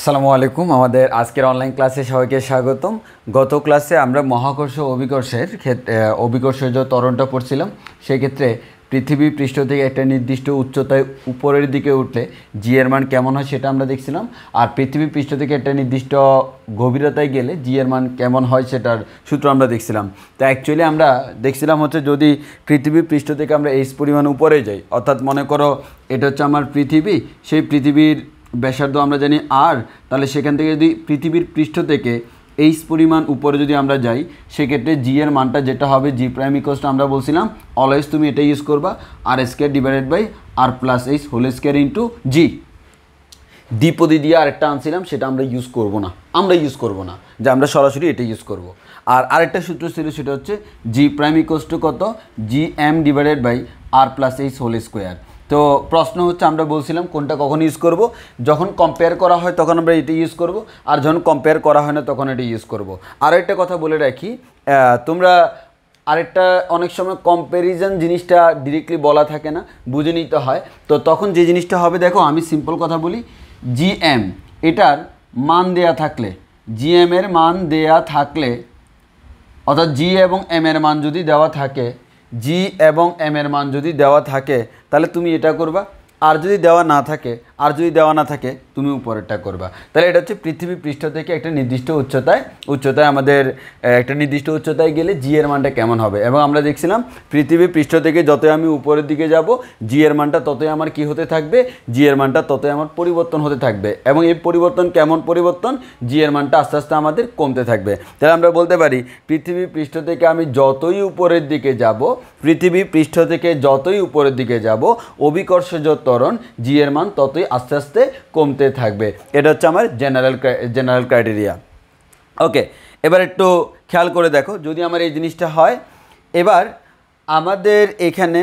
আসসালামু আলাইকুম। আমাদের আজকের অনলাইন ক্লাসে সবাইকে স্বাগতম। গত ক্লাসে আমরা মহাকর্ষ অভিকর্ষের ক্ষেত্রে অভিকর্ষের যে ত্বরণটা পড়ছিলাম, সেই ক্ষেত্রে পৃথিবী পৃষ্ঠ থেকে একটা নির্দিষ্ট উচ্চতায় উপরের দিকে উঠলে জি এর মান কেমন হয় সেটা আমরা দেখছিলাম। আর পৃথিবী পৃষ্ঠ থেকে একটা নির্দিষ্ট গভীরতায় গেলে জি এর মান কেমন হয় সেটার সূত্র আমরা দেখছিলাম। তো অ্যাকচুয়ালি আমরা দেখছিলাম হচ্ছে যদি পৃথিবী পৃষ্ঠ থেকে আমরা এইচ পরিমাণ উপরে যাই, অর্থাৎ মনে করো এটা হচ্ছে আমার পৃথিবী, সেই পৃথিবীর ব্যাসার্ধ আমরা জানি আর, তাহলে সেখান থেকে যদি পৃথিবীর পৃষ্ঠ থেকে এইচ পরিমাণ উপরে যদি আমরা যাই, সেক্ষেত্রে জি এর মানটা যেটা হবে জি প্রাইম ইকুয়ালস আমরা বলছিলাম অলওয়েজ তুমি এটা ইউজ করবা R square divided by R plus H whole square into G. দ্বিপদী দিয়ে আরেকটা আনছিলাম, সেটা আমরা ইউজ করব না, যে আমরা সরাসরি এটা ইউজ করব। আর আরেকটা সূত্র ছিল, সেটা হচ্ছে জি প্রাইম ইকুয়ালস টু কত, G M divided by R plus H whole square. তো প্রশ্ন হচ্ছে আমরা বলছিলাম কোনটা কখন ইউজ করব, যখন কম্পেয়ার করা হয় তখন আমরা এটা ইউজ করব, আর যখন কম্পেয়ার করা হয় না তখন এটা ইউজ করব। আর একটা কথা বলে রাখি, তোমরা আরেকটা অনেক সময় কম্প্যারিজন জিনিসটা ডিরেক্টলি বলা থাকে না, বুঝে নিতে হয়। তো তখন যে জিনিসটা হবে, দেখো আমি সিম্পল কথা বলি, জিএম এটার মান দেয়া থাকলে, জিএম এর মান দেয়া থাকলে, অর্থাৎ জি এবং এম এর মান যদি দেওয়া থাকে, জি এবং এম এর মান যদি দেওয়া থাকে তাহলে তুমি এটা করবা, আর যদি দেওয়া না থাকে তুমি উপরেরটা করবা। তাহলে এটা হচ্ছে পৃথিবী পৃষ্ঠ থেকে একটা নির্দিষ্ট উচ্চতায় আমাদের একটা নির্দিষ্ট উচ্চতায় গেলে জি এর মানটা কেমন হবে। এবং আমরা দেখছিলাম পৃথিবী পৃষ্ঠ থেকে যতই আমি উপরের দিকে যাব, জি এর মানটা ততই আমার কি হতে থাকবে, জি এর মানটা ততই আমার পরিবর্তন হতে থাকবে। এবং এই পরিবর্তন কেমন পরিবর্তন, জি এর মানটা আস্তে আস্তে আমাদের কমতে থাকবে। তাহলে আমরা বলতে পারি পৃথিবী পৃষ্ঠ থেকে আমি যতই উপরের দিকে যাব, অভিকর্ষজ ত্বরণ জি এর মান ততই আস্তে আস্তে কমতে থাকবে। এটা হচ্ছে আমার জেনারেল ক্রাইটেরিয়া। ওকে, এবার একটু খেয়াল করে দেখো, যদি আমার এই জিনিসটা হয়, এবার আমাদের এখানে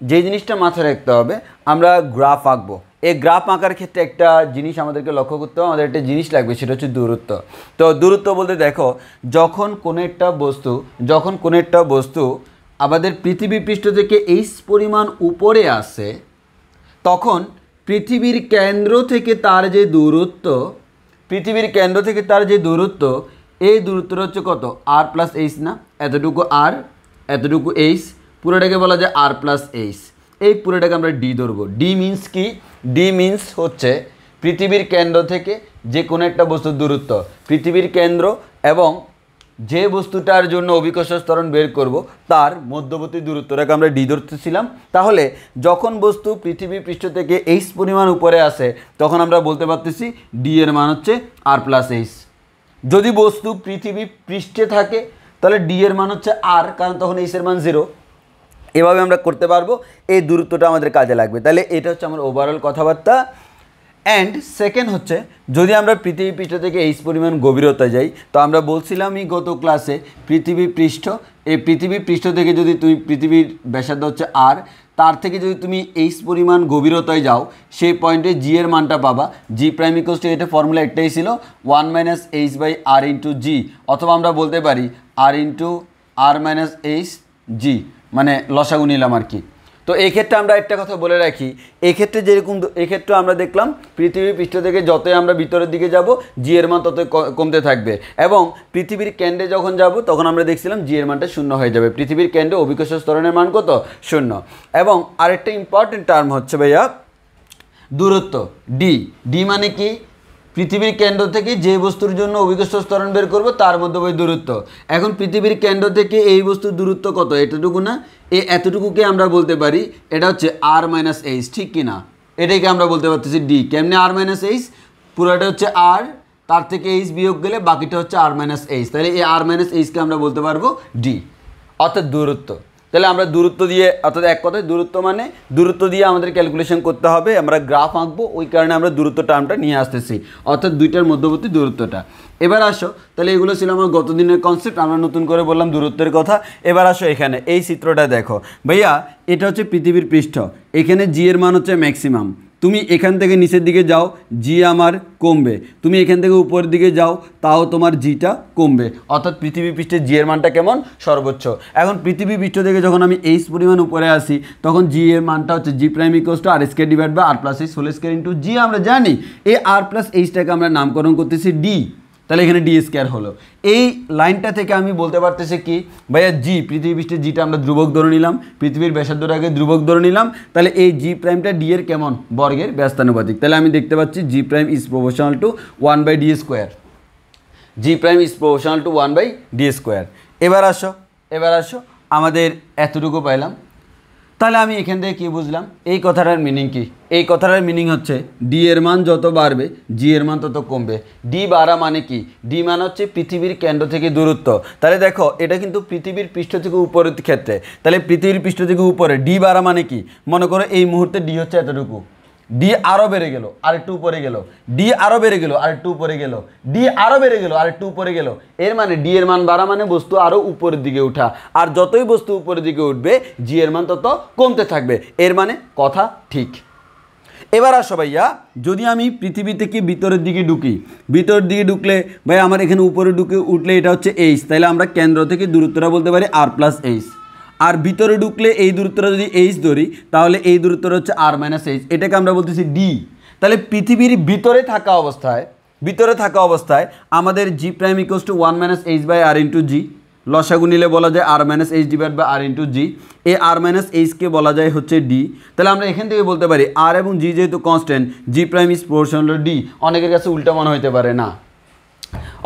যে জিনিসটা মাথায় রাখতে হবে, আমরা গ্রাফ আঁকবো। এই গ্রাফ আঁকার ক্ষেত্রে একটা জিনিস আমাদেরকে লক্ষ্য করতে হবে, আমাদের একটা জিনিস লাগবে, সেটা হচ্ছে দূরত্ব। তো দূরত্ব বলতে দেখো, যখন কোনো একটা বস্তু আমাদের পৃথিবী পৃষ্ঠ থেকে এইচ পরিমাণ উপরে আসে, তখন পৃথিবীর কেন্দ্র থেকে তার যে দূরত্ব, এই দূরত্বটা হচ্ছে কত, আর প্লাস এইচ না, এতটুকু আর এতটুকু এইচ, পুরোটাকে বলা যায় আর প্লাস এইচ। এই পুরোটাকে আমরা ডি ধরবো। ডি মিন্স কি, ডি মিন্স হচ্ছে পৃথিবীর কেন্দ্র থেকে যে কোনো একটা বস্তুর দূরত্ব, পৃথিবীর কেন্দ্র এবং যে বস্তুটার জন্য অভিকর্ষ ত্বরণ বের করব তার মধ্যবর্তী দূরত্বটাকে আমরা ডি ধরতেছিলাম। তাহলে যখন বস্তু পৃথিবী পৃষ্ঠ থেকে এইচ পরিমাণ উপরে আসে, তখন আমরা বলতে পারতেছি ডি এর মান হচ্ছে আর প্লাস এইচ। যদি বস্তু পৃথিবী পৃষ্ঠে থাকে তাহলে ডি এর মান হচ্ছে আর, কারণ তখন এইচ এর মান 0। এভাবে আমরা করতে পারবো, এই দূরত্বটা আমাদের কাজে লাগবে। তাহলে এটা হচ্ছে আমার ওভারঅল কথাবার্তা। অ্যান্ড সেকেন্ড হচ্ছে, যদি আমরা পৃথিবী পৃষ্ঠ থেকে এইচ পরিমাণ গভীরতা যাই, তো আমরা বলছিলামই গত ক্লাসে এই পৃথিবী পৃষ্ঠ থেকে যদি তুমি পৃথিবীর ব্যাসার্ধ হচ্ছে আর, তার থেকে যদি তুমি এইচ পরিমাণ গভীরতায় যাও, সেই পয়েন্টে জি এর মানটা পাবা। জি প্রাইম ইকুয়ালস টু, এটা ফর্মুলা একটাই ছিল, 1 minus H by R into G, অথবা আমরা বলতে পারি R into R minus H G, মানে লসাগু নিলাম আর কি। তো এই ক্ষেত্রে আমরা একটা কথা বলে রাখি, এক্ষেত্রে আমরা দেখলাম পৃথিবী পৃষ্ঠ থেকে যতই আমরা ভিতরের দিকে যাব, জি এর মান ততই কমতে থাকবে। এবং পৃথিবীর কেন্দ্রে যখন যাব, তখন আমরা দেখছিলাম জি এর মানটা 0 হয়ে যাবে। পৃথিবীর কেন্দ্রে অভিকর্ষ ত্বরণের মান কত, 0। এবং আরেকটা ইম্পর্টেন্ট টার্ম হচ্ছে ভাইয়া দূরত্ব। ডি মানে কি, পৃথিবীর কেন্দ্র থেকে যে বস্তুর জন্য অভিকর্ষ ত্বরণ বের করব তার মধ্যবর্তী দূরত্ব। এখন পৃথিবীর কেন্দ্র থেকে এই বস্তুর দূরত্ব কত, এতটুকু না, এতটুকুকে আমরা বলতে পারি এটা হচ্ছে আর মাইনাস এইচ, ঠিক কি না? এটাকে আমরা বলতে পারতেছি ডি। কেমনে আর মাইনাস এইচ, পুরোটা হচ্ছে আর, তার থেকে এইচ বিয়োগ গেলে বাকিটা হচ্ছে আর মাইনাস এইচ। তাহলে এই আর মাইনাস এইচকে আমরা বলতে পারবো ডি, অর্থাৎ দূরত্ব। তাহলে আমরা দূরত্ব দিয়ে, অর্থাৎ এক কথায় দূরত্ব দিয়ে আমাদের ক্যালকুলেশন করতে হবে। আমরা গ্রাফ আঁকবো, ওই কারণে আমরা দূরত্ব টার্মটা নিয়ে আসতেছি, অর্থাৎ দুইটার মধ্যবর্তী দূরত্বটা। এবার আসো, তাহলে এগুলো ছিল আমার গত দিনের কনসেপ্ট, আমরা নতুন করে বললাম দূরত্বের কথা। এবার আসো এখানে এই চিত্রটা দেখো ভাইয়া, এটা হচ্ছে পৃথিবীর পৃষ্ঠ, এখানে জি এর মান হচ্ছে ম্যাক্সিমাম। তুমি এখান থেকে নিচের দিকে যাও জি আমার কমবে, তুমি এখান থেকে উপরের দিকে যাও তাও তোমার জিটা কমবে, অর্থাৎ পৃথিবী পৃষ্ঠে জি এর মানটা কেমন সর্বোচ্চ। এখন পৃথিবী পৃষ্ঠ থেকে যখন আমি এইচ পরিমাণ উপরে আসি তখন জি এর মানটা হচ্ছে G prime equals to R square divide by R plus H whole square into G. আমরা জানি এই আর প্লাস এইচটাকে আমরা নামকরণ করতেছি ডি, তাহলে এখানে ডি স্কয়ার হলো। এই লাইনটা থেকে আমি বলতে পারতেছি কি ভাইয়া জি পৃথিবী পৃষ্ঠে জিটা আমরা ধ্রুবক ধরে নিলাম, পৃথিবীর ব্যাসার্ধটাকে ধ্রুবক ধরে নিলাম, তাহলে এই জি প্রাইমটা ডি এর কেমন বর্গের ব্যস্তানুপাতিক। তাহলে আমি দেখতে পাচ্ছি G prime is proportional to 1/d square, G prime is proportional to 1/d square. এবার আসো আমাদের এতটুকু পাইলাম। তাহলে আমি এখান থেকে কী বুঝলাম, এই কথাটার মিনিং কি? এই কথাটার মিনিং হচ্ছে ডি এর মান যত বাড়বে জি এর মান তত কমবে। ডি বাড়া মানে কি? ডি মান হচ্ছে পৃথিবীর কেন্দ্র থেকে দূরত্ব। তাহলে দেখো এটা কিন্তু পৃথিবীর পৃষ্ঠ থেকে উপরের ক্ষেত্রে, তাহলে পৃথিবীর পৃষ্ঠ থেকে উপরে ডি বাড়া মানে কি? মনে করো এই মুহূর্তে ডি হচ্ছে এতটুকু, ডি আরও বেড়ে গেল আর একটু উপরে গেল, ডি আরও বেড়ে গেল আর একটু উপরে গেল, ডি আরও বেড়ে গেল আর একটু উপরে গেল। এর মানে ডি এর মান বাড়া মানে বস্তু আরও উপরের দিকে ওঠা, আর যতই বস্তু উপরের দিকে উঠবে জি এর মান তত কমতে থাকবে। এর মানে কথা ঠিক। এবার আসো ভাইয়া, যদি আমি পৃথিবী থেকে ভিতরের দিকে ঢুকি, ভিতরের দিকে ঢুকলে ভাই আমার এখানে উপরে ঢুকে উঠলে এটা হচ্ছে এইচ, তাহলে আমরা কেন্দ্র থেকে দূরত্বটা বলতে পারি আর প্লাস এইচ। আর ভিতরে ঢুকলে এই দূরত্বটা যদি এইচ ধরি তাহলে এই দূরত্বটা হচ্ছে আর মাইনাস এইচ, এটাকে আমরা বলতেছি ডি। তাহলে পৃথিবীর ভিতরে থাকা অবস্থায় আমাদের G prime equals to 1 minus H by R into G, লসাগু নিলে বলা যায় R minus H divide by R into G. এই আর মাইনাস এইচকে বলা যায় হচ্ছে ডি। তাহলে আমরা এখান থেকে বলতে পারি আর এবং জি যেহেতু constant, G prime is proportional two D. অনেকের কাছে উল্টা মনে হইতে পারে না,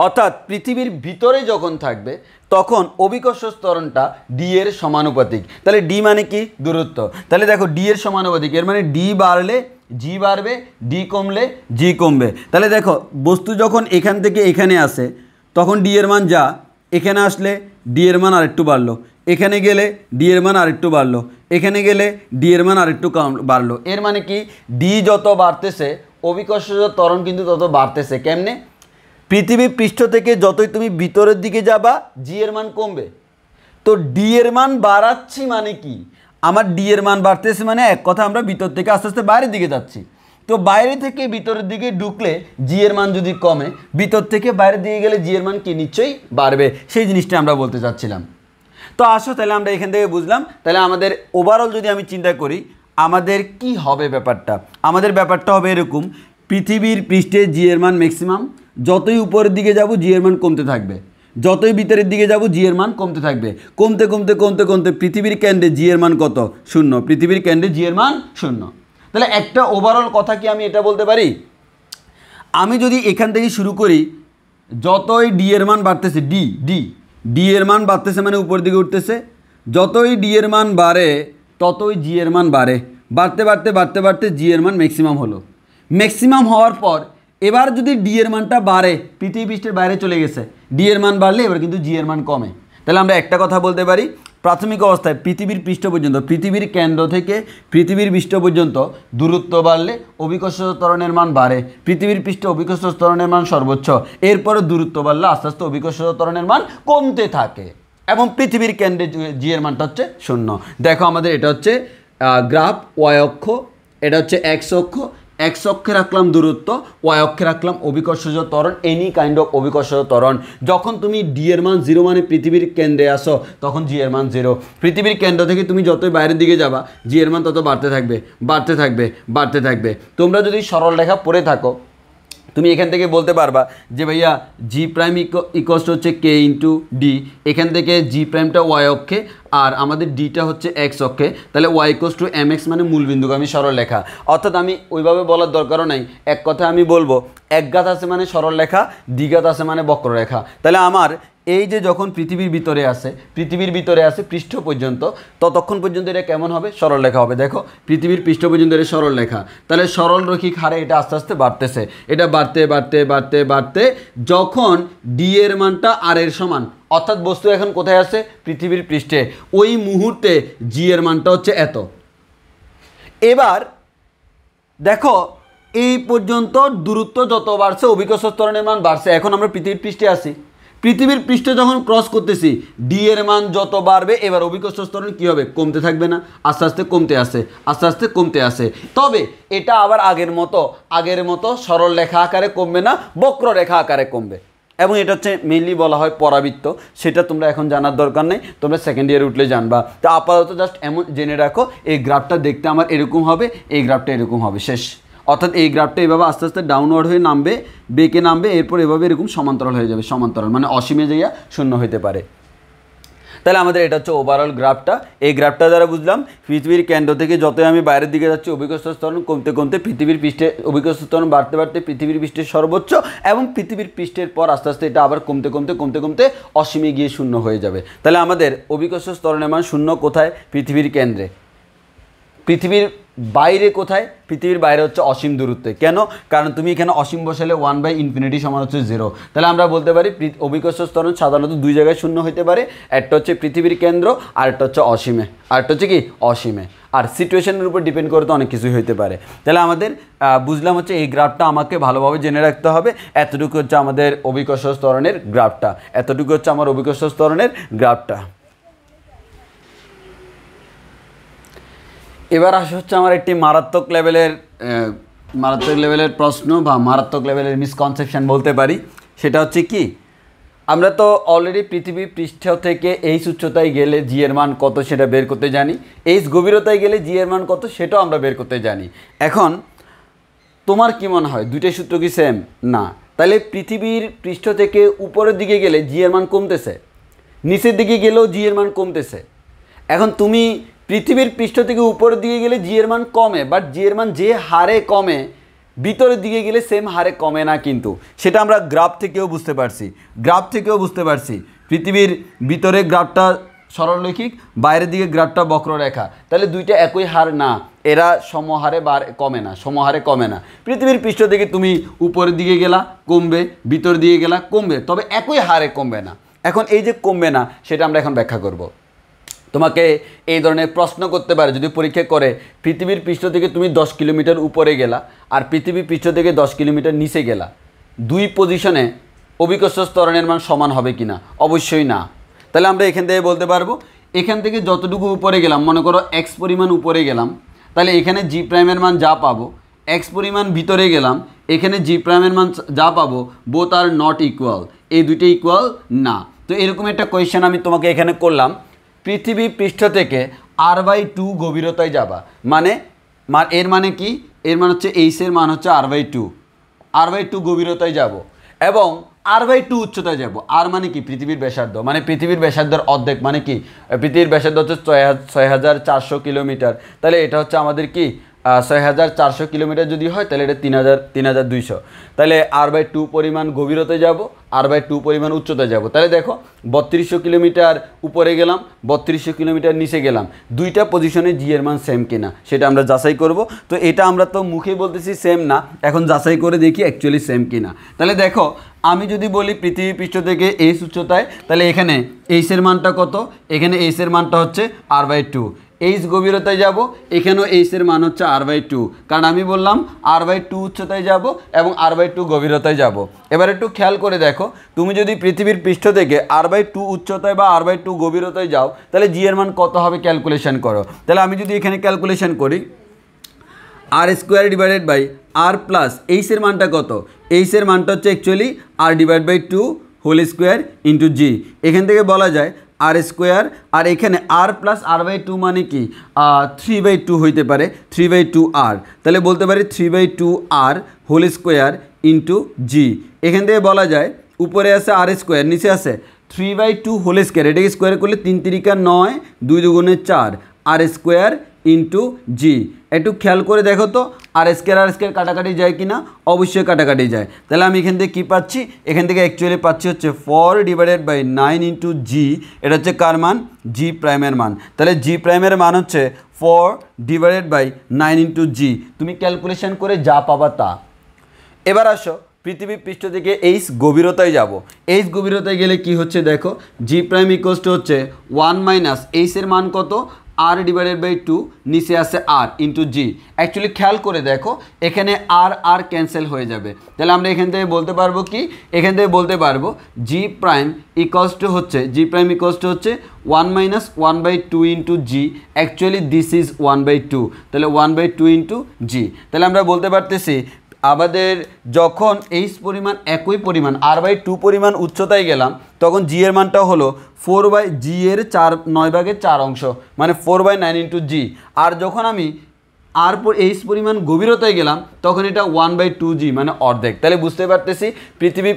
অর্থাৎ পৃথিবীর ভিতরে যখন থাকবে তখন অভিকর্ষ ত্বরণটা ডি এর সমানুপাতিক। তাহলে ডি মানে কি? দূরত্ব। তাহলে দেখো ডি এর সমানুপাতিক, এর মানে ডি বাড়লে জি বাড়বে, ডি কমলে জি কমবে। তাহলে দেখো বস্তু যখন এখান থেকে এখানে আসে তখন ডি এর মান যা, এখানে আসলে ডি এর মান আরেকটু বাড়লো, এখানে গেলে ডি এর মান আরেকটু বাড়লো, এখানে গেলে ডি এর মান আরেকটু কম বাড়লো। এর মানে কি? ডি যত বাড়তেছে অভিকর্ষ ত্বরণ কিন্তু তত বাড়তেছে। কেমনে? পৃথিবীর পৃষ্ঠ থেকে যতই তুমি ভিতরের দিকে যাবা জি এর মান কমবে। তো ডি এর মান বাড়াচ্ছি মানে কি? আমার ডি এর মান বাড়তেছে মানে এক কথা আমরা ভিতর থেকে আস্তে আস্তে বাইরের দিকে যাচ্ছি। তো বাইরে থেকে ভিতরের দিকে ঢুকলে জি এর মান যদি কমে, ভিতর থেকে বাইরের দিকে গেলে জি এর মান কি নিশ্চয়ই বাড়বে। সেই জিনিসটা আমরা বলতে চাচ্ছিলাম। তো আসো তাহলে আমরা এখান থেকে বুঝলাম। তাহলে আমাদের ওভারঅল যদি আমি চিন্তা করি আমাদের কি হবে ব্যাপারটা, আমাদের ব্যাপারটা হবে এরকম, পৃথিবীর পৃষ্ঠে জি এর মান ম্যাক্সিমাম, যতই উপরের দিকে যাব জি এর মান কমতে থাকবে, যতই ভিতরের দিকে যাব জি এর মান কমতে থাকবে, কমতে কমতে কমতে কমতে পৃথিবীর কেন্দ্রে জি এর মান কত? 0। পৃথিবীর কেন্দ্রে জি এর মান 0। তাহলে একটা ওভারঅল কথা কি আমি এটা বলতে পারি, আমি যদি এখান থেকে শুরু করি যতই ডি এর মান বাড়তেছে, ডি এর মান বাড়তেছে মানে উপর দিকে উঠতেছে, যতই ডি এর মান বাড়ে ততই জি এর মান বাড়ে, বাড়তে বাড়তে বাড়তে বাড়তে জি এর মান ম্যাক্সিমাম হলো। ম্যাক্সিমাম হওয়ার পর এবার যদি ডি এর মানটা বাড়ে, পৃথিবী পৃষ্ঠের বাইরে চলে গেছে, ডি এর মান বাড়লে এবার কিন্তু জি এর মান কমে। তাহলে আমরা একটা কথা বলতে পারি, প্রাথমিক অবস্থায় পৃথিবীর পৃষ্ঠ পর্যন্ত, পৃথিবীর কেন্দ্র থেকে পৃথিবীর পৃষ্ঠ পর্যন্ত দূরত্ব বাড়লে অভিকর্ষ ত্বরণের মান বাড়ে, পৃথিবীর পৃষ্ঠে অভিকর্ষ ত্বরণের মান সর্বোচ্চ, এরপরে দূরত্ব বাড়লে আস্তে আস্তে অভিকর্ষ ত্বরণের মান কমতে থাকে এবং পৃথিবীর কেন্দ্রে জি এর মানটা হচ্ছে 0। দেখো আমাদের এটা হচ্ছে গ্রাফ, ওয়াই অক্ষ, এটা হচ্ছে এক্স অক্ষ, এক্স অক্ষে রাখলাম দূরত্ব, ওয়াই অক্ষে রাখলাম অভিকর্ষজ ত্বরণ, এনি কাইন্ড অফ অভিকর্ষজ ত্বরণ। যখন তুমি ডি এর মান 0 মানে পৃথিবীর কেন্দ্রে আসো তখন জি এর মান 0। পৃথিবীর কেন্দ্র থেকে তুমি যতই বাইরের দিকে যাবা জি এর মান তত বাড়তে থাকবে, বাড়তে থাকবে, বাড়তে থাকবে। তোমরা যদি সরল রেখা পড়ে থাকো তুমি এখান থেকে বলতে পারবা যে ভাইয়া জি প্রাইম ইকুয়ালস হচ্ছে কে ইন্টু ডি, এখান থেকে জি প্রাইমটা ওয়াই অক্ষে আর আমাদের ডিটা হচ্ছে এক্স অক্ষে, তাহলে Y equals to M X মানে মূলবিন্দুগামী সরলরেখা। অর্থাৎ আমি ওইভাবে বলার দরকারও নাই, এক কথা আমি বলবো একঘাত আছে মানে সরলরেখা, দ্বিঘাত আছে মানে বক্ররেখা। তাহলে আমার এই যে যখন পৃথিবীর ভিতরে আছে পৃষ্ঠ পর্যন্ত, ততক্ষণ পর্যন্ত এটা কেমন হবে? সরলরেখা হবে। দেখো পৃথিবীর পৃষ্ঠ পর্যন্ত এটা সরলরেখা, তাহলে সরলরৈখিক হারে এটা আস্তে আস্তে বাড়তেছে, এটা বাড়তে বাড়তে বাড়তে বাড়তে যখন ডি এর মানটা আর এর সমান, অর্থাৎ বস্তু এখন কোথায় আছে? পৃথিবীর পৃষ্ঠে, ওই মুহূর্তে জি এর মানটা হচ্ছে এত। এবার দেখো এই পর্যন্ত দূরত্ব যত বাড়ছে অভিকর্ষ ত্বরণের মান বাড়ছে, এখন আমরা পৃথিবীর পৃষ্ঠে আছি, পৃথিবীর পৃষ্ঠ যখন ক্রস করতেছি ডি এর মান যত বাড়বে এবার অভিকর্ষ ত্বরণ কী হবে, কমতে থাকবে না, আস্তে আস্তে কমতে আসে, আস্তে আস্তে কমতে আসে। তবে এটা আবার আগের মতো সরল রেখা আকারে কমবে না, বক্ররেখা আকারে কমবে। এবং এটা হচ্ছে মেইনলি বলা হয় পরাবৃত্ত, সেটা তোমরা এখন জানার দরকার নেই, তোমরা সেকেন্ড ইয়ারে উঠলে জানবা। তো আপাতত জাস্ট এমন জেনে রাখো এই গ্রাফটা দেখতে আমার এরকম হবে, এই গ্রাফটা এরকম হবে, শেষ। অর্থাৎ এই গ্রাফটা এভাবে আস্তে আস্তে ডাউনওয়ার্ড হয়ে নামবে, বেঁকে নামবে, এরপর এভাবে এরকম সমান্তরাল হয়ে যাবে, সমান্তরাল মানে অসীমে যাইয়া শূন্য হইতে পারে। তাহলে আমাদের এটা হচ্ছে ওভারঅল গ্রাফটা। এই গ্রাফটা দ্বারা বুঝলাম পৃথিবীর কেন্দ্র থেকে যতই আমি বাইরের দিকে যাচ্ছি অভিকর্ষ ত্বরণ কমতে কমতে পৃথিবীর পৃষ্ঠে অভিকর্ষ ত্বরণ বাড়তে বাড়তে পৃথিবীর পৃষ্ঠের সর্বোচ্চ, এবং পৃথিবীর পৃষ্ঠের পর আস্তে আস্তে এটা আবার কমতে কমতে কমতে কমতে অসীমে গিয়ে শূন্য হয়ে যাবে। তাহলে আমাদের অভিকর্ষ ত্বরণের মান শূন্য কোথায়, পৃথিবীর কেন্দ্রে। পৃথিবীর বাইরে কোথায়, পৃথিবীর বাইরে হচ্ছে অসীম দূরত্বে। কেন, কারণ তুমি এখানে অসীম বসালে 1/∞ সমান হচ্ছে 0। তাহলে আমরা বলতে পারি অভিকর্ষ ত্বরণ সাধারণত দুই জায়গায় শূন্য হতে পারে, একটা হচ্ছে পৃথিবীর কেন্দ্র, আর একটা হচ্ছে অসীমে, আর একটা হচ্ছে কি অসীমে। আর সিচুয়েশনের উপর ডিপেন্ড করে তো অনেক কিছুই হতে পারে। তাহলে আমাদের বুঝলাম হচ্ছে এই গ্রাফটা আমাকে ভালোভাবে জেনে রাখতে হবে। এতটুকু হচ্ছে আমাদের অভিকর্ষ ত্বরণের গ্রাফটা, এতটুকু হচ্ছে আমার অভিকর্ষ ত্বরণের গ্রাফটা। এবার আসা হচ্ছে আমার একটি মারাত্মক লেভেলের প্রশ্ন বা মারাত্মক লেভেলের মিসকনসেপশন বলতে পারি। সেটা হচ্ছে কি, আমরা তো অলরেডি পৃথিবী পৃষ্ঠ থেকে এইচ উচ্চতায় গেলে জি এর মান কত সেটা বের করতে জানি, এইচ গভীরতায় গেলে জি এর মান কত সেটাও আমরা বের করতে জানি। এখন তোমার কি মনে হয় দুইটাই সূত্র কি সেম? না। তাহলে পৃথিবীর পৃষ্ঠ থেকে উপরের দিকে গেলে জি এর মান কমতেছে, নিচের দিকে গেলেও জি এর মান কমতেছে। এখন তুমি পৃথিবীর পৃষ্ঠ থেকে উপরের দিকে গেলে জি এর মান কমে, বাট জি এর মান যে হারে কমে ভিতরের দিকে গেলে সেম হারে কমে না, কিন্তু সেটা আমরা গ্রাফ থেকেও বুঝতে পারছি। পৃথিবীর ভিতরে গ্রাফটা সরলরৈখিক, বাইরের দিকে গ্রাফটা বক্ররেখা, তাহলে দুইটা একই হার না, এরা সমহারে কমে না। পৃথিবীর পৃষ্ঠ থেকে তুমি উপরের দিকে গেলা কমবে, ভিতর দিকে গেলা কমবে, তবে একই হারে কমবে না। এখন এই যে কমবে না সেটা আমরা এখন ব্যাখ্যা করব। তোমাকে এই ধরনের প্রশ্ন করতে পারে যদি পরীক্ষা করে, পৃথিবীর পৃষ্ঠ থেকে তুমি 10 কিলোমিটার উপরে গেলা আর পৃথিবীর পৃষ্ঠ থেকে 10 কিলোমিটার নিচে গেলা, দুই পজিশনে অভিকর্ষ ত্বরণের মান সমান হবে কি না? অবশ্যই না। তাহলে আমরা এখান থেকে বলতে পারবো, এখান থেকে যতটুকু উপরে গেলাম, মনে করো এক্স পরিমাণ উপরে গেলাম, তাহলে এখানে জি প্রাইমের মান যা পাবো, এক্স পরিমাণ ভিতরে গেলাম, এখানে জি প্রাইমের মান যা পাবো, বোথ আর নট ইকুয়াল, এই দুইটা ইকুয়াল না। তো এরকম একটা কোয়েশ্চেন আমি তোমাকে এখানে করলাম, পৃথিবী পৃষ্ঠ থেকে r/2 গভীরতায় যাবা, এর মানে কি, এর মানে হচ্ছে এইচের মান হচ্ছে r/2 গভীরতায় যাব এবং r/2 উচ্চতায় যাব। আর মানে কি, পৃথিবীর ব্যাসার্ধ, মানে পৃথিবীর ব্যাসার্ধের অর্ধেক, মানে কি পৃথিবীর ব্যাসার্ধ হচ্ছে 6400 কিলোমিটার। তাহলে এটা হচ্ছে আমাদের কি 6400 কিলোমিটার যদি হয় তাহলে এটা 3200। তাহলে r/2 পরিমাণ গভীরতায় যাব, r/2 পরিমাণ উচ্চতায় যাব। তাহলে দেখো 3200 কিলোমিটার উপরে গেলাম, 3200 কিলোমিটার নিচে গেলাম, দুইটা পজিশনে জি এর মান সেম কিনা সেটা আমরা যাচাই করব। তো এটা আমরা তো মুখে বলতেছি সেম না, এখন যাচাই করে দেখি অ্যাকচুয়ালি সেম কিনা। তাহলে দেখো, আমি যদি বলি পৃথিবী পৃষ্ঠ থেকে এইচ উচ্চতায়, তাহলে এখানে এইচের মানটা কত, এখানে এইচের মানটা হচ্ছে r/2। এইচ গভীরতায় যাব, এখানেও এইচের মান হচ্ছে r/2, কারণ আমি বললাম r/2 উচ্চতায় যাব এবং r/2 গভীরতায় যাব। এবার একটু খেয়াল করে দেখো, তুমি যদি পৃথিবীর পৃষ্ঠ থেকে r/2 উচ্চতায় বা r/2 গভীরতায় যাও তাহলে জি এর মান কত হবে ক্যালকুলেশন করো। তাহলে আমি যদি এখানে ক্যালকুলেশন করি, r² / r প্লাস এইচের মানটা কত, এইচের মানটা হচ্ছে actually r/2 whole square into G. এখান থেকে বলা যায় r², আর এখানে r প্লাস r/2 মানে কি 3/2 হইতে পারে, 3/2r। তাহলে বলতে পারি 3/2r whole square into G. এখান থেকে বলা যায় উপরে আছে r², নিচে আছে 3/2 হোল স্কোয়ার, এটাকে স্কোয়ার করলে 3 × 9, 2 × 4, r² ইন্টু জি। একটু খেয়াল করে দেখো তো r² কাটাকাটি যায় কি না, অবশ্যই কাটাকাটি যায়। তাহলে আমি এখান থেকে কী পাচ্ছি, এখান থেকে অ্যাকচুয়ালি পাচ্ছি হচ্ছে 4/9 ইন্টু জি। এটা হচ্ছে কার মান, জি প্রাইমের মান। তাহলে জি প্রাইমের মান হচ্ছে 4/9 ইন্টু জি। তুমি ক্যালকুলেশন করে যা পাবা তা। এবার আসো পৃথিবী পৃষ্ঠ থেকে এইচ গভীরতায় যাব, এইচ গভীরতায় গেলে কি হচ্ছে দেখো, জি প্রাইম ইকুয়ালস টু হচ্ছে 1 - এইচের মান কত, আর ডিভাইডেড বাই 2 নিচে আছে আর ইন্টু জি। অ্যাকচুয়ালি খেয়াল করে দেখো এখানে আর আর ক্যান্সেল হয়ে যাবে, তাহলে আমরা এখান থেকে বলতে পারবো কি, এখান থেকে বলতে পারবো জি প্রাইম ইকুয়ালস টু হচ্ছে 1-1/2 into G. Actually this is 1/2, তাহলে 1/2 ইন্টু জি। তাহলে আমরা বলতে পারতেছি আমাদের যখন এইচ পরিমাণ একই পরিমাণ r/2 পরিমাণ উচ্চতায় গেলাম তখন জি এর মানটা হলো 4/জি এর 9/4 অংশ, মানে 4/9 ইন্টু জি। আর যখন আমি এইচ পরিমাণ গভীরতায় গেলাম তখন এটা 1/2g, মানে অর্ধেক। তাহলে বুঝতে পারতেছি পৃথিবী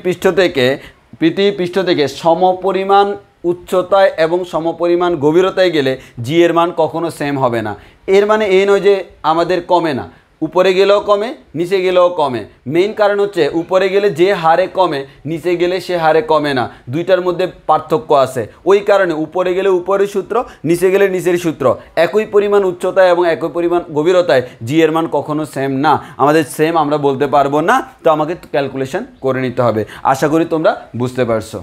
পৃষ্ঠ থেকে সমপরিমাণ উচ্চতায় এবং সমপরিমাণ গভীরতায় গেলে জি এর মান কখনো সেম হবে না। এর মানে এই নয় যে আমাদের কমে না, উপরে গেলেও কমে নিচে গেলেও কমে। মেইন কারণ হচ্ছে উপরে গেলে যে হারে কমে নিচে গেলে সে হারে কমে না, দুইটার মধ্যে পার্থক্য আছে। ওই কারণে উপরে গেলে উপরের সূত্র, নিচে গেলে নিচের সূত্র। একই পরিমাণ উচ্চতায় এবং একই পরিমাণ গভীরতায় জি এর মান কখনো সেম না। আমাদের সেম আমরা বলতে পারবো না, তো আমাকে ক্যালকুলেশন করে নিতে হবে। আশা করি তোমরা বুঝতে পারছো।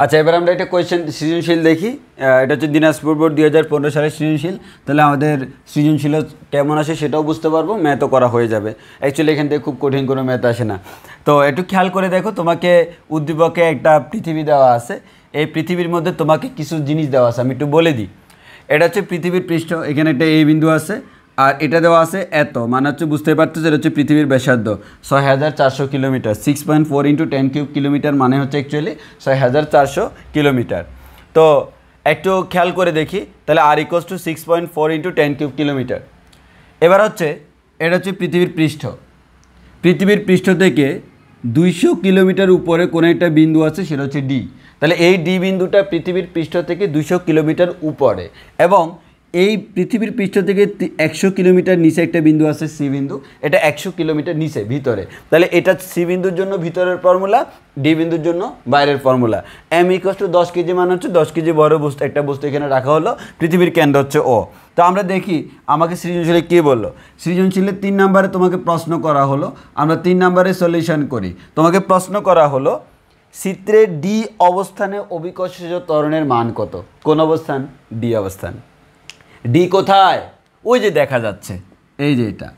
আচ্ছা, এবার আমরা একটা কোয়েশ্চেন সৃজনশীল দেখি। এটা হচ্ছে দিনাজপুর বোর্ড 2015 সালের সৃজনশীল। তাহলে আমাদের সৃজনশীল কেমন আসে সেটাও বুঝতে পারবো, ম্যাথও করা হয়ে যাবে। অ্যাকচুয়ালি এখান থেকে খুব কঠিন কোনো ম্যাথ আসে না। তো একটু খেয়াল করে দেখো, তোমাকে উদ্দীপকে একটা পৃথিবী দেওয়া আছে, এই পৃথিবীর মধ্যে তোমাকে কিছু জিনিস দেওয়া আছে, আমি একটু বলে দিই। এটা হচ্ছে পৃথিবীর পৃষ্ঠ, এখানে একটা এই বিন্দু আছে, আর এটা দেওয়া আছে এত, মানে হচ্ছে বুঝতে পারছো যে এটা হচ্ছে পৃথিবীর ব্যাসার্ধ 6400 কিলোমিটার। 6.4 × 10³ কিলোমিটার মানে হচ্ছে অ্যাকচুয়ালি 6400 কিলোমিটার। তো একটু খেয়াল করে দেখি, তাহলে আর = 6.4 × 10³ কিলোমিটার। এবার হচ্ছে এটা হচ্ছে পৃথিবীর পৃষ্ঠ, পৃথিবীর পৃষ্ঠ থেকে 200 কিলোমিটার উপরে কোনো একটা বিন্দু আছে, সেটা হচ্ছে ডি। তাহলে এই ডি বিন্দুটা পৃথিবীর পৃষ্ঠ থেকে 200 কিলোমিটার উপরে, এবং এই পৃথিবীর পৃষ্ঠ থেকে 100 কিলোমিটার নিচে একটা বিন্দু আছে সি বিন্দু, এটা 100 কিলোমিটার নিচে ভিতরে। তাহলে এটা সি বিন্দুর জন্য ভিতরের ফর্মুলা, ডি বিন্দুর জন্য বাইরের ফর্মুলা। m = 10 কেজি, মানে হচ্ছে 10 কেজি বড় বস্তু, একটা বস্তু এখানে রাখা হলো, পৃথিবীর কেন্দ্র হচ্ছে ও। তো আমরা দেখি আমাকে সৃজনশীলে কী বললো। সৃজনশীলের 3 নম্বরে তোমাকে প্রশ্ন করা হলো, আমরা 3 নম্বরে সলিউশন করি। তোমাকে প্রশ্ন করা হলো চিত্রে ডি অবস্থানে অভিকর্ষজ ত্বরণের মান কত? কোন অবস্থান? ডি অবস্থান। ডি কোথায়? ওই যে দেখা যাচ্ছে, এই যে এটা।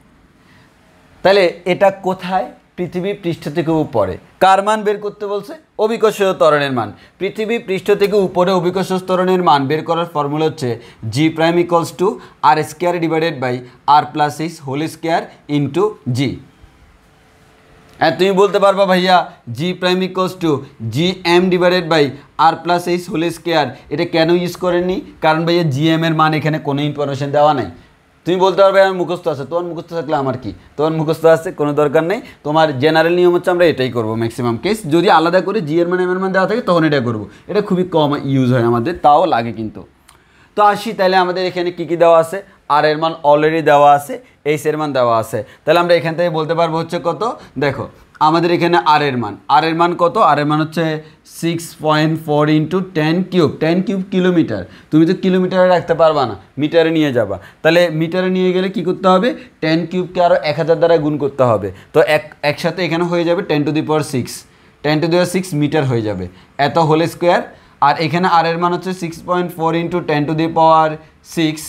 তাহলে এটা কোথায়? পৃথিবী পৃষ্ঠ থেকে উপরে। কার মান বের করতে বলছে? অভিকর্ষজ ত্বরণের মান। পৃথিবী পৃষ্ঠ থেকে উপরে অভিকর্ষজ ত্বরণের মান বের করার ফর্মুলা হচ্ছে G prime equals to R square divided by R plus H whole square into G. হ্যাঁ, তুমি বলতে পারবা ভাইয়া G prime equals to G M divided by R plus H whole square, এটা কেন ইউজ করেননি? কারণ ভাইয়া জি এম এর মান এখানে কোনো ইনফরমেশন দেওয়া নাই। তুমি বলতে পারবে আমার মুখস্থ আছে, তোমার মুখস্থ থাকলে আমার কি, তোমার মুখস্থ আছে, কোনো দরকার নেই। তোমার জেনারেল নিয়ম হচ্ছে আমরা এটাই করবো ম্যাক্সিমাম কেস। যদি আলাদা করে জি এর মান এম এর মান দেওয়া থাকে তখন এটা করবো, এটা খুবই কম ইউজ হয় আমাদের, তাও লাগে কিন্তু। তো আসি, তাহলে আমাদের এখানে কী কী দেওয়া আছে? আর এর মান অলরেডি দেওয়া আছে, এইচ এর মান দেওয়া আছে। তাহলে আমরা এখান থেকে বলতে পারবো হচ্ছে কত। দেখো আমাদের এখানে আর এর মান কত? আর এর মান হচ্ছে 6.4 × 10³ 10³ কিলোমিটার। তুমি তো কিলোমিটারে রাখতে পারবা না, মিটারে নিয়ে যাবা। তাহলে মিটারে নিয়ে গেলে কি করতে হবে? 10³ আরও 1000 দ্বারা গুণ করতে হবে। তো একসাথে এখানে হয়ে যাবে 10⁶ মিটার হয়ে যাবে, এত হোল স্কোয়ার। আর এখানে আর এর মান হচ্ছে 6.4 × 10⁶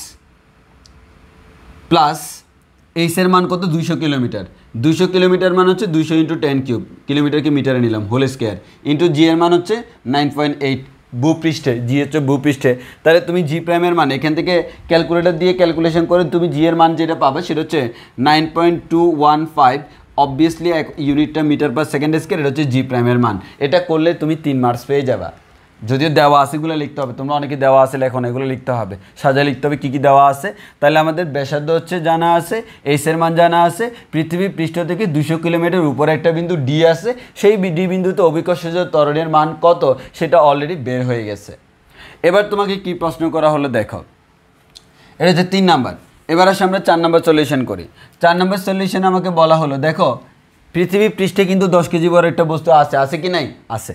প্লাস এইচ এর মান কত? 200 কিলোমিটার। 200 কিলোমিটার মান হচ্ছে 200 × 10³ কিলোমিটারকে মিটারে নিলাম হোল স্কোয়ার ইন্টু জি এর মান হচ্ছে 9.8 ভূপৃষ্ঠে, জি হচ্ছে ভূপৃষ্ঠে। তাহলে তুমি জি প্রাইমের মান এখান থেকে ক্যালকুলেটর দিয়ে ক্যালকুলেশন করে তুমি জি এর মান যেটা পাবে সেটা হচ্ছে 9.215। অবভিয়াসলি ইউনিটটা মিটার পার সেকেন্ড স্কোয়ার, এটা হচ্ছে জি প্রাইমের মান। এটা করলে তুমি 3 মার্কস পেয়ে যাবা। যদিও দেওয়া আছে এগুলো লিখতে হবে, তোমরা অনেকে দেওয়া আছে লেখো না, এগুলো লিখতে হবে, সাজায় লিখতে হবে কী কী দেওয়া আছে। তাহলে আমাদের ব্যাসার্ধ হচ্ছে জানা আছে, এইচ এর মান জানা আছে, পৃথিবী পৃষ্ঠ থেকে 200 কিলোমিটার উপরে একটা বিন্দু ডি আছে, সেই ডি বিন্দুতে অভিকর্ষজ ত্বরণের মান কত সেটা অলরেডি বের হয়ে গেছে। এবার তোমাকে কি প্রশ্ন করা হলো দেখো, এটা হচ্ছে 3 নাম্বার। এবার আসে আমরা 4 নাম্বার সলিউশন করি। 4 নাম্বার সলিউশনে আমাকে বলা হলো দেখো পৃথিবী পৃষ্ঠে কিন্তু 10 কেজি বড় একটা বস্তু আছে কি নাই? আছে।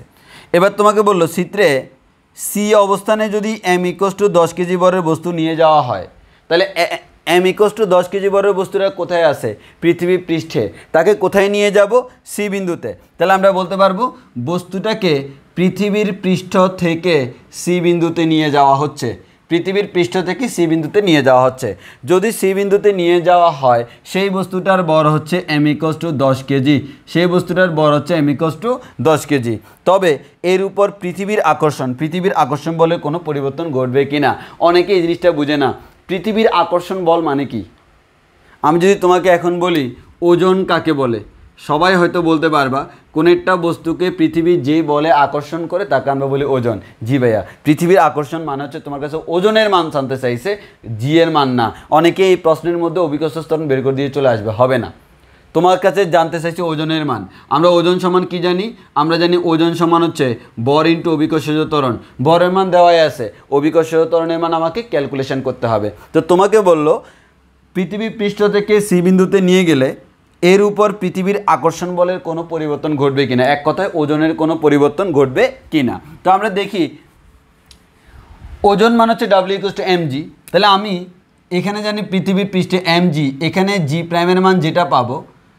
এবার তোমাকে বললো চিত্রে সি অবস্থানে যদি m = 10 কেজি বরের বস্তু নিয়ে যাওয়া হয়, তাহলে m ইকুয়ালস টু 10 কেজি বড় বস্তুটা কোথায় আছে পৃথিবী পৃষ্ঠে তাকে কোথায় নিয়ে যাব সি বিন্দুতে তাহলে আমরা বলতে পারবো বস্তুটাকে পৃথিবীর পৃষ্ঠ থেকে সি বিন্দুতে নিয়ে যাওয়া হচ্ছে পৃথিবীর পৃষ্ঠ থেকে সি বিন্দুতে নিয়ে যাওয়া হচ্ছে যদি সি বিন্দুতে নিয়ে যাওয়া হয় সেই বস্তুটার বড় হচ্ছে m ইকুয়ালস টু 10 কেজি সেই বস্তুটার বড় হচ্ছে m ইকুয়ালস টু 10 কেজি তবে এর উপর পৃথিবীর আকর্ষণ বলে কোনো পরিবর্তন ঘটবে কিনা অনেকে এই জিনিসটা বুঝে না পৃথিবীর আকর্ষণ বল মানে কি আমি যদি তোমাকে এখন বলি ওজন কাকে বলে সবাই হয়তো বলতে পারবা কোন একটা বস্তুকে পৃথিবী যে বলে আকর্ষণ করে তাকে আমরা বলি ওজন জি ভাইয়া পৃথিবীর আকর্ষণ মানে হচ্ছে তোমার কাছে ওজনের মান জানতে চাইছে জি এর মান না অনেকে এই প্রশ্নের মধ্যে অভিকর্ষ ত্বরণ বের করে দিয়ে চলে আসবে হবে না তোমার কাছে জানতে চাইছে ওজনের মান আমরা ওজন সমান কি জানি আমরা জানি ওজন সমান হচ্ছে ভর ইনটু অভিকর্ষজ ত্বরণ ভরের মান দেওয়াই আছে অভিকর্ষজ ত্বরণের মান আমাকে ক্যালকুলেশন করতে হবে তো তোমাকে বললো পৃথিবী পৃষ্ঠ থেকে সি বিন্দুতে নিয়ে গেলে এর উপর পৃথিবীর আকর্ষণ বলের কোনো পরিবর্তন ঘটবে কিনা এক কথায় ওজনের কোনো পরিবর্তন ঘটবে কিনা তো আমরা দেখি ওজন মানে হচ্ছে W ইকুয়ালস টু mg তাহলে আমি এখানে জানি পৃথিবীর পৃষ্ঠে mg এখানে g প্রাইমের মান যেটা পাবো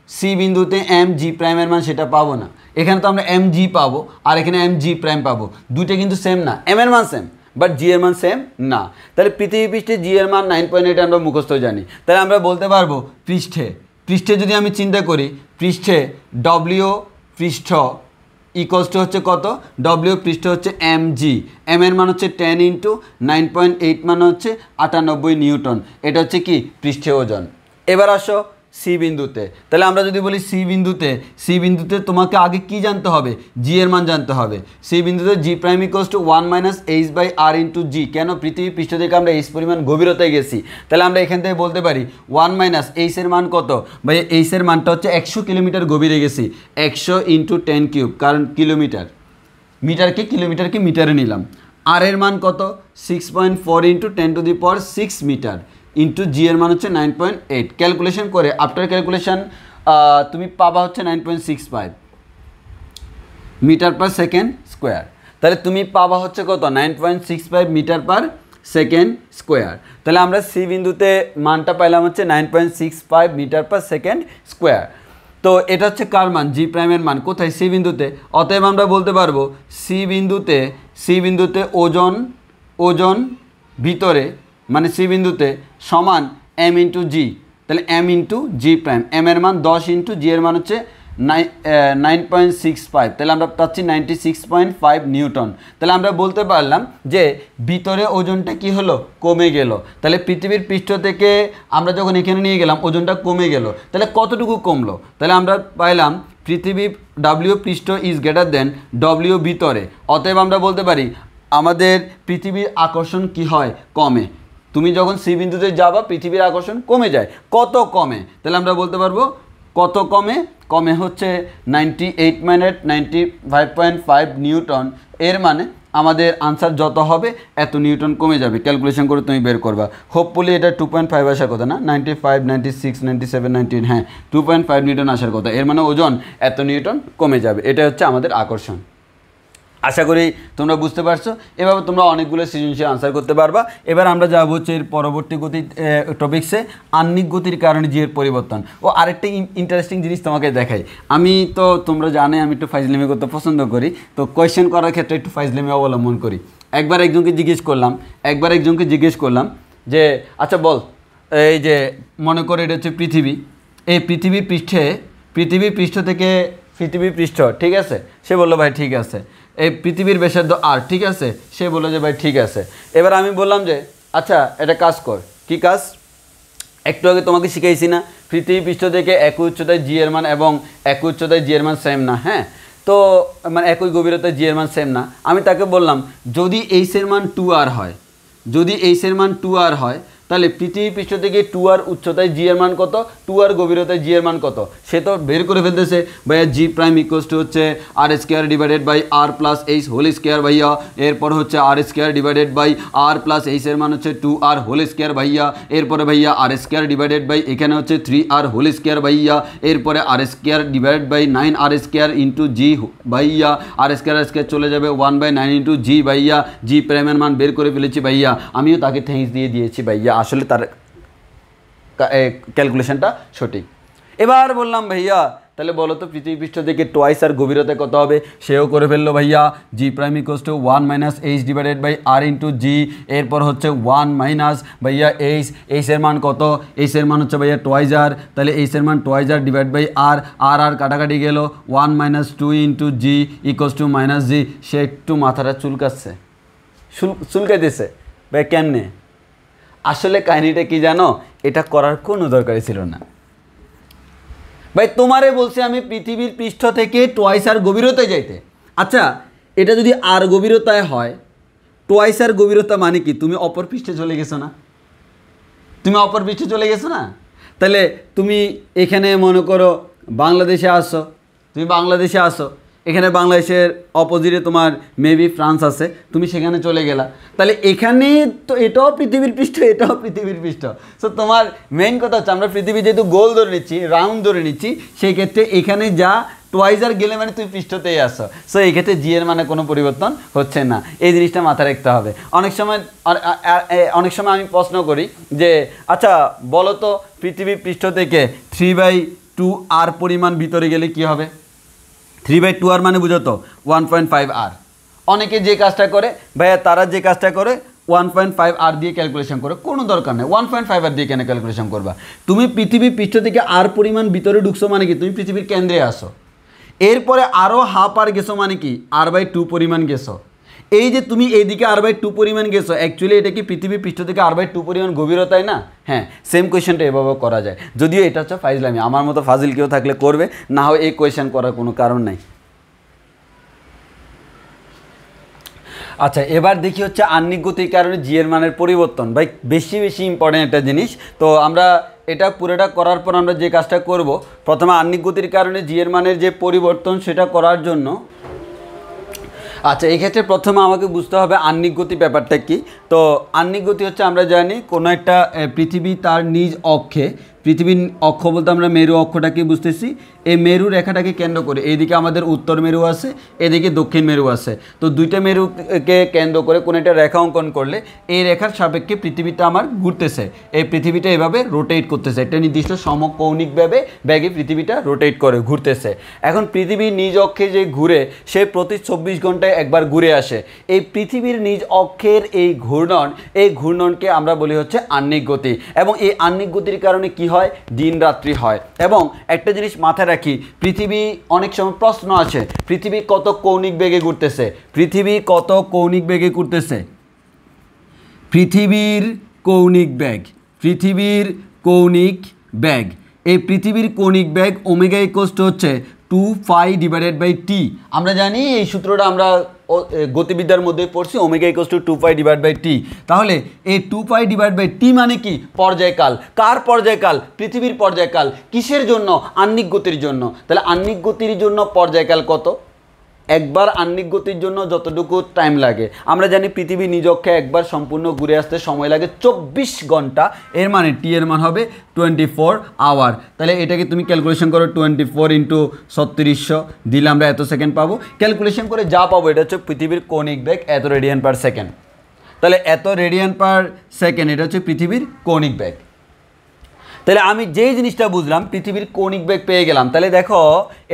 সি বিন্দুতে mg প্রাইমের মান সেটা পাবো না এখানে তো আমরা mg পাবো আর এখানে mg প্রাইম পাবো দুইটা কিন্তু সেম না m এর মান সেম বাট জি এর মান সেম না তাহলে পৃথিবী পৃষ্ঠে জি এর মান 9.8 আমরা মুখস্থ জানি তাহলে আমরা বলতে পারবো পৃষ্ঠে যদি আমি চিন্তা করি পৃষ্ঠে ডব্লিউ পৃষ্ঠ ইকুয়ালস টু হচ্ছে কত ডব্লিউ পৃষ্ঠ হচ্ছে mg m এর মান হচ্ছে 10 ইন্টু 9.8 মান হচ্ছে 98 নিউটন এটা হচ্ছে কি পৃষ্ঠে ওজন এবার আসো সি বিন্দুতে তাহলে আমরা যদি বলি সি বিন্দুতে তোমাকে আগে কি জানতে হবে জি এর মান জানতে হবে সি বিন্দুতে G prime equals to 1 minus H by R into G কেন পৃথিবী পৃষ্ঠ থেকে আমরা এইচ পরিমাণ গভীরতায় গেছি তাহলে আমরা এখান থেকে বলতে পারি 1 মাইনাস এইচ এর মান কত ভাই এইচ এর মানটা হচ্ছে 100 কিলোমিটার গভীরে গেছি 100 ইন্টু 10 কিউব কারণ কিলোমিটারকে মিটারে নিলাম আর এর মান কত 6.4 into 10 to the power 6 metre into G এর মান হচ্ছে 9.8 ক্যালকুলেশন করে আফটার ক্যালকুলেশন তুমি পাবা হচ্ছে 9.65 মিটার পার সেকেন্ড স্কোয়ার তাহলে তুমি পাবা হচ্ছে কত 9.65 মিটার পার সেকেন্ড স্কোয়ার তাহলে আমরা সি বিন্দুতে মানটা পাইলাম হচ্ছে 9.65 মিটার পার সেকেন্ড স্কোয়ার তো এটা হচ্ছে কার মান জি প্রাইমের মান কোথায় সি বিন্দুতে অতএব আমরা বলতে পারবো সি বিন্দুতে ওজন ভিতরে মানে সি বিন্দুতে সমান m ইন্টু জি তাহলে m ইন্টু জি প্রাইম m এর মান 10 ইন্টু জি এর মান হচ্ছে 9.65 তাহলে আমরা পাচ্ছি 96.5 নিউটন তাহলে আমরা বলতে পারলাম যে ভিতরে ওজনটা কি হলো কমে গেল তাহলে পৃথিবীর পৃষ্ঠ থেকে আমরা যখন এখানে নিয়ে গেলাম ওজনটা কমে গেল তাহলে কতটুকু কমলো তাহলে আমরা পাইলাম পৃথিবী W পৃষ্ঠ ইজ গ্রেটার দেন W ভিতরে অতএব আমরা বলতে পারি আমাদের পৃথিবীর আকর্ষণ কি হয় কমে তুমি যখন সি বিন্দুতে যাবা পৃথিবীর আকর্ষণ কমে যায় কত কমে তাহলে আমরা বলতে পারবো কত কমে হচ্ছে 98 মাইনাস 95.5 নিউটন এর মানে আমাদের আনসার যত হবে এত নিউটন কমে যাবে ক্যালকুলেশন করে তুমি বের করবা হোপফুলি এটা 2.5 আসার কথা না 95 96 97 98 হ্যাঁ 2.5 নিউটন আসার কথা এর মানে ওজন এত নিউটন কমে যাবে এটা হচ্ছে আমাদের আকর্ষণ আশা করি তোমরা বুঝতে পারছো এভাবে তোমরা অনেকগুলো সৃজনশীল আনসার করতে পারবা এবার আমরা যাবো হচ্ছে এর পরবর্তী গতি টপিকসে আহ্নিক গতির কারণে জি এর পরিবর্তন ও আরেকটা ইন্টারেস্টিং জিনিস তোমাকে দেখাই আমি তো তোমরা জানে আমি একটু ফাইজলামি করতে পছন্দ করি তো কোয়েশ্চেন করার ক্ষেত্রে একটু ফাইজলামি অবলম্বন করি একবার একজনকে জিজ্ঞেস করলাম যে আচ্ছা বল এই যে মনে করে এটা হচ্ছে পৃথিবী এই পৃথিবীর পৃষ্ঠ থেকে পৃথিবীর পৃষ্ঠ ঠিক আছে সে বললো ভাই ঠিক আছে এই পৃথিবীর ব্যাসার্ধ আর ঠিক আছে সে বললো যে ভাই ঠিক আছে এবার আমি বললাম যে আচ্ছা এটা কাজ কর কি কাজ একটু আগে তোমাকে শিখাইছি না পৃথিবী পৃষ্ঠ থেকে একই উচ্চতায় জি এর মান এবং একই উচ্চতায় জি এর মান সেম না হ্যাঁ তো মানে একই গভীরতায় জি এর মান সেম না আমি তাকে বললাম যদি এইচ এর মান 2r হয় তাহলে পৃথিবী পৃষ্ঠ থেকে 2r উচ্চতায় জি এর মান কত 2r গভীরতায় জি এর মান কত সে তো বের করে ফেলতেছে ভাইয়া জি প্রাইম ইকুয়ালস টু হচ্ছে R square divided by R plus H whole square ভাইয়া এরপর হচ্ছে R square divided by R plus H এর মান হচ্ছে 2r হোল স্কোয়ার ভাইয়া এরপরে ভাইয়া আর স্কোয়ার ডিভাইডেড বাই এখানে হচ্ছে 3r হোল স্কোয়ার ভাইয়া এরপরে R square divided by 9r square into G ভাইয়া আর স্কোয়ার চলে যাবে 1/9 ইন্টু জি ভাইয়া জি প্রাইমের মান বের করে ফেলেছি ভাইয়া আমিও তাকে থ্যাঙ্কস দিয়ে দিয়েছি ভাইয়া আসলে তার ক্যালকুলেশনটা সঠিক। এবার বললাম ভাইয়া তাহলে বলো তো পৃথিবী পৃষ্ঠ থেকে টোয়াইস আর গভীরতা কত হবে, সেও করে ফেললো ভাইয়া। G prime equals to 1 minus H divided by R into G, এরপর হচ্ছে 1 মাইনাস ভাইয়া এইচ, এইচের মান কত, এইচের মান হচ্ছে ভাইয়া টোয়াইস আর, তাহলে এইচের মান twice R divide by R, R কাটাকাটি গেল 1 minus 2 into G equals to minus G. সে একটু মাথাটা চুলকাচ্ছে, চুলকাইতেছে ভাই কেমনে? আসলে কাহিনিটা কি জানো, এটা করার কোনো দরকারই ছিল না ভাই। তোমারে বলছি আমি পৃথিবীর পৃষ্ঠ থেকে টোয়াইস আর গভীরতায় যাইতে। আচ্ছা এটা যদি আর গভীরতায় হয়, টোয়াইস আর গভীরতা মানে কি? তুমি অপর পৃষ্ঠে চলে গেছো না, তুমি অপর পৃষ্ঠে চলে গেছো না। তাহলে তুমি এখানে মনে করো বাংলাদেশে আসো, তুমি বাংলাদেশে আসো, এখানে বাংলাদেশের অপোজিটে তোমার মেবি ফ্রান্স আছে, তুমি সেখানে চলে গেলা, তাহলে এখানে তো এটাও পৃথিবীর পৃষ্ঠ, এটাও পৃথিবীর পৃষ্ঠ। সো তোমার মেইন কথা হচ্ছে আমরা পৃথিবী যেহেতু গোল ধরে নিচ্ছি, রাউন্ড ধরে নিচ্ছি, সেই ক্ষেত্রে এখানে যা টোয়াইস আর গেলে মানে তুমি পৃষ্ঠতেই আসো। সো এই ক্ষেত্রে জি এর মানে কোনো পরিবর্তন হচ্ছে না, এই জিনিসটা মাথায় রাখতে হবে। অনেক সময় আমি প্রশ্ন করি যে আচ্ছা বলো তো পৃথিবী পৃষ্ঠ থেকে 3/2 আর পরিমাণ ভিতরে গেলে কি হবে? 3/2 আর মানে বুঝো তো 1.5 আর। অনেকে যে কাজটা করে ভাইয়া, তারা যে কাজটা করে 1.5 আর দিয়ে ক্যালকুলেশন করে, কোনো দরকার নেই 1.5 আর দিয়ে কেন ক্যালকুলেশন করবা? তুমি পৃথিবীর পৃষ্ঠ থেকে আর পরিমাণ ভিতরে ঢুকছো মানে কি তুমি পৃথিবীর কেন্দ্রে আসো, এরপরে আরও হাফ আর গেছো মানে কি r/2 পরিমাণ গেছো। এই যে তুমি এইদিকে r/2 পরিমাণ গেছো, অ্যাকচুয়ালি এটা কি পৃথিবীর পৃষ্ঠ থেকে r/2 পরিমাণ গভীরতায় না? হ্যাঁ, সেম কোয়েশ্চেনটা এভাবে করা যায়, যদিও এটা হচ্ছে ফাইজলামি। আমার মতো ফাজিল কেউ থাকলে করবে, না হয় এই কোয়েশ্চেন করার কোনো কারণ নাই। আচ্ছা এবার দেখি হচ্ছে আহ্নিক গতির কারণে জি এর মানের পরিবর্তন। ভাই বেশি ইম্পর্টেন্ট একটা জিনিস। তো আমরা এটা পুরোটা করার পর আমরা যে কাজটা করব, প্রথমে আহ্নিক গতির কারণে জি এর মানের যে পরিবর্তন সেটা করার জন্য, আচ্ছা এই ক্ষেত্রে প্রথমে আমাকে বুঝতে হবে আহ্নিক গতি ব্যাপারটা কি। তো আহ্নিক গতি হচ্ছে আমরা জানি কোনো একটা পৃথিবী তার নিজ অক্ষে, পৃথিবীর অক্ষ বলতে আমরা মেরু অক্ষটাকে বুঝতেছি, এই মেরু রেখাটাকে কেন্দ্র করে এইদিকে আমাদের উত্তর মেরু আছে, এদিকে দক্ষিণ মেরু আছে। তো দুইটা মেরুকে কেন্দ্র করে কোনো একটা রেখা অঙ্কন করলে এই রেখার সাপেক্ষে পৃথিবীটা আমার ঘুরতেছে, এই পৃথিবীটা এভাবে রোটেট করতেছে, একটা নির্দিষ্ট সমকৌণিকভাবে ব্যাগে পৃথিবীটা রোটেট করে ঘুরতেছে। এখন পৃথিবীর নিজ অক্ষে যে ঘুরে সে প্রতি 24 ঘন্টায় একবার ঘুরে আসে। এই পৃথিবীর নিজ অক্ষের এই ঘূর্ণনকে আমরা বলি হচ্ছে আহ্নিক গতি। এবং এই আহ্নিক গতির কারণে কি হয়? দিন রাত্রি হয়। এবং একটা জিনিস মাথায় রাখি, পৃথিবী অনেক সময় প্রশ্ন আছে পৃথিবী কত কৌণিক বেগে ঘুরতেছে, পৃথিবী কত কৌণিক বেগে ঘুরতেছে? পৃথিবীর কৌণিক বেগ, পৃথিবীর কৌণিক বেগ, এই পৃথিবীর কৌণিক বেগ ওমেগা ইকুয়ালস টু হচ্ছে 2π/t। আমরা জানি এই সূত্রটা আমরা গতিবিদ্যার মধ্যে পড়ছি, ওমেগা ইকুয়ালস টু 2π/t। তাহলে এই 2π/t মানে কি? পর্যায়কাল। কার পর্যায়কাল? পৃথিবীর পর্যায়কাল। কিসের জন্য? আহ্নিক গতির জন্য। তাহলে আহ্নিক গতির জন্য পর্যায়কাল কত? একবার আহ্নিক গতির জন্য যতটুকু টাইম লাগে, আমরা জানি পৃথিবী নিজ অক্ষে একবার সম্পূর্ণ ঘুরে আসতে সময় লাগে 24 ঘন্টা। এর মানে টি এর মান হবে 24 আওয়ার। তাহলে এটাকে তুমি ক্যালকুলেশন করো, 24 ইন্টু 3600 দিলে আমরা এত সেকেন্ড পাবো। ক্যালকুলেশন করে যা পাবো এটা হচ্ছে পৃথিবীর কৌণিক বেগ এত রেডিয়ান পার সেকেন্ড। তাহলে এত রেডিয়ান পার সেকেন্ড এটা হচ্ছে পৃথিবীর কৌণিক বেগ। তাহলে আমি যেই জিনিসটা বুঝলাম পৃথিবীর কৌণিক বেগ পেয়ে গেলাম। তাহলে দেখো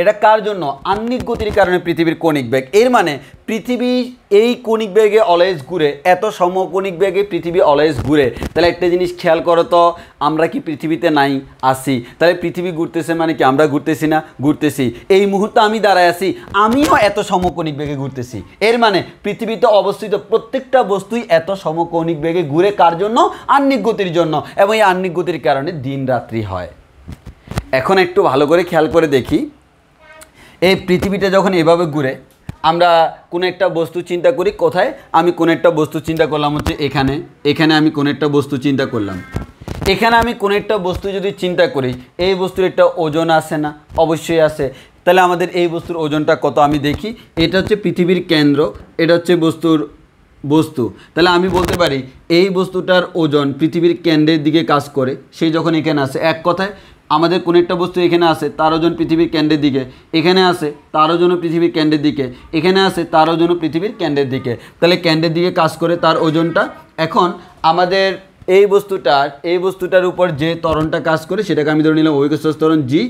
এটা কার জন্য? আহ্নিক গতির কারণে পৃথিবীর কৌণিক বেগ। এর মানে পৃথিবী এই কৌণিক বেগে অলওয়েজ ঘুরে, এত সমকৌণিক বেগে পৃথিবী অলওয়েজ ঘুরে। তাহলে একটা জিনিস খেয়াল করো তো, আমরা কি পৃথিবীতে নাই? আসি। তাহলে পৃথিবী ঘুরতেছে মানে কি আমরা ঘুরতেছি না? ঘুরতেছি। এই মুহূর্তে আমি দাঁড়ায় আছি, আমিও এত সমকৌণিক বেগে ঘুরতেছি। এর মানে পৃথিবীতে অবস্থিত প্রত্যেকটা বস্তুই এত সমকৌণিক বেগে ঘুরে। কার জন্য? আহ্নিক গতির জন্য। এবং এই আহ্নিক গতির কারণে দিন রাত্রি হয়। এখন একটু ভালো করে খেয়াল করে দেখি, এই পৃথিবীটা যখন এভাবে ঘুরে, আমরা কোনো একটা বস্তু চিন্তা করি কোথায়? আমি কোনো একটা বস্তু চিন্তা করলাম হচ্ছে এখানে, এখানে আমি কোনো একটা বস্তু চিন্তা করলাম, এখানে আমি কোনো একটা বস্তু যদি চিন্তা করি, এই বস্তুর একটা ওজন আছে না? অবশ্যই আছে। তাহলে আমাদের এই বস্তুর ওজনটা কত আমি দেখি। এটা হচ্ছে পৃথিবীর কেন্দ্র, এটা হচ্ছে বস্তু। তাহলে আমি বলতে পারি এই বস্তুটার ওজন পৃথিবীর কেন্দ্রের দিকে কাজ করে, সেই যখন এখানে আসে, এক কথায় আমাদের কোনো একটা বস্তু এখানে আসে, তার ওজন পৃথিবীর কেন্দ্রের দিকে, এখানে আসে তার ওজনও পৃথিবীর কেন্দ্রের দিকে, এখানে আসে তার ওজনও পৃথিবীর কেন্দ্রের দিকে। তাহলে কেন্দ্রের দিকে কাজ করে তার ওজনটা। এখন আমাদের এই বস্তুটার উপর যে ত্বরণটা কাজ করে সেটাকে আমি ধরে নিলাম অভিকর্ষ ত্বরণ জি।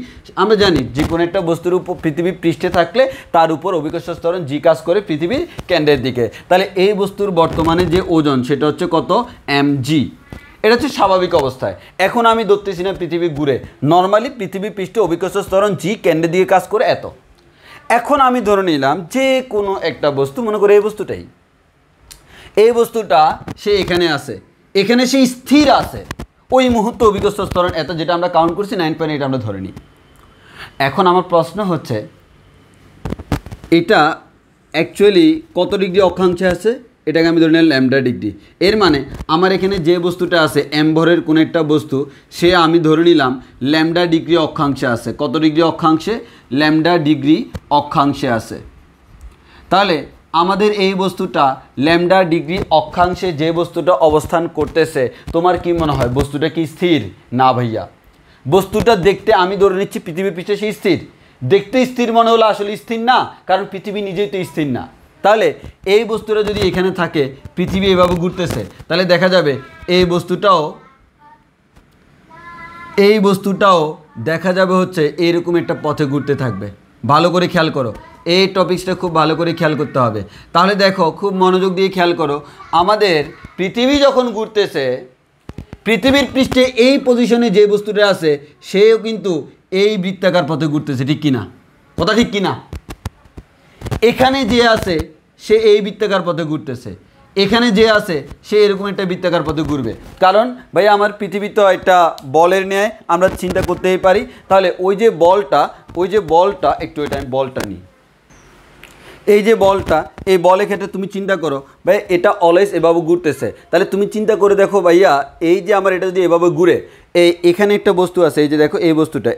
আমরা জানি যে কোনো একটা বস্তুর উপর পৃথিবীর পৃষ্ঠে থাকলে তার উপর অভিকর্ষ ত্বরণ জি কাজ করে পৃথিবীর কেন্দ্রের দিকে। তাহলে এই বস্তুর বর্তমানে যে ওজন সেটা হচ্ছে কত, mg। এটা হচ্ছে স্বাভাবিক অবস্থায়। এখন আমি ধরতেছি না পৃথিবী ঘুরে, নর্মালি পৃথিবী পৃষ্ঠে অভিকর্ষ ত্বরণ জি কেন্দ্রের দিকে কাজ করে এত। এখন আমি ধরে নিলাম যে কোনো একটা বস্তু, মনে করে এই বস্তুটা সে এখানে আছে, এখানে সে স্থির আছে, ওই মুহূর্তে অভিকর্ষ ত্বরণ এত, যেটা আমরা কাউন্ট করছি 9.8 আমরা ধরে নিই। এখন আমার প্রশ্ন হচ্ছে এটা অ্যাকচুয়ালি কত ডিগ্রি অক্ষাংশে আছে, এটাকে আমি ধরে নিলাম ল্যামডা ডিগ্রি। এর মানে আমার এখানে যে বস্তুটা আছে এম ভরের কোনো একটা বস্তু, সে আমি ধরে নিলাম ল্যামডা ডিগ্রি অক্ষাংশে আছে। কত ডিগ্রি অক্ষাংশে, ল্যামডা ডিগ্রি অক্ষাংশে আছে। তাহলে আমাদের এই বস্তুটা ল্যামডা ডিগ্রি অক্ষাংশে যে বস্তুটা অবস্থান করতেছে, তোমার কি মনে হয় বস্তুটা কি স্থির? না ভাইয়া, বস্তুটা দেখতে আমি ধরে নিচ্ছি পৃথিবী পৃষ্ঠে সেই স্থির, দেখতে স্থির মনে হলো, আসলে স্থির না, কারণ পৃথিবী নিজেই তো স্থির না। তাহলে এই বস্তুটা যদি এখানে থাকে, পৃথিবী এভাবে ঘুরতেছে, তাহলে দেখা যাবে এই বস্তুটাও দেখা যাবে হচ্ছে এইরকম একটা পথে ঘুরতে থাকবে। ভালো করে খেয়াল করো, এই টপিকসটা খুব ভালো করে খেয়াল করতে হবে। তাহলে দেখো, খুব মনোযোগ দিয়ে খেয়াল করো, আমাদের পৃথিবী যখন ঘুরতেছে, পৃথিবীর পৃষ্ঠে এই পজিশনে যে বস্তুটা আছে সেও কিন্তু এই বৃত্তাকার পথে ঘুরতেছে, ঠিক কিনা? কথা ঠিক কিনা? এখানে যে আছে সে এই বৃত্তাকার পথে ঘুরতেছে, এখানে যে আছে সে এরকম একটা বৃত্তাকার পথে ঘুরবে। কারণ ভাই আমার পৃথিবী তো একটা বলের ন্যায় আমরা চিন্তা করতেই পারি। তাহলে ওই যে বলটা একটু, এটা আমি বলটা নিই, এই যে বলটা, এই বলের ক্ষেত্রে তুমি চিন্তা করো ভাই, এটা অলওয়েজ এভাবে ঘুরতেছে। তাহলে তুমি চিন্তা করে দেখো ভাইয়া, এই যে আমার এটা যদি এভাবে ঘুরে, এখানে একটা বস্তু আছে, এই যে দেখো এই বস্তুটা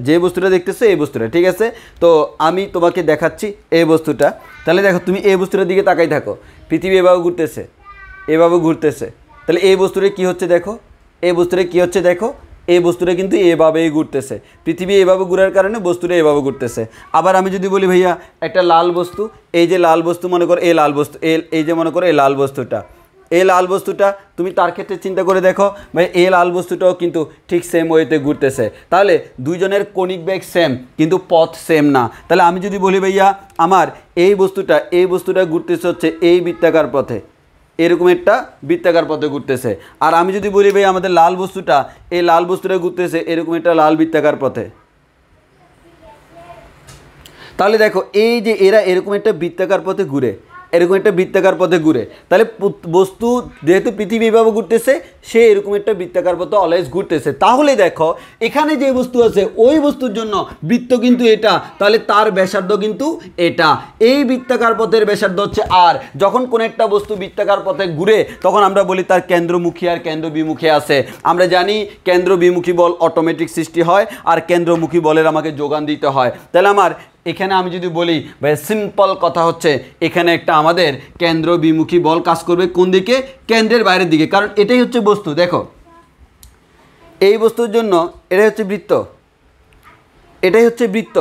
যে বস্তুটা দেখতেছে এই বস্তুটা, ঠিক আছে? তো আমি তোমাকে দেখাচ্ছি এই বস্তুটা। তাহলে দেখো তুমি এই বস্তুটার দিকে তাকাই থাকো, পৃথিবী এভাবে ঘুরতেছে। তাহলে এই বস্তুটা কি হচ্ছে দেখো, এই বস্তুটা কিন্তু এভাবেই ঘুরতেছে। পৃথিবী এভাবে ঘুরার কারণে বস্তুটা এভাবে ঘুরতেছে। আবার আমি যদি বলি ভাইয়া একটা লাল বস্তু, এই যে লাল বস্তু মনে করো, এই লাল বস্তু, এই যে মনে করো এই লাল বস্তুটা তুমি তার ক্ষেত্রে চিন্তা করে দেখো ভাই, এই লাল বস্তুটাও কিন্তু ঠিক সেম ওয়েতে ঘুরতেছে। তাহলে দুইজনের কণিক বেগ সেম, কিন্তু পথ সেম না। তাহলে আমি যদি বলি ভাইয়া আমার এই বস্তুটা ঘুরতেছে হচ্ছে এই বৃত্তাকার পথে, এরকম একটা বৃত্তাকার পথে ঘুরতেছে। আর আমি যদি বলি ভাই আমাদের লাল বস্তুটা ঘুরতেছে এরকম একটা লাল বৃত্তাকার পথে। তাহলে দেখো এই যে এরা এরকম একটা বৃত্তাকার পথে ঘুরে, তাহলে বস্তু যেহেতু পৃথিবী এভাবে ঘুরতেছে, সে এরকম একটা বৃত্তাকার পথে অলওয়েজ ঘুরতেছে। তাহলে দেখো এখানে যে বস্তু আছে ওই বস্তুর জন্য বৃত্ত কিন্তু এটা, তাহলে তার ব্যাসার্ধ কিন্তু এটা। এই বৃত্তাকার পথের ব্যাসার্ধ হচ্ছে আর। যখন কোন একটা বস্তু বৃত্তাকার পথে ঘুরে তখন আমরা বলি তার কেন্দ্রমুখী আর কেন্দ্র বিমুখী আছে। আমরা জানি কেন্দ্র বিমুখী বল অটোমেটিক সৃষ্টি হয়, আর কেন্দ্রমুখী বলের আমাকে যোগান দিতে হয়। তাহলে আমার এখানে আমি যদি বলি ভাই সিম্পল কথা হচ্ছে, এখানে একটা আমাদের কেন্দ্র বিমুখী বল কাজ করবে কোন দিকে? কেন্দ্রের বাইরের দিকে, কারণ এটাই হচ্ছে বস্তু। দেখো এই বস্তুর জন্য এটাই হচ্ছে বৃত্ত,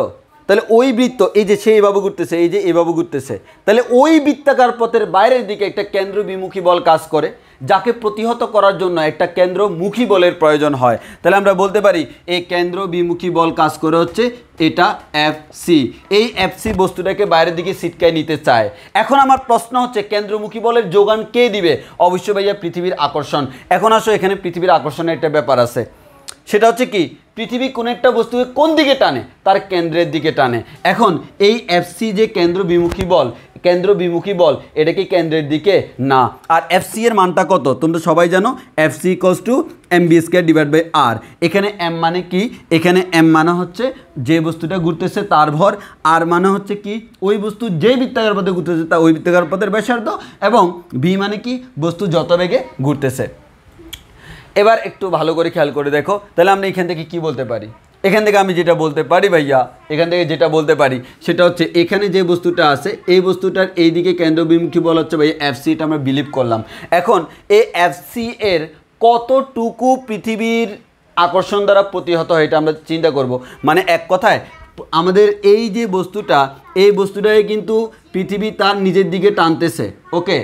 তাহলে ওই বৃত্ত এই যে সে এভাবে ঘুরতেছে, এই যে এভাবে ঘুরতেছে, তাহলে ওই বৃত্তাকার পথের বাইরের দিকে একটা কেন্দ্র বিমুখী বল কাজ করে, যাকে প্রতিহত করার জন্য একটা কেন্দ্রমুখী বলের প্রয়োজন হয়। তাহলে আমরা বলতে পারি এই কেন্দ্র বিমুখী বল কাজ করে হচ্ছে এটা এফসি। এই এফসি বস্তুটাকে বাইরের দিকে ছিটকায় নিতে চায়। এখন আমার প্রশ্ন হচ্ছে কেন্দ্রমুখী বলের যোগান কে দিবে? অবশ্যই ভাইয়া পৃথিবীর আকর্ষণ। এখন আসো, এখানে পৃথিবীর আকর্ষণের একটা ব্যাপার আছে, সেটা হচ্ছে কি পৃথিবী কোন একটা বস্তুকে কোন দিকে টানে? তার কেন্দ্রের দিকে টানে। এখন এই এফসি যে কেন্দ্র বিমুখী বল এটা কি কেন্দ্রের দিকে? না। আর এফসি এর মানটা কত তোমরা সবাই জানো, এফসি ইকুয়ালস টু mv²/r। এখানে এম মানে কি? এখানে এম মানে হচ্ছে যে বস্তুটা ঘুরতেছে তার ভর, আর মানে হচ্ছে কি ওই বস্তু যে বৃত্তাকার পথে ঘুরতেছে তা ওই বৃত্তাকার পথের ব্যাসার্ধ, এবং ভি মানে কি বস্তু যত বেগে ঘুরতেছে। এবার একটু ভালো করে খেয়াল করে দেখো, তাহলে আমরা এখান থেকে কি বলতে পারি? এখান থেকে আমি যেটা বলতে পারি ভাইয়া, সেটা হচ্ছে এখানে যে বস্তুটা আছে এই বস্তুটার এই দিকে কেন্দ্রবিমুখী বল হচ্ছে ভাই এফসি, এটা আমরা বিলিভ করলাম। এখন এই এফসি এর কতটুকু পৃথিবীর আকর্ষণ দ্বারা প্রতিহত হয় এটা আমরা চিন্তা করব। মানে এক কথায় আমাদের এই যে বস্তুটাকে কিন্তু পৃথিবী তার নিজের দিকে টানতেছে, ওকে?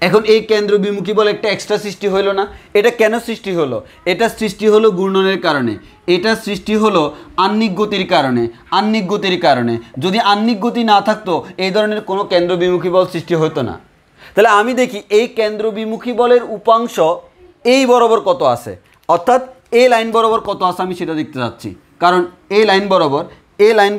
এখন এই কেন্দ্র বিমুখী বল একটা এক্সট্রা সৃষ্টি হলো না? এটা কেন সৃষ্টি হলো? এটা সৃষ্টি হলো ঘূর্ণনের কারণে, এটা সৃষ্টি হলো আহ্নিক গতির কারণে। আহ্নিক গতির কারণে যদি আহ্নিক গতি না থাকতো এই ধরনের কোনো কেন্দ্র বিমুখী বল সৃষ্টি হতো না। তাহলে আমি দেখি এই কেন্দ্র বিমুখী বলের উপাংশ এই বরাবর কত আছে, অর্থাৎ এই লাইন বরাবর কত আছে আমি সেটা দেখতে চাচ্ছি। কারণ এই লাইন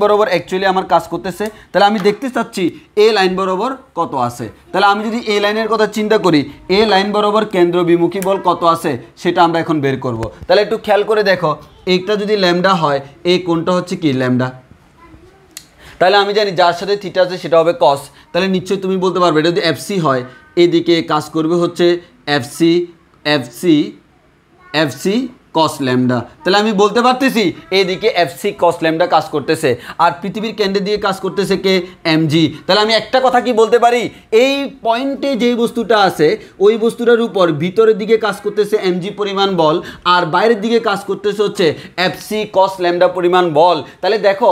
বরাবর অ্যাকচুয়ালি আমার কাজ করতেছে। তাহলে আমি দেখতে চাচ্ছি এই লাইন বরাবর কত আছে। তাহলে আমি যদি এই লাইনের কথা চিন্তা করি, এই লাইন বরাবর কেন্দ্র বিমুখী বল কত আছে সেটা আমরা এখন বের করব। তাহলে একটু খেয়াল করে দেখো, এইটা যদি ল্যামডা হয়, এই কোণটা হচ্ছে কি ল্যামডা। তাহলে আমি জানি যার সাথে থিটা আছে সেটা হবে কস। তাহলে নিশ্চয়ই তুমি বলতে পারবে এটা যদি এফসি হয়, এদিকে কাজ করবে হচ্ছে এফসি কস ল্যামডা। তাহলে আমি বলতে পারতেছি এইদিকে এফসি কস ল্যামডা কাজ করতেছে, আর পৃথিবীর কেন্দ্রের দিকে কাজ করতেছে কে? এমজি। তাহলে আমি একটা কথা কি বলতে পারি, এই পয়েন্টে যেই বস্তুটা আছে ওই বস্তুটার উপর ভিতরের দিকে কাজ করতেছে এমজি পরিমাণ বল, আর বাইরের দিকে কাজ করতেছে হচ্ছে এফসি কস ল্যামডা পরিমাণ বল। তাহলে দেখো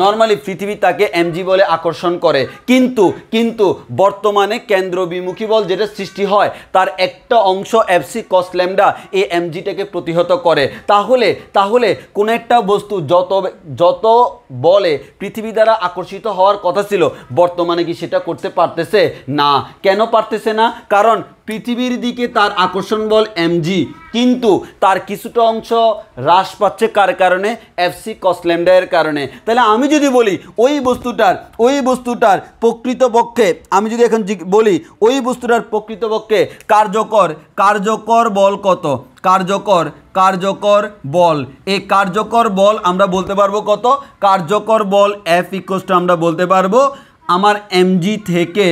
নর্মালি পৃথিবী তাকে এমজি বলে আকর্ষণ করে, কিন্তু বর্তমানে কেন্দ্র বিমুখী বল যেটা সৃষ্টি হয় তার একটা অংশ এফসি কস ল্যামডা এই এমজিটাকে প্রতিহত করে। তাহলে কোন একটা বস্তু যত বলে পৃথিবী দ্বারা আকর্ষিত হওয়ার কথা ছিল বর্তমানে কি সেটা করতে পারতেছে না? কেন পারতেছে না? কারণ পৃথিবীর দিকে তার আকর্ষণ বল এমজি, কিন্তু তার কিছুটা অংশ হ্রাস পাচ্ছে কার কারণে? এফসি কস ল্যামডা এর কারণে। তাহলে আমি যদি বলি ওই বস্তুটার প্রকৃতপক্ষে আমি যদি এখন বলি ওই বস্তুটার প্রকৃতপক্ষে কার্যকর বল কত? কার্যকর বল, এই কার্যকর বল আমরা বলতে পারবো কত? কার্যকর বল এফ ইকুয়ালস টু আমরা বলতে পারবো আমার এমজি থেকে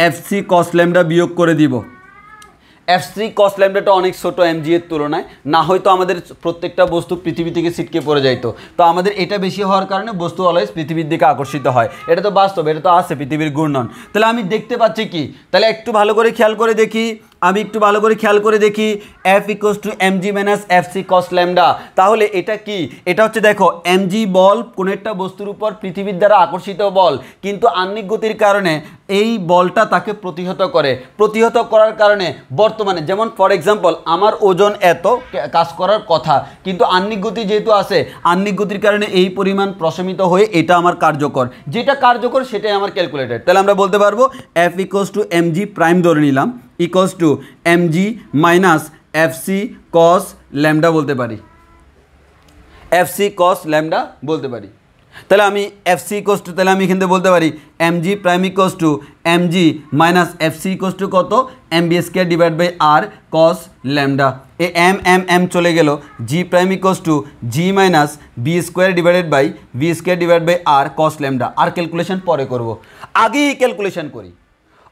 এফসি কস ল্যামডা বিয়োগ করে দিব। এফসি কস ল্যামডাটা অনেক ছোটো এমজি এর তুলনায়, না হয়তো আমাদের প্রত্যেকটা বস্তু পৃথিবী থেকে ছিটকে পড়ে যাইতো। তো আমাদের এটা বেশি হওয়ার কারণে বস্তু অলওয়েজ পৃথিবীর দিকে আকর্ষিত হয়। এটা তো বাস্তব, এটা তো আছে পৃথিবীর ঘূর্ণন। তাহলে আমি দেখতে পাচ্ছি কি? তাহলে একটু ভালো করে খেয়াল করে দেখি F equals to MG minus FC cos lambda. তাহলে এটা কি? এটা হচ্ছে দেখো এমজি বল কোন একটা বস্তুর উপর পৃথিবীর দ্বারা আকর্ষিত বল, কিন্তু আহ্নিক গতির কারণে এই বলটা তাকে প্রতিহত করার কারণে বর্তমানে যেমন ফর এক্সাম্পল আমার ওজন এত কাজ করার কথা, কিন্তু আহ্নিক গতি যেহেতু আছে আহ্নিক গতির কারণে এই পরিমাণ প্রশমিত হয়ে এটা আমার কার্যকর, যেটা কার্যকর সেটাই আমার ক্যালকুলেটেড। তাহলে আমরা বলতে পারবো F equals to MG prime ধরে নিলাম equals to MG minus FC cos lambda বলতে পারি, এফসি কস ল্যামডা বলতে পারি। তাহলে আমি এফসি ইকুয়ালস টু, তাহলে আমি এখান থেকে বলতে পারি MG prime equals to MG minus FC equals to কত? MB square divide by R cos lambda. এ এম চলে গেল, G prime equals to G minus B square divided by B square divide by R cos lambda. আর calculation পরে করব, আগেই calculation করি।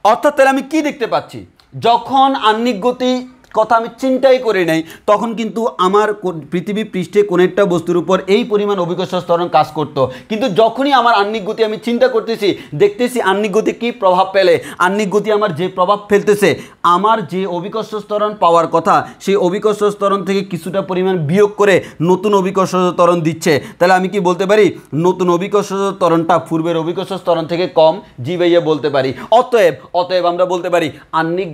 অর্থাৎ তাহলে আমি কি দেখতে পাচ্ছি, যখন আহ্নিক গতি কথা আমি চিন্তাই করি নাই তখন কিন্তু আমার পৃথিবী পৃষ্ঠে কোনো একটা বস্তুর উপর এই পরিমাণ অভিকর্ষ ত্বরণ কাজ করতো, কিন্তু যখনই আমার আহ্নিক গতি আমি চিন্তা করতেছি দেখতেছি আহ্নিক গতি কী প্রভাব ফেলে, আহ্নিক গতি আমার যে প্রভাব ফেলতেছে আমার যে অভিকর্ষ ত্বরণ পাওয়ার কথা সেই অভিকর্ষ ত্বরণ থেকে কিছুটা পরিমাণ বিয়োগ করে নতুন অভিকর্ষ ত্বরণ দিচ্ছে। তাহলে আমি কি বলতে পারি নতুন অভিকর্ষ ত্বরণটা পূর্বের অভিকর্ষ ত্বরণ থেকে কম, জি ভাইয়া বলতে পারি। অতএব আমরা বলতে পারি আহ্নিক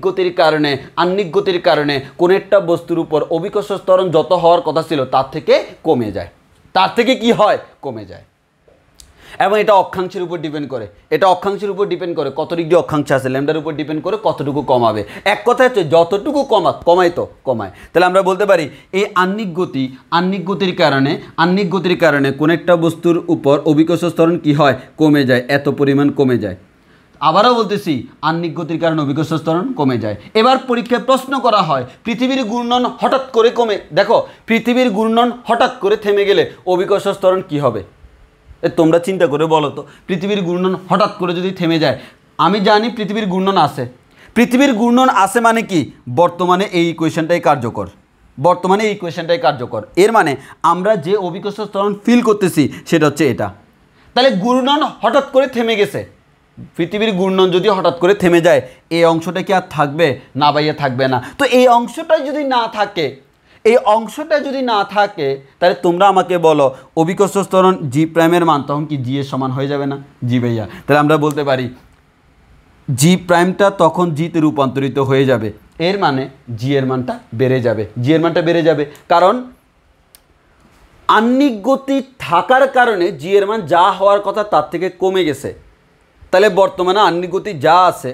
গতির কারণে কোন একটা বস্তুর উপর অভিকর্ষ ত্বরণ যত হওয়ার কথা ছিল তার থেকে কমে যায়, তার থেকে কি হয়? কমে যায়। এবং এটা অক্ষাংশের উপর ডিপেন্ড করে, কত ডিগ্রি অক্ষাংশ আছে ল্যামডার উপর ডিপেন্ড করে কতটুকু কমাবে। এক কথা হচ্ছে যতটুকু কমায়। তাহলে আমরা বলতে পারি এই আহ্নিক গতির কারণে কোন একটা বস্তুর উপর অভিকর্ষ ত্বরণ কি হয়? কমে যায়, এত পরিমাণ কমে যায়। আবারও বলতেছি আহ্নিক গতির কারণে অভিকর্ষ ত্বরণ কমে যায়। এবার পরীক্ষায় প্রশ্ন করা হয় পৃথিবীর ঘূর্ণন হঠাৎ করে কমে, দেখো পৃথিবীর ঘূর্ণন হঠাৎ করে থেমে গেলে অভিকর্ষ ত্বরণ কী হবে? তোমরা চিন্তা করে বলো তো, পৃথিবীর ঘূর্ণন হঠাৎ করে যদি থেমে যায়, আমি জানি পৃথিবীর ঘূর্ণন আছে মানে কি বর্তমানে এই ইকুয়েশনটাই কার্যকর, এর মানে আমরা যে অভিকর্ষ ত্বরণ ফিল করতেছি সেটা হচ্ছে এটা। তাহলে ঘূর্ণন হঠাৎ করে থেমে গেছে, পৃথিবীর ঘূর্ণন যদি হঠাৎ করে থেমে যায় এই অংশটা কি আর থাকবে? না ভাইয়া থাকবে না। তো এই অংশটা যদি না থাকে তাহলে তোমরা আমাকে বলো অভিকর্ষ ত্বরণ জি প্রাইমের মান তখন কি জি এর সমান হয়ে যাবে না? জি ভাইয়া। তাহলে আমরা বলতে পারি জি প্রাইমটা তখন জিতে রূপান্তরিত হয়ে যাবে, এর মানে জি এর মানটা বেড়ে যাবে, জি এর মানটা বেড়ে যাবে, কারণ আহ্নিক গতি থাকার কারণে জি এর মান যা হওয়ার কথা তার থেকে কমে গেছে। তাহলে বর্তমানে আহ্নিক গতি যা আছে,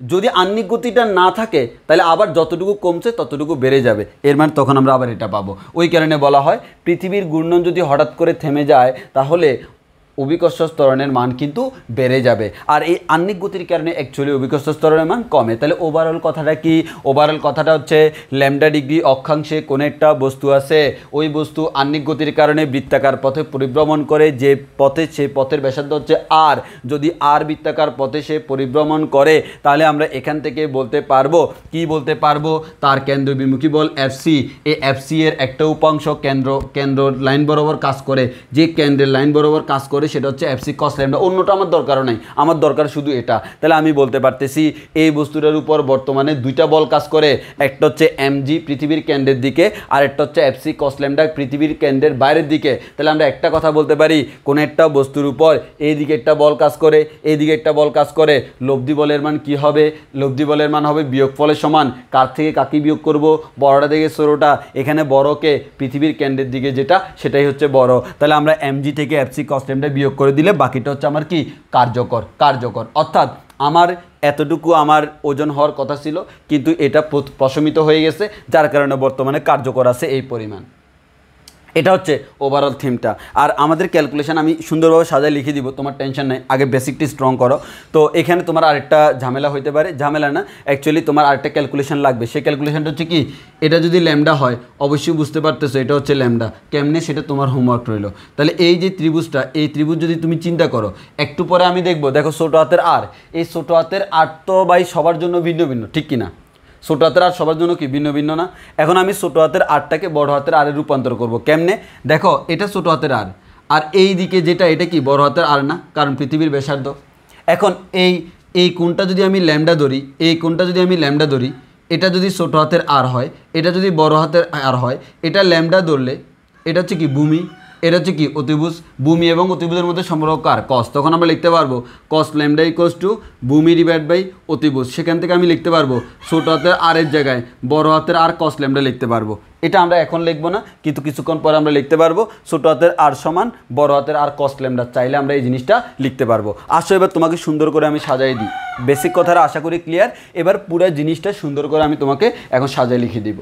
যদি আহ্নিক গতিটা না থাকে তাহলে আবার যতটুকু কমছে ততটুকু বেড়ে যাবে, এর মানে তখন আমরা আবার এটা পাবো। ওই কারণে বলা হয় পৃথিবীর ঘূর্ণন যদি হঠাৎ করে থেমে যায় তাহলে অভিকর্ষজ ত্বরণের মান কিন্তু বেড়ে যাবে, আর এই আহ্নিক গতির কারণে অ্যাকচুয়ালি অভিকর্ষজ ত্বরণের মান কমে। তাহলে ওভারঅল কথাটা কি? ওভারঅল কথাটা হচ্ছে ল্যামডা ডিগ্রি অক্ষাংশে কোনো একটা বস্তু আছে, ওই বস্তু আহ্নিক গতির কারণে বৃত্তাকার পথে পরিভ্রমণ করে, যে পথে সেই পথের ব্যাসার্ধ হচ্ছে আর, যদি আর বৃত্তাকার পথে সে পরিভ্রমণ করে তাহলে আমরা এখান থেকে বলতে পারবো, কি বলতে পারবো, তার কেন্দ্র বিমুখী বল এফসি, এই এফসি এর একটা উপাংশ কেন্দ্র লাইন বরাবর কাজ করে, যে কেন্দ্রের লাইন বরাবর কাজ করে সেটা হচ্ছে এফসি কস ল্যামডা, অন্যটা আমার দরকারও নাই, আমার দরকার শুধু এটা। তাহলে আমি বলতে পারতেছি এই বস্তুটার উপর বর্তমানে দুইটা বল কাজ করে, একটা হচ্ছে এমজি পৃথিবীর কেন্দ্রের দিকে, আর একটা হচ্ছে এফসি কস ল্যামডা পৃথিবীর কেন্দ্রের বাইরের দিকে। তাহলে আমরা একটা কথা বলতে পারি, কোন একটা বস্তুর উপর এইদিকে একটা বল কাজ করে, এইদিকে একটা বল কাজ করে, লব্ধি বলের মান কি হবে? লব্ধি বলের মান হবে বিয়োগফলের সমান, কার থেকে কাকে বিয়োগ করব? বড়টা থেকে ছোটটা, এখানে বড়কে পৃথিবীর কেন্দ্রের দিকে যেটা সেটাই হচ্ছে বড়। তাহলে আমরা এমজি থেকে এফসি কস ল্যামডা বিয়োগ করে দিলে বাকিটা হচ্ছে আমার কি? কার্যকর। অর্থাৎ আমার এতটুকু আমার ওজন হওয়ার কথা ছিল, কিন্তু এটা প্রশমিত হয়ে গেছে, যার কারণে বর্তমানে কার্যকর আছে এই পরিমাণ। এটা হচ্ছে ওভারঅল থিমটা। আর আমাদের ক্যালকুলেশন আমি সুন্দরভাবে সাজায় লিখে দিব, তোমার টেনশন নেই, আগে বেসিকটি স্ট্রং করো। তো এখানে তোমার আরেকটা ঝামেলা হইতে পারে, ঝামেলা না অ্যাকচুয়ালি তোমার আরেকটা ক্যালকুলেশন লাগবে। সেই ক্যালকুলেশনটা হচ্ছে কি, এটা যদি ল্যামডা হয় অবশ্যই বুঝতে পারতেছো এটা হচ্ছে ল্যামডা, কেমনে সেটা তোমার হোমওয়ার্ক রইলো। তাহলে এই যে ত্রিভুজটা, এই ত্রিভুজ যদি তুমি চিন্তা করো, একটু পরে আমি দেখবো, দেখো ছোটো হাতের আর, এই ছোটো হাতের আর তো ভাই সবার জন্য ভিন্ন ভিন্ন, ঠিক কিনা? ছোটো হাতের আর সবার জন্য কি ভিন্ন ভিন্ন না? এখন আমি ছোটো হাতের আরটাকে বড় হাতের আরে রূপান্তর করব কেমনে? দেখো এটা ছোটো হাতের আর, আর এই দিকে যেটা এটা কি বড় হাতের আর না, কারণ পৃথিবীর ব্যাসার্ধ। এখন এই কোণটা যদি আমি ল্যামডা ধরি, এই কোণটা যদি আমি ল্যামডা ধরি, এটা যদি ছোটো হাতের আর হয়, এটা যদি বড় হাতের আর হয়, এটা ল্যামডা ধরলে এটা হচ্ছে কি ভূমি, এটা হচ্ছে কি অতিভুজ। ভূমি এবং অতিভুজের মধ্যে সম্পর্ক কার? কস। তখন আমরা লিখতে পারবো কস ল্যামডা ইকুয়ালস টু ভূমি ডিভাইড বাই অতিভুজ। সেখান থেকে আমি লিখতে পারবো ছোটো হাতের আর এর জায়গায় বড় হাতের আর কস ল্যামডা লিখতে পারবো। এটা আমরা এখন লিখবো না, কিন্তু কিছুক্ষণ পরে আমরা লিখতে পারবো ছোটো হাতের আর সমান বড় হাতের আর কস ল্যামডা। চাইলে আমরা এই জিনিসটা লিখতে পারবো। আসো এবার তোমাকে সুন্দর করে আমি সাজাই দিই। বেসিক কথাটা আশা করি ক্লিয়ার। এবার পুরো জিনিসটা সুন্দর করে আমি তোমাকে এখন সাজাই লিখে দিব।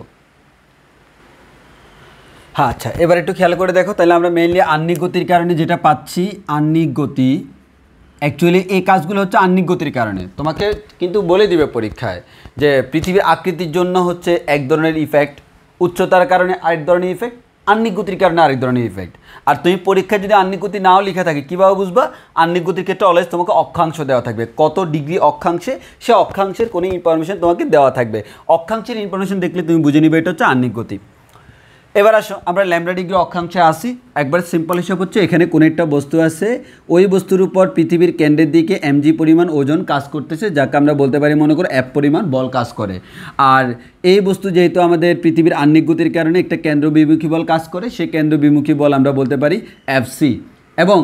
হ্যাঁ আচ্ছা, এবার একটু খেয়াল করে দেখো। তাহলে আমরা মেইনলি আহ্নিক গতির কারণে যেটা পাচ্ছি, আহ্নিক গতি, অ্যাকচুয়ালি এই কাজগুলো হচ্ছে আহ্নিক গতির কারণে। তোমাকে কিন্তু বলে দিবে পরীক্ষায় যে পৃথিবীর আকৃতির জন্য হচ্ছে এক ধরনের ইফেক্ট, উচ্চতার কারণে আরেক ধরনের ইফেক্ট, আহ্নিক গতির কারণে আরেক ধরনের ইফেক্ট। আর তুমি পরীক্ষায় যদি আহ্নিক গতি নাও লেখা থাকে, কীভাবে বুঝবা? আহ্নিক গতির ক্ষেত্রে অলওয়েজ তোমাকে অক্ষাংশ দেওয়া থাকবে, কত ডিগ্রি অক্ষাংশে, সে অক্ষাংশের কোনো ইনফরমেশন তোমাকে দেওয়া থাকবে। অক্ষাংশের ইনফরমেশন দেখলে তুমি বুঝে নিবে এটা হচ্ছে আহ্নিক গতি। এবার আসো আমরা ল্যামডা ডিগ্রি অক্ষাংশে আসি। একবার সিম্পল হিসাব হচ্ছে, এখানে কোনো একটা বস্তু আছে, ওই বস্তুর উপর পৃথিবীর কেন্দ্রের দিকে এমজি পরিমাণ ওজন কাজ করতেছে, যাকে আমরা বলতে পারি মনে করো এফ পরিমাণ বল কাজ করে। আর এই বস্তু যেহেতু আমাদের পৃথিবীর আহ্নিক গতির কারণে একটা কেন্দ্র বিমুখী বল কাজ করে, সেই কেন্দ্র বিমুখী বল আমরা বলতে পারি এফসি। এবং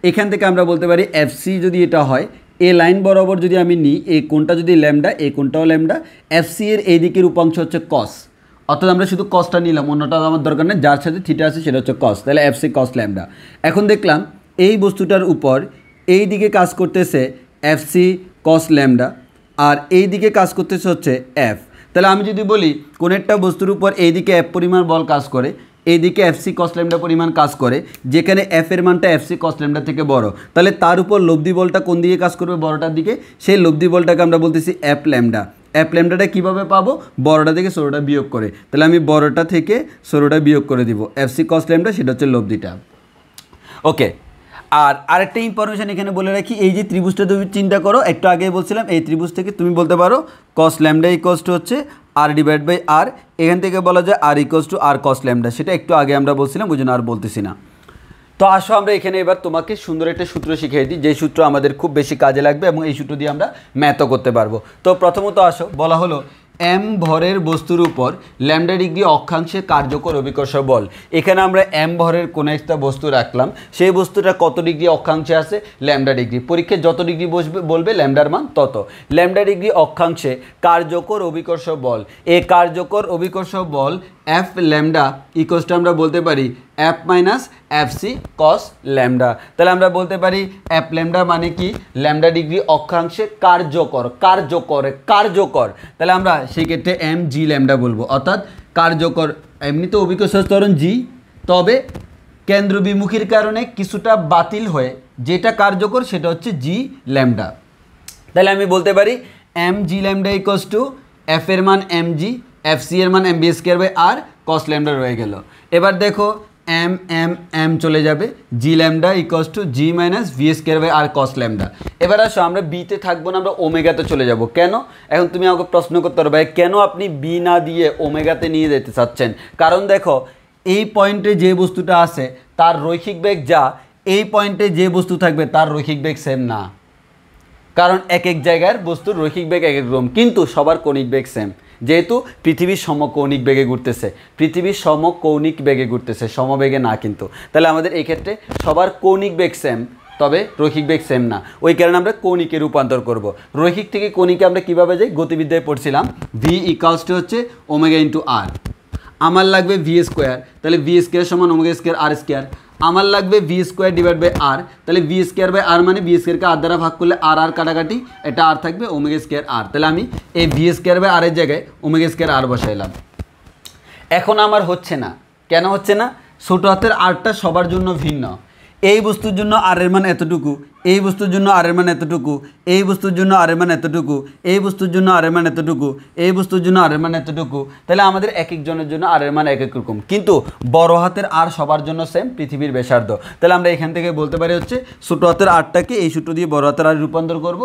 এখান থেকে আমরা বলতে পারি এফসি যদি এটা হয়, এ লাইন বরাবর যদি আমি নিই, এই কোণটা যদি ল্যামডা, এই কোণটাও ল্যামডা, এফসি এর এই দিকের উপাংশ হচ্ছে কস। অর্থাৎ আমরা শুধু কসটা নিলাম, অন্যটা আমার দরকার নেই, যার সাথে থিটা আছে সেটা হচ্ছে কস। তাহলে এফসি কস ল্যামডা। এখন দেখলাম এই বস্তুটার উপর এই দিকে কাজ করতেছে এফসি কস ল্যামডা, আর এই দিকে কাজ করতেছে হচ্ছে এফ। তাহলে আমি যদি বলি কোনো একটা বস্তুর উপর এই দিকে এফ পরিমাণ বল কাজ করে, এইদিকে এফসি কস ল্যামডা পরিমাণ কাজ করে, যেখানে এফ এর মানটা এফসি কস ল্যামডা থেকে বড়, তাহলে তার উপর লব্ধি বলটা কোন দিকে কাজ করবে? বড়টার দিকে। সেই লব্ধি বলটাকে আমরা বলতেছি এফ ল্যামডা। এফ ল্যামডাটা কীভাবে পাবো? বড়টা থেকে ছোটোটা বিয়োগ করে। তাহলে আমি বড়টা থেকে ছোটোটা বিয়োগ করে দিব, এফসি কস ল্যামডা সেটা হচ্ছে লব্ধিটা। ওকে, আর আরেকটা ইনফরমেশান এখানে বলে রাখি, এই যে ত্রিভুজটা তুমি চিন্তা করো, একটু আগে বলছিলাম এই ত্রিভুজ থেকে তুমি বলতে পারো কস ল্যামডা ইকুয়ালস টু হচ্ছে আর ডিভাইড বাই আর। এখান থেকে বলা যায় R equals to R cos lambda, সেটা একটু আগে আমরা বলছিলাম, বুঝুন আর বলতেছি না। তো আসো আমরা এখানে এবার তোমাকে সুন্দর একটা সূত্র শিখিয়ে দিই, যে সূত্র আমাদের খুব বেশি কাজে লাগবে এবং এই সূত্র দিয়ে আমরা ম্যাথও করতে পারবো। তো প্রথমত আসো, বলা হলো এম ভরের বস্তুর উপর ল্যামডা ডিগ্রি অক্ষাংশে কার্যকর অভিকর্ষ বল। এখানে আমরা এম ভরের কোনো একটা বস্তু রাখলাম, সেই বস্তুটা কত ডিগ্রি অক্ষাংশে আছে, ল্যামডা ডিগ্রি। পরীক্ষায় যত ডিগ্রি বলবে ল্যামডার মান তত। ল্যামডা ডিগ্রি অক্ষাংশে কার্যকর অভিকর্ষ বল, এই কার্যকর অভিকর্ষ বল এফ ল্যামডা ইকুয়ালস টু আমরা বলতে পারি এফ মাইনাস এফ সি কস ল্যামডা। তাহলে আমরা বলতে পারি এফ ল্যামডা মানে কি, ল্যামডা ডিগ্রি অক্ষাংশে কার্যকর। তাহলে আমরা সেই ক্ষেত্রে এম জি ল্যামডা বলবো, অর্থাৎ কার্যকর। এমনিতে অভিকর্ষ ত্বরণ জি, তবে কেন্দ্র বিমুখীর কারণে কিছুটা বাতিল হয়ে যেটা কার্যকর সেটা হচ্ছে জি ল্যামডা। তাহলে আমি বলতে পারি M G lambda equals to F এর মান এম জি, এফ সি এর মান M B square by R, cos lambda রয়ে গেল। এবার দেখো এম এম এম চলে যাবে, G lambda equals to G minus V square by R cos lambda. এবার আসো আমরা বিতে থাকবো না, আমরা ওমেগাতে চলে যাব। কেন? এখন তুমি আমাকে প্রশ্ন করতে পারো ভাই কেন আপনি বি না দিয়ে ওমেগাতে নিয়ে যেতে চাচ্ছেন? কারণ দেখো এই পয়েন্টে যে বস্তুটা আছে তার রৈখিক বেগ যা, এই পয়েন্টে যে বস্তু থাকবে তার রৈখিক বেগ সেম না। কারণ এক এক জায়গার বস্তুর রৈখিক বেগ এক এক রকম, কিন্তু সবার কৌণিক বেগ সেম। যেহেতু পৃথিবীর সমকৌণিক বেগে ঘুরতেছে, পৃথিবীর সমকৌণিক বেগে ঘুরতেছে, সমবেগে না কিন্তু। তাহলে আমাদের এই ক্ষেত্রে সবার কৌণিক বেগ সেম, তবে রৈখিক বেগ সেম না। ওই কারণে আমরা কৌণিকে রূপান্তর করব। রৈখিক থেকে কৌণিকে আমরা কীভাবে যাই, গতিবিদ্যায় পড়ছিলাম ভি ইকুয়ালস টু হচ্ছে ওমেগা ইন্টু আর। আমার লাগবে ভি স্কোয়ার, তাহলে ভি স্কোয়ার সমান ওমেগা স্কোয়ার আর স্কোয়ার। আমার লাগবে ভি স্কোয়ার ডিভাইড বাই আর, তাহলে ভি স্কোয়ার বাই আর মানে ভি স্কোয়ারকে আর দ্বারা ভাগ করলে আর আর কাটাকাটি, এটা আর থাকবে ওমেগা স্কোয়ার আর। তাহলে আমি এই ভি স্কোয়ার বাই আরের জায়গায় ওমেগা স্কোয়ার আর বসাইলাম। এখন আমার হচ্ছে না, কেন হচ্ছে না? ছোটো হাতের আরটা সবার জন্য ভিন্ন। এই বস্তুর জন্য আর এর মান এতটুকু, এই বস্তুর জন্য আর এর মান এতটুকু, এই বস্তুর জন্য আর এর মান এতটুকু, এই বস্তুর জন্য আর এর মান এতটুকু, এই বস্তুর জন্য আর এর মান এতটুকু। তাহলে আমাদের এক একজনের জন্য আর এর মান এক এক রকম, কিন্তু বড় হাতের আর সবার জন্য সেম, পৃথিবীর ব্যাসার্ধ। তাহলে আমরা এখান থেকে বলতে পারি হচ্ছে ছোটো হাতের আরটাকে এই সূত্র দিয়ে বড় হাতের আর রূপান্তর করব,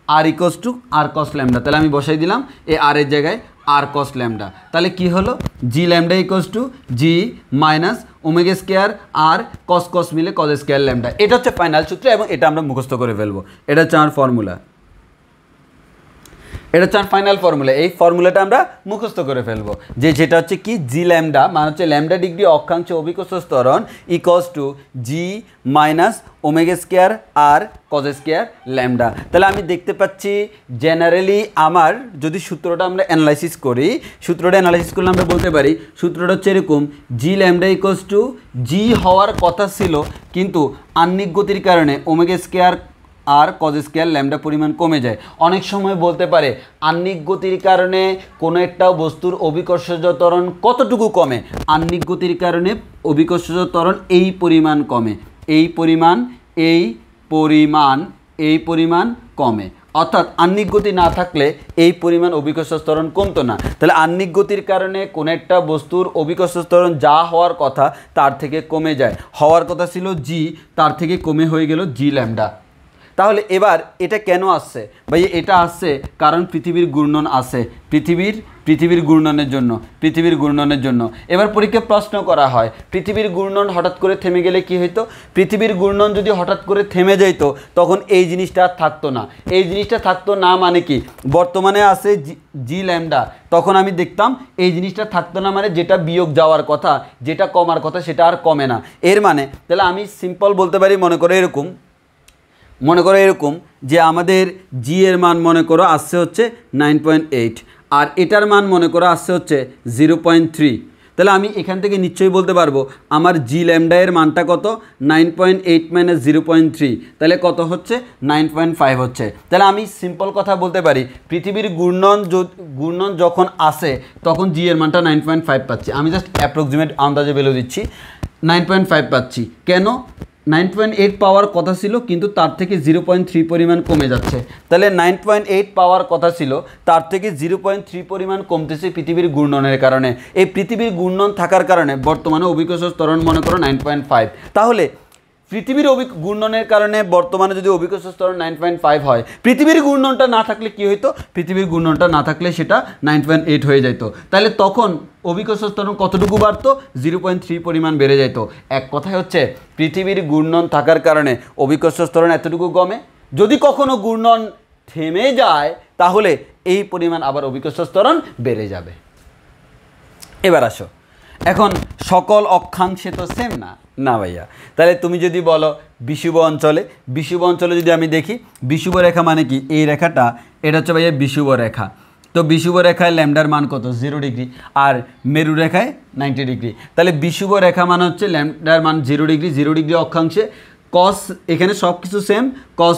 R equals to R cos lambda. তাহলে আমি বসাই দিলাম এই আর এর জায়গায় আর কস ল্যামডা। তাহলে কি হলো, G lambda equals to G minus omega square R cos cos মিলে কস স্কোয়ার ল্যামডা। এটা হচ্ছে ফাইনাল সূত্র এবং এটা আমরা মুখস্থ করে ফেলবো। এটা হচ্ছে আমার ফর্মুলা, এটা হচ্ছে আমার ফাইনাল ফর্মুলা। এই ফর্মুলাটা আমরা মুখস্থ করে ফেলবো, যেটা হচ্ছে কি জি ল্যামডা মানে হচ্ছে ল্যামডা ডিগ্রি অক্ষাংশ অভিকর্ষ ত্বরণ equals to G minus omega square R cos square lambda. তাহলে আমি দেখতে পাচ্ছি জেনারেলি আমার যদি সূত্রটা আমরা অ্যানালাইসিস করি, সূত্রটা অ্যানালাইসিস করলে আমরা বলতে পারি সূত্রটা হচ্ছে এরকম, জি ল্যামডা ইকুয়ালস টু জি হওয়ার কথা ছিল কিন্তু আহ্নিক গতির কারণে omega square R cos square lambda পরিমাণ কমে যায়। অনেক সময় বলতে পারে আহ্নিক গতির কারণে কোনো একটা বস্তুর অভিকর্ষজ ত্বরণ কতটুকু কমে, আহ্নিক গতির কারণে অভিকর্ষজ ত্বরণ এই পরিমাণ কমে, এই পরিমাণ কমে। অর্থাৎ আহ্নিক গতি না থাকলে এই পরিমাণ অভিকর্ষ ত্বরণ কমতো না। তাহলে আহ্নিক গতির কারণে কোনো একটা বস্তুর অভিকর্ষ ত্বরণ যা হওয়ার কথা তার থেকে কমে যায়, হওয়ার কথা ছিল জি, তার থেকে কমে হয়ে গেল জি ল্যামডা। তাহলে এবার এটা কেন আসছে ভাই? এটা আসছে কারণ পৃথিবীর ঘূর্ণন আছে, পৃথিবীর ঘূর্ণনের জন্য। এবার পরীক্ষায় প্রশ্ন করা হয় পৃথিবীর ঘূর্ণন হঠাৎ করে থেমে গেলে কি হইতো? পৃথিবীর ঘূর্ণন যদি হঠাৎ করে থেমে যেত তখন এই জিনিসটা আর থাকতো না। এই জিনিসটা থাকতো না মানে কি, বর্তমানে আছে জি ল্যামডা, তখন আমি দেখতাম এই জিনিসটা থাকতো না মানে যেটা বিয়োগ যাওয়ার কথা, যেটা কমার কথা সেটা আর কমে না। এর মানে তাহলে আমি সিম্পল বলতে পারি, মনে করো এরকম যে আমাদের জি এর মান মনে করো আসছে হচ্ছে 9.8 আর এটার মান মনে করো আসছে হচ্ছে 0.3। তাহলে আমি এখান থেকে নিশ্চয়ই বলতে পারবো আমার জি ল্যামডা এর মানটা কত, 9.8 মাইনাস 0.3, তাহলে কত হচ্ছে 9.5 হচ্ছে। তাহলে আমি সিম্পল কথা বলতে পারি পৃথিবীর ঘূর্ণন যখন আসে তখন জি এর মানটা 9.5 পাচ্ছি। আমি জাস্ট অ্যাপ্রক্সিমেট আন্দাজে বেলে দিচ্ছি, 9.5 পাচ্ছি। কেন? 9.8 পাওয়ার কথা ছিল কিন্তু তার থেকে 0.3 পরিমাণ কমে যাচ্ছে। তাহলে 9.8 পাওয়ার কথা ছিল তার থেকে 0.3 পরিমাণ কমতেছে পৃথিবীর ঘূর্ণনের কারণে। এই পৃথিবীর ঘূর্ণন থাকার কারণে বর্তমানে অভিকর্ষ ত্বরণ মনে করো 9.5। তাহলে পৃথিবীর ঘূর্ণনের কারণে বর্তমানে যদি অভিকর্ষ ত্বরণ 9.5 হয়, পৃথিবীর ঘূর্ণনটা না থাকলে কি হইতো? পৃথিবীর ঘূর্ণনটা না থাকলে সেটা 9.8 হয়ে যেত। তাহলে তখন অভিকর্ষ ত্বরণ কতটুকু বাড়তো? 0.3 পরিমাণ বেড়ে যেত। এক কথায় হচ্ছে পৃথিবীর ঘূর্ণন থাকার কারণে অভিকর্ষ ত্বরণ এতটুকু কমে। যদি কখনো ঘূর্ণন থেমে যায় তাহলে এই পরিমাণ আবার অভিকর্ষজ ত্বরণ বেড়ে যাবে। এবার আসো, এখন সকল অক্ষাংশে তো সেম না, না ভাইয়া। তাহলে তুমি যদি বলো বিষুব অঞ্চলে যদি আমি দেখি, বিষুব রেখা মানে কি, এই রেখাটা এটা হচ্ছে ভাইয়া বিষুব রেখা। তো বিষুব রেখায় ল্যামডার মান কত, 0 ডিগ্রি, আর মেরু রেখায় 90 ডিগ্রি। তাহলে বিষুব রেখা মানে হচ্ছে ল্যামডার মান 0 ডিগ্রি, 0 ডিগ্রি অক্ষাংশে কস, এখানে সব কিছু সেম, কস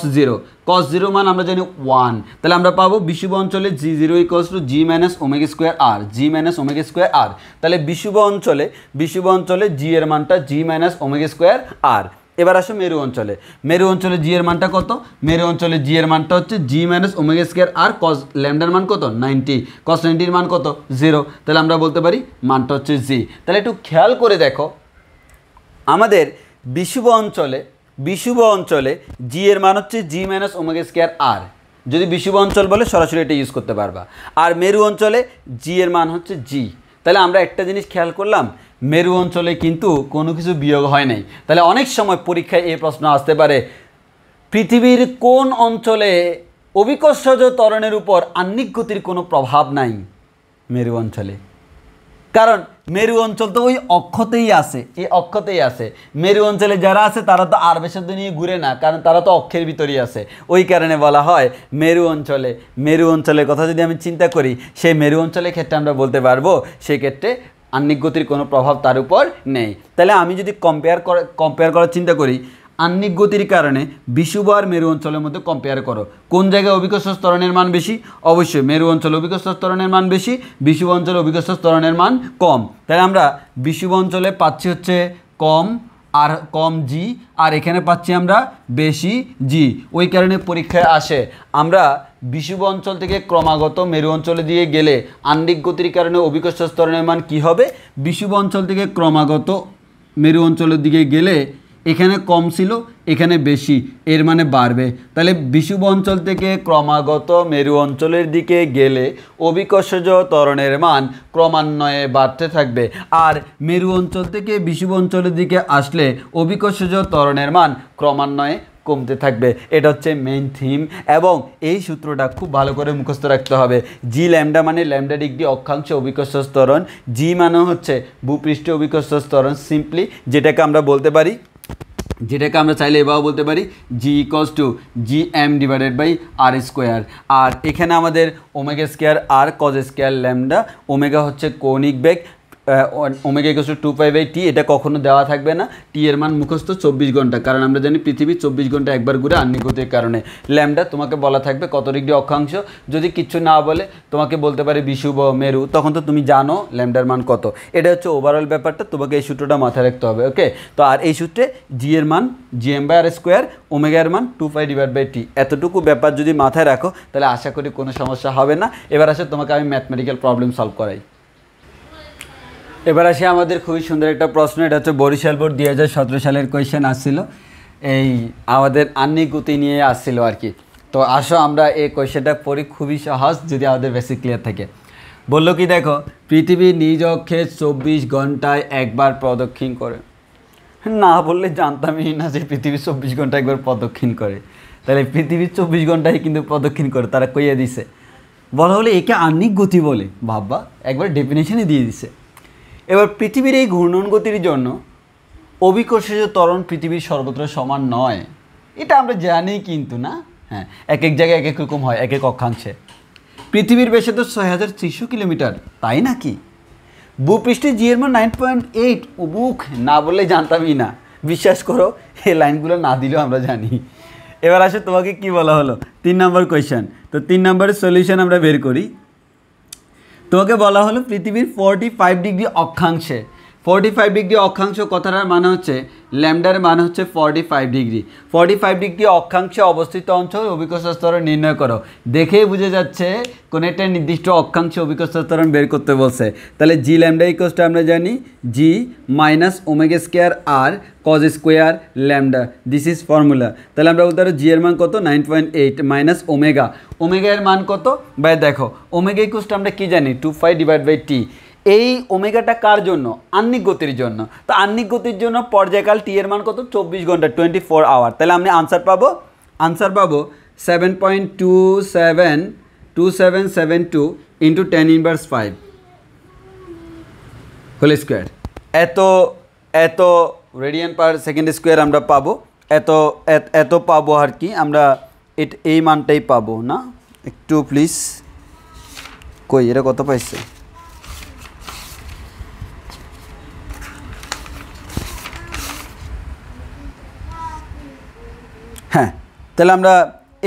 0 মান আমরা জানি 1। তাহলে আমরা পাবো বিষুব অঞ্চলে G0 = G - ওমেগা স্কোয়ার আর, G - ওমেগা স্কোয়ার আর। তাহলে বিষুব অঞ্চলে G এর মানটা G - ওমেগা স্কোয়ার আর। এবার আসো মেরু অঞ্চলে G এর মানটা কত, মেরু অঞ্চলে G এর মানটা হচ্ছে G - ওমেগা স্কোয়ার আর, কস ল্যামডার মান কত 90, কস 90 এর মান কত 0। তাহলে আমরা বলতে পারি মানটা হচ্ছে G। তাহলে একটু খেয়াল করে দেখো, আমাদের বিষুব অঞ্চলে G এর মান হচ্ছে G - ওমেগা স্কোয়ার আর। যদি বিষুব অঞ্চল বলে সরাসরি এটা ইউজ করতে পারবা। আর মেরু অঞ্চলে G এর মান হচ্ছে G। তাহলে আমরা একটা জিনিস খেয়াল করলাম, মেরু অঞ্চলে কিন্তু কোনো কিছু বিয়োগ হয় নাই। তাহলে অনেক সময় পরীক্ষায় এই প্রশ্ন আসতে পারে, পৃথিবীর কোন অঞ্চলে অভিকর্ষজ ত্বরণের উপর আহ্নিক গতির কোনো প্রভাব নাই? মেরু অঞ্চলে। কারণ মেরু অঞ্চল তো ওই অক্ষতেই আছে, এই অক্ষতেই আছে। মেরু অঞ্চলে যারা আছে তারা তো আর ব্যাসার্ধ নিয়ে ঘুরে না, কারণ তারা তো অক্ষের ভিতরেই আছে। ওই কারণে বলা হয় মেরু অঞ্চলের কথা যদি আমি চিন্তা করি, সেই মেরু অঞ্চলের ক্ষেত্রে আমরা বলতে পারবো সেই ক্ষেত্রে আহ্নিক গতির কোনো প্রভাব তার উপর নেই। তাহলে আমি যদি কম্পেয়ার করার চিন্তা করি, আহ্নিক গতির কারণে বিষুব আর মেরু অঞ্চলের মধ্যে কম্পেয়ার করো, কোন জায়গায় অভিকর্ষজ ত্বরণের মান বেশি? অবশ্যই মেরু অঞ্চলে অভিকর্ষজ ত্বরণের মান বেশি, বিষুব অঞ্চলে অভিকর্ষজ ত্বরণের মান কম। তাহলে আমরা বিষুব অঞ্চলে পাচ্ছি হচ্ছে কম জি, আর এখানে পাচ্ছি আমরা বেশি জি। ওই কারণে পরীক্ষায় আসে আমরা বিষুব অঞ্চল থেকে ক্রমাগত মেরু অঞ্চলে দিয়ে গেলে আহ্নিক গতির কারণে অভিকর্ষজ ত্বরণের মান কি হবে? বিষুব অঞ্চল থেকে ক্রমাগত মেরু অঞ্চলের দিকে গেলে এখানে কম ছিল, এখানে বেশি, এর মানে বাড়বে। তাহলে বিষুব অঞ্চল থেকে ক্রমাগত মেরু অঞ্চলের দিকে গেলে অভিকর্ষজ ত্বরণের মান ক্রমান্বয়ে বাড়তে থাকবে, আর মেরু অঞ্চল থেকে বিষুব অঞ্চলের দিকে আসলে অভিকর্ষজ ত্বরণের মান ক্রমান্বয়ে কমতে থাকবে। এটা হচ্ছে মেইন থিম, এবং এই সূত্রটা খুব ভালো করে মুখস্থ রাখতে হবে। জি ল্যামডা মানে ল্যামডা ডিগ্রি অক্ষাংশ অভিকর্ষজ ত্বরণ, জি মানে হচ্ছে ভূপৃষ্ঠীয় অভিকর্ষজ ত্বরণ সিম্পলি, যেটাকে আমরা চাইলে এভাবে বলতে পারি জি = Gm/r²। আর এখানে আমাদের omega square R cos square lambda, omega হচ্ছে কৌণিক বেগ, ওমেগা = 2π/t, এটা কখনো দেওয়া থাকবে না। টি এর মান মুখস্থ 24 ঘন্টা, কারণ আমরা জানি পৃথিবী 24 ঘন্টা একবার ঘুরে আহ্নিক গতির কারণে। ল্যামডা তোমাকে বলা থাকবে কত ডিগ্রি অক্ষাংশ, যদি কিচ্ছু না বলে তোমাকে বলতে পারে বিষুব মেরু, তখন তো তুমি জানো ল্যামডার মান কত। এটা হচ্ছে ওভারঅল ব্যাপারটা, তোমাকে এই সূত্রটা মাথায় রাখতে হবে। ওকে, তো আর এই সূত্রে জি এর মান Gm/r², ওমেগা এর মান 2π/t, এতটুকু ব্যাপার যদি মাথায় রাখো তাহলে আশা করি কোনো সমস্যা হবে না। এবার আসে তোমাকে আমি ম্যাথমেটিক্যাল প্রবলেম সলভ করাই। এবার আসি আমাদের খুবই সুন্দর একটা প্রশ্ন, এটা হচ্ছে বরিশাল বোর্ড 2017 সালের কোয়েশ্চেন আসছিল, এই আমাদের আহ্নিক গতি নিয়ে আসছিল আর কি। তো আসো আমরা এই কোয়েশ্চেনটা পড়ি, খুবই সহজ যদি আমাদের বেসিক ক্লিয়ার থাকে। বললো কি দেখো, পৃথিবীর নিজ অক্ষে 24 ঘন্টায় একবার প্রদক্ষিণ করে। না বললে জানতামই না যে পৃথিবী 24 ঘন্টা একবার প্রদক্ষিণ করে। তাহলে পৃথিবী 24 ঘন্টায় কিন্তু প্রদক্ষিণ করে, তারা কইয়া দিছে। বলা হলে একে আহ্নিক গতি বলে, ভাববা একবার ডেফিনেশনই দিয়ে দিছে। এবার পৃথিবীর এই ঘূর্ণন গতির জন্য অভিকর্ষজ ত্বরণ পৃথিবীর সর্বত্র সমান নয়, এটা আমরা জানি কিন্তু না। হ্যাঁ, এক এক জায়গায় এক এক রকম হয়, এক এক অক্ষাংশে। পৃথিবীর ব্যাসার্ধ 6300 কিলোমিটার, তাই নাকি? ভূপৃষ্ঠে জি এর মান 9.8, বুক না বললে জানতামই না, বিশ্বাস করো এই লাইনগুলো না দিলেও আমরা জানি। এবার আসে তোমাকে কি বলা হলো, 3 নম্বর কোয়েশ্চেন। তো 3 নম্বরের সলিউশন আমরা বের করি। তোমাকে বলা হলো পৃথিবীর 45 ডিগ্রি অক্ষাংশে, 45 ডিগ্রি অক্ষাংশ কথাটার মানে হচ্ছে ল্যামডার মানে হচ্ছে 45 ডিগ্রি। 45 ডিগ্রি অক্ষাংশে অবস্থিত অঞ্চল অভিকর্ষজ ত্বরণ নির্ণয় করো। দেখেই বুঝে যাচ্ছে কোনো একটা নির্দিষ্ট অক্ষাংশে অভিকর্ষজ ত্বরণ বের করতে বলছে। তাহলে জি ল্যামডা = আমরা জানি G - omega square R cos square lambda, this is formula. তাহলে আমরা বলতে পারি জি এর মান কত 9.8 মাইনাস ওমেগা, ওমেগা এর মান কত ভাই? দেখো ওমেগা = আমরা কি জানি 2π/t। এই ওমেগাটা কার জন্য? আহ্নিক গতির জন্য। তো আহ্নিক গতির জন্য পর্যায়কাল টি এর মান কত? 24 ঘন্টা, 24 আওয়ার। তাহলে আমি আনসার পাবো 7.272772 ইন্টু 10^5 হোল স্কোয়ার। এত রেডিয়ান পার সেকেন্ড স্কোয়ার আমরা পাবো, এত পাবো আর কি, আমরা এই মানটাই পাবো না। একটু প্লিজ, কই এটা কত পাইছে? হ্যাঁ, তাহলে আমরা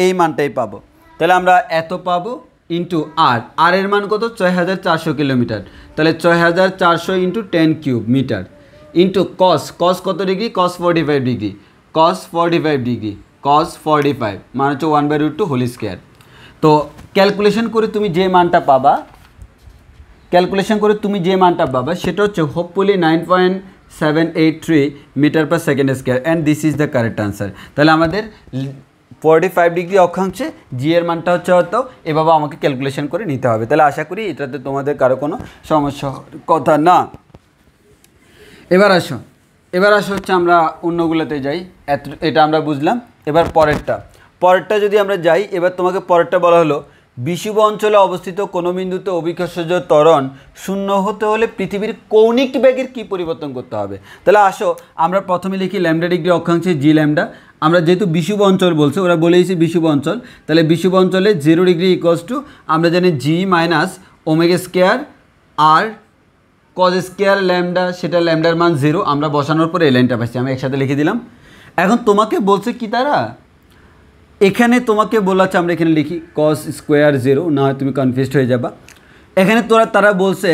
এই মানটাই পাবো। তাহলে আমরা এত পাবো ইন্টু আর এর মান কত? 6400 কিলোমিটার। তাহলে 6400 into 10 cube metre into cos কত degree? Cos 45 degree, cos 45 degree, cos 45 মানে হচ্ছে 1/√2 হোল স্কোয়ার। তো ক্যালকুলেশন করে তুমি যে মানটা পাবা সেটা হচ্ছে hopefully 9.783 metre per second square, and this is the correct answer. তাহলে আমাদের 45 ডিগ্রি অক্ষাংশে জি এর মানটা হচ্ছে হয়তো এভাবে আমাকে ক্যালকুলেশন করে নিতে হবে। তাহলে আশা করি এটাতে তোমাদের কারো কোনো সমস্যা কথা না। এবার আসো হচ্ছে আমরা অন্যগুলোতে যাই। এটা আমরা বুঝলাম। এবার পরেরটা যদি আমরা যাই, এবার তোমাকে পরেরটা বলা হলো বিষুব অঞ্চলে অবস্থিত কোনো বিন্দুতে অভিকর্ষজ ত্বরণ শূন্য হতে হলে পৃথিবীর কৌণিক বেগের কী পরিবর্তন করতে হবে। তাহলে আসো আমরা প্রথমে লিখি ল্যামডা ডিগ্রি অক্ষাংশে জি ল্যামডা। আমরা যেহেতু বিষুব অঞ্চল বলছে, ওরা বলেইছি বিষুব অঞ্চল, তাহলে বিষুব অঞ্চলে 0 ডিগ্রি ইকুয়ালস টু আমরা জানি জি minus omega square R cos square lambda, সেটা ল্যামডার মান 0 আমরা বসানোর পরে এই লাইনটা পাচ্ছি, আমি একসাথে লিখে দিলাম। এখন তোমাকে বলছে কি তারা, এখানে তোমাকে বলাচ্ছে আমরা এখানে লিখি কস স্কোয়ার 0, না হয় তুমি কনফিউজড হয়ে যাবা। এখানে তারা বলছে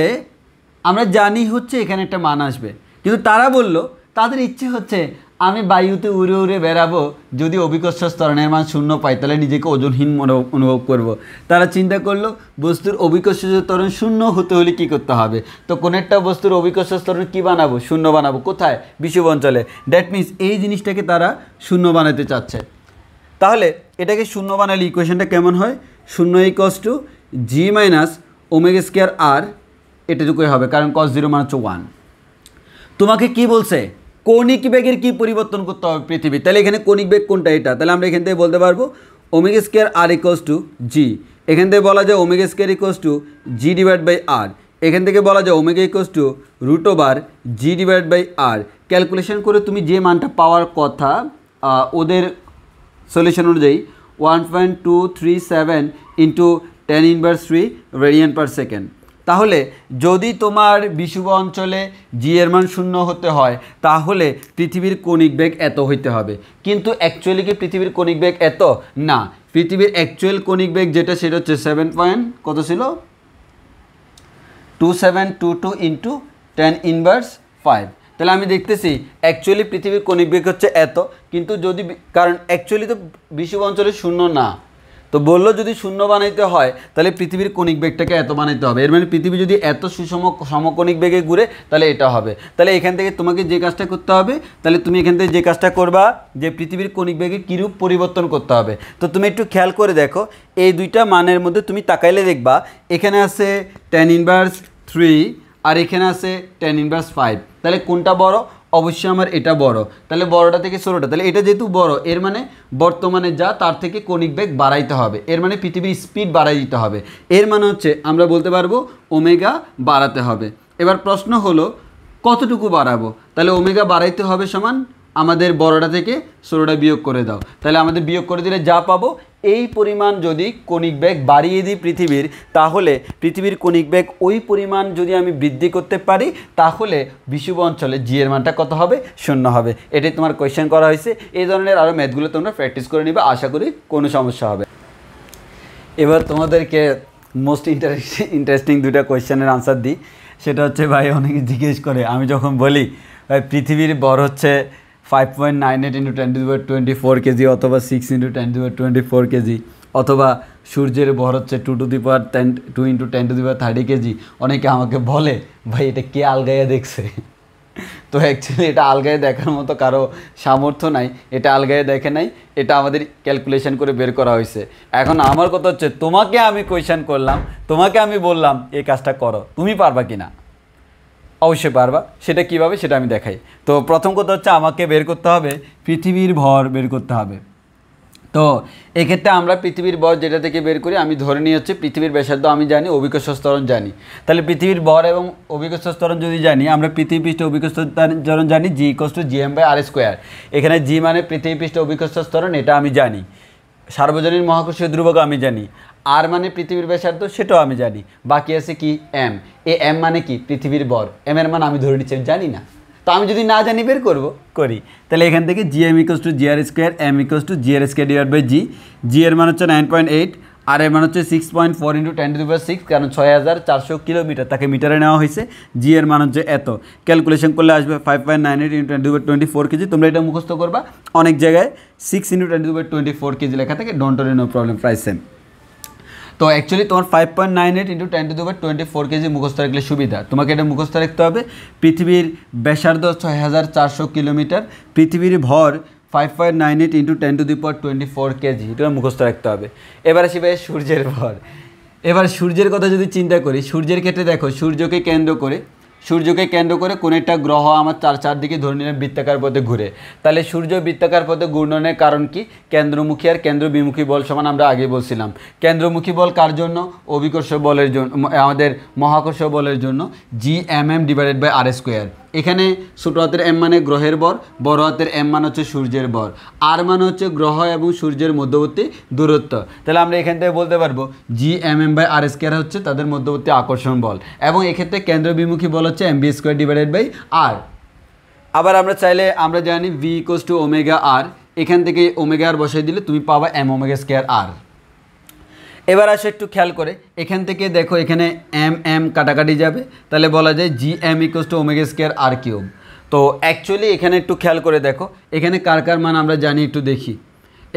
আমরা জানি হচ্ছে এখানে একটা মান আসবে, কিন্তু তারা বললো তাদের ইচ্ছে হচ্ছে আমি বায়ুতে উড়ে উড়ে বেড়াবো, যদি অভিকর্ষ ত্বরণের মান 0 পাই তাহলে নিজেকে ওজনহীন অনুভব করব। তারা চিন্তা করলো বস্তুর অভিকর্ষ ত্বরণ 0 হতে হলে কী করতে হবে। তো কোনো একটা বস্তুর অভিকর্ষ ত্বরণ কী বানাবো? 0 বানাবো। কোথায়? বিষুব অঞ্চলে। দ্যাট মিনস এই জিনিসটাকে তারা 0 বানাতে চাচ্ছে। তাহলে এটাকে 0 বানালে ইকুয়েশনটা কেমন হয়? 0 equals to G minus omega square R, এটুকুই হবে, কারণ কস 0 মানে হচ্ছে 1। তোমাকে কি বলছে? কৌণিক বেগের কি পরিবর্তন করতে হবে পৃথিবী। তাহলে এখানে কৌণিক বেগ কোনটা? এটা। তাহলে আমরা এখান থেকে বলতে পারবো omega square R equals to G. এখান থেকে বলা যায় omega square equals to G divide by R. এখান থেকে বলা যায় omega equals to √G divide by R. Calculation করে তুমি যে মানটা পাওয়ার কথা ওদের সলিউশন অনুযায়ী 1.237 ইন্টু 10^3 রেডিয়ান পার সেকেন্ড। তাহলে যদি তোমার বিষুব অঞ্চলে জি এর মান 0 হতে হয় তাহলে পৃথিবীর কৌণিক বেগ এত হইতে হবে। কিন্তু অ্যাকচুয়ালি কি পৃথিবীর কৌণিক বেগ এত না? পৃথিবীর অ্যাকচুয়াল কৌণিক বেগ যেটা সেটা হচ্ছে 7 ছিল 2722 ইন্টু 10^5। তাহলে আমি দেখতেছি অ্যাকচুয়ালি পৃথিবীর কৌণিক বেগ হচ্ছে এত, কিন্তু যদি কারণ অ্যাকচুয়ালি তো বিষুব অঞ্চলে 0 না, তো বললো যদি 0 বানাইতে হয় তাহলে পৃথিবীর কৌণিক বেগটাকে এত বানাইতে হবে। এর মানে পৃথিবী যদি এত সমকৌণিক বেগে ঘুরে তাহলে এটা হবে। তাহলে এখান থেকে তোমাকে যে কাজটা করতে হবে, তাহলে তুমি এখান থেকে যে কাজটা করবা যে পৃথিবীর কৌণিক বেগে কীরূপ পরিবর্তন করতে হবে। তো তুমি একটু খেয়াল করে দেখো, এই দুইটা মানের মধ্যে তুমি তাকাইলে দেখবা এখানে আছে tan−3 আর এখানে আছে tan−5। তাহলে কোনটা বড়? অবশ্যই আমার এটা বড়। তাহলে বড়টা থেকে ছোটোটা, তাহলে এটা যেহেতু বড় এর মানে বর্তমানে যা তার থেকে কৌণিক বেগ বাড়াইতে হবে, এর মানে পৃথিবীর স্পিড বাড়াই দিতে হবে। এর মানে হচ্ছে আমরা বলতে পারবো ওমেগা বাড়াতে হবে। এবার প্রশ্ন হলো কতটুকু বাড়াবো? তাহলে ওমেগা বাড়াইতে হবে সমান আমাদের বড়টা থেকে ছোটোটা বিয়োগ করে দাও। তাহলে আমাদের বিয়োগ করে দিলে যা পাবো এই পরিমাণ যদি কৌণিক বেগ বাড়িয়ে দিই পৃথিবীর, তাহলে পৃথিবীর কৌণিক বেগ ওই পরিমাণ যদি আমি বৃদ্ধি করতে পারি তাহলে বিষুব অঞ্চলে জি এর মানটা কত হবে? 0 হবে। এটাই তোমার কোয়েশ্চেন করা হয়েছে। এই ধরনের আরও ম্যাথগুলো তোমরা প্র্যাকটিস করে নিবে, আশা করি কোনো সমস্যা হবে। এবার তোমাদেরকে মোস্ট ইন্টারেস্টিং দুটা কোয়েশ্চেনের আনসার দিই। সেটা হচ্ছে ভাই অনেকে জিজ্ঞেস করে, আমি যখন বলি ভাই পৃথিবীর ভর হচ্ছে 5.98 × 10⁻24 কেজি অথবা 6 × 10⁻24 কেজি, অথবা সূর্যের ভর হচ্ছে 2 × 10⁻30 কেজি। অনেকে আমাকে বলে ভাই এটা কে আলগাইয়া দেখছে। তো অ্যাকচুয়ালি এটা আলগায়ে দেখার মতো কারো সামর্থ্য নাই, এটা আলগায়ে দেখে নাই, এটা আমাদের ক্যালকুলেশন করে বের করা হয়েছে। এখন আমার কথা হচ্ছে তোমাকে আমি কোয়েশ্চেন করলাম, তোমাকে আমি বললাম এই কাজটা করো, তুমি পারবা কি না? অবশ্যই পারবা। সেটা কিভাবে সেটা আমি দেখাই। তো প্রথম কথা হচ্ছে আমাকে বের করতে হবে পৃথিবীর ভর বের করতে হবে। তো এক্ষেত্রে আমরা পৃথিবীর ভর যেটা থেকে বের করি, আমি ধরে নিয়ে হচ্ছে পৃথিবীর ব্যাসার্ধ আমি জানি, অভিকর্ষ ত্বরণ জানি। তাহলে পৃথিবীর ভর এবং অভিকর্ষ ত্বরণ যদি জানি, আমরা পৃথিবী পৃষ্ঠে অভিকর্ষ ত্বরণ জানি G=gm/r²। এখানে জি মানে পৃথিবী পৃষ্ঠে অভিকর্ষ ত্বরণ, এটা আমি জানি। সার্বজনীন মহাকর্ষীয় ধ্রুবক আমি জানি। আর মানে পৃথিবীর ব্যাসার্ধ, সেটাও আমি জানি। বাকি আছে কি এম। এ এম মানে কি পৃথিবীর ভর। এম এর মান আমি ধরে নিচ্ছি জানি না, তো আমি যদি না জানি বের করি। তাহলে এখান থেকে gm=gr², m=gr²/g। জি এর মান হচ্ছে 9.8, আর এর মান হচ্ছে 6.4 × 10⁶, কারণ 6400 কিলোমিটার তাকে মিটারে নেওয়া হয়েছে। জি এর মান হচ্ছে এত। ক্যালকুলেশন করলে আসবে 5.98 × 10⁻24 কেজি। তোমরা এটা মুখস্থ করবা, অনেক জায়গায় 6 × 10⁻24 কেজি লেখা থাকে, don't worry, no problem, price same. তো অ্যাকচুয়ালি তোমার 5.98 × 10⁻24 কেজি মুখস্থ রাখলে সুবিধা। তোমাকে এটা মুখস্থ রাখতে হবে, পৃথিবীর ব্যাসার্ধ 6400 কিলোমিটার, পৃথিবীর ভর 5.98 × 10⁻24 কেজি, এটা মুখস্থ রাখতে হবে। এবার আসি ভাই সূর্যের ভর। এবার সূর্যের কথা যদি চিন্তা করি, সূর্যের ক্ষেত্রে দেখো, সূর্যকে কেন্দ্র করে কোনো একটা গ্রহ আমার চারদিকে ধরে নিলাম বৃত্তাকার পথে ঘুরে। তাহলে সূর্য বৃত্তাকার পথে ঘূর্ণনের কারণ কি? কেন্দ্রমুখী আর কেন্দ্রবিমুখী বল সমান, আমরা আগে বলছিলাম। কেন্দ্রমুখী বল কার জন্য? অভিকর্ষ বলের জন্য, আমাদের মহাকর্ষ বলের জন্য, Gmm/r²। এখানে ছোট হাতের এম মানে গ্রহের ভর, বড় হাতের এম মানে হচ্ছে সূর্যের ভর, আর মানে হচ্ছে গ্রহ এবং সূর্যের মধ্যবর্তী দূরত্ব। তাহলে আমরা এখান থেকে বলতে পারবো Gmm/r² হচ্ছে তাদের মধ্যবর্তী আকর্ষণ বল, এবং এক্ষেত্রে কেন্দ্রবিমুখী বল হচ্ছে mv²/r। আবার আমরা চাইলে আমরা জানি v=ωr, এখান থেকে ωr বসাই দিলে তুমি পাবা mω²r। এবার আসো একটু খেয়াল করে, এখান থেকে দেখো এখানে এম কাটাকাটি যাবে, তাহলে বলা যায় Gm=ω²r³। তো অ্যাকচুয়ালি এখানে একটু খেয়াল করে দেখো, এখানে কার মান আমরা জানি একটু দেখি।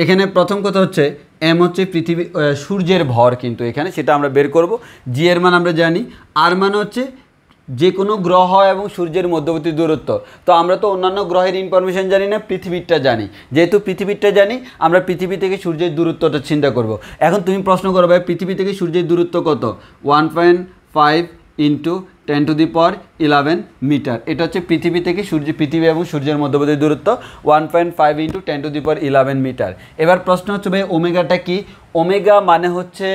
এখানে প্রথম কথা হচ্ছে এম হচ্ছে পৃথিবী সূর্যের ভর, কিন্তু এখানে সেটা আমরা বের করব। জি এর মান আমরা জানি, আর মানে হচ্ছে যে কোনো গ্রহ এবং সূর্যের মধ্যবর্তী দূরত্ব। তো আমরা তো অন্যান্য গ্রহের ইনফরমেশন জানি না, পৃথিবীরটা জানি। যেহেতু পৃথিবীরটা জানি, আমরা পৃথিবী থেকে সূর্যের দূরত্বটা চিন্তা করব। এখন তুমি প্রশ্ন করো, ভাই পৃথিবী থেকে সূর্যের দূরত্ব কত? 1.5 × 10⁻11 মিটার। এটা হচ্ছে পৃথিবী থেকে পৃথিবী এবং সূর্যের মধ্যবর্তী দূরত্ব 1.5 × 10⁻11 মিটার। এবার প্রশ্ন হচ্ছে ভাই ওমেগাটা কি? ওমেগা মানে হচ্ছে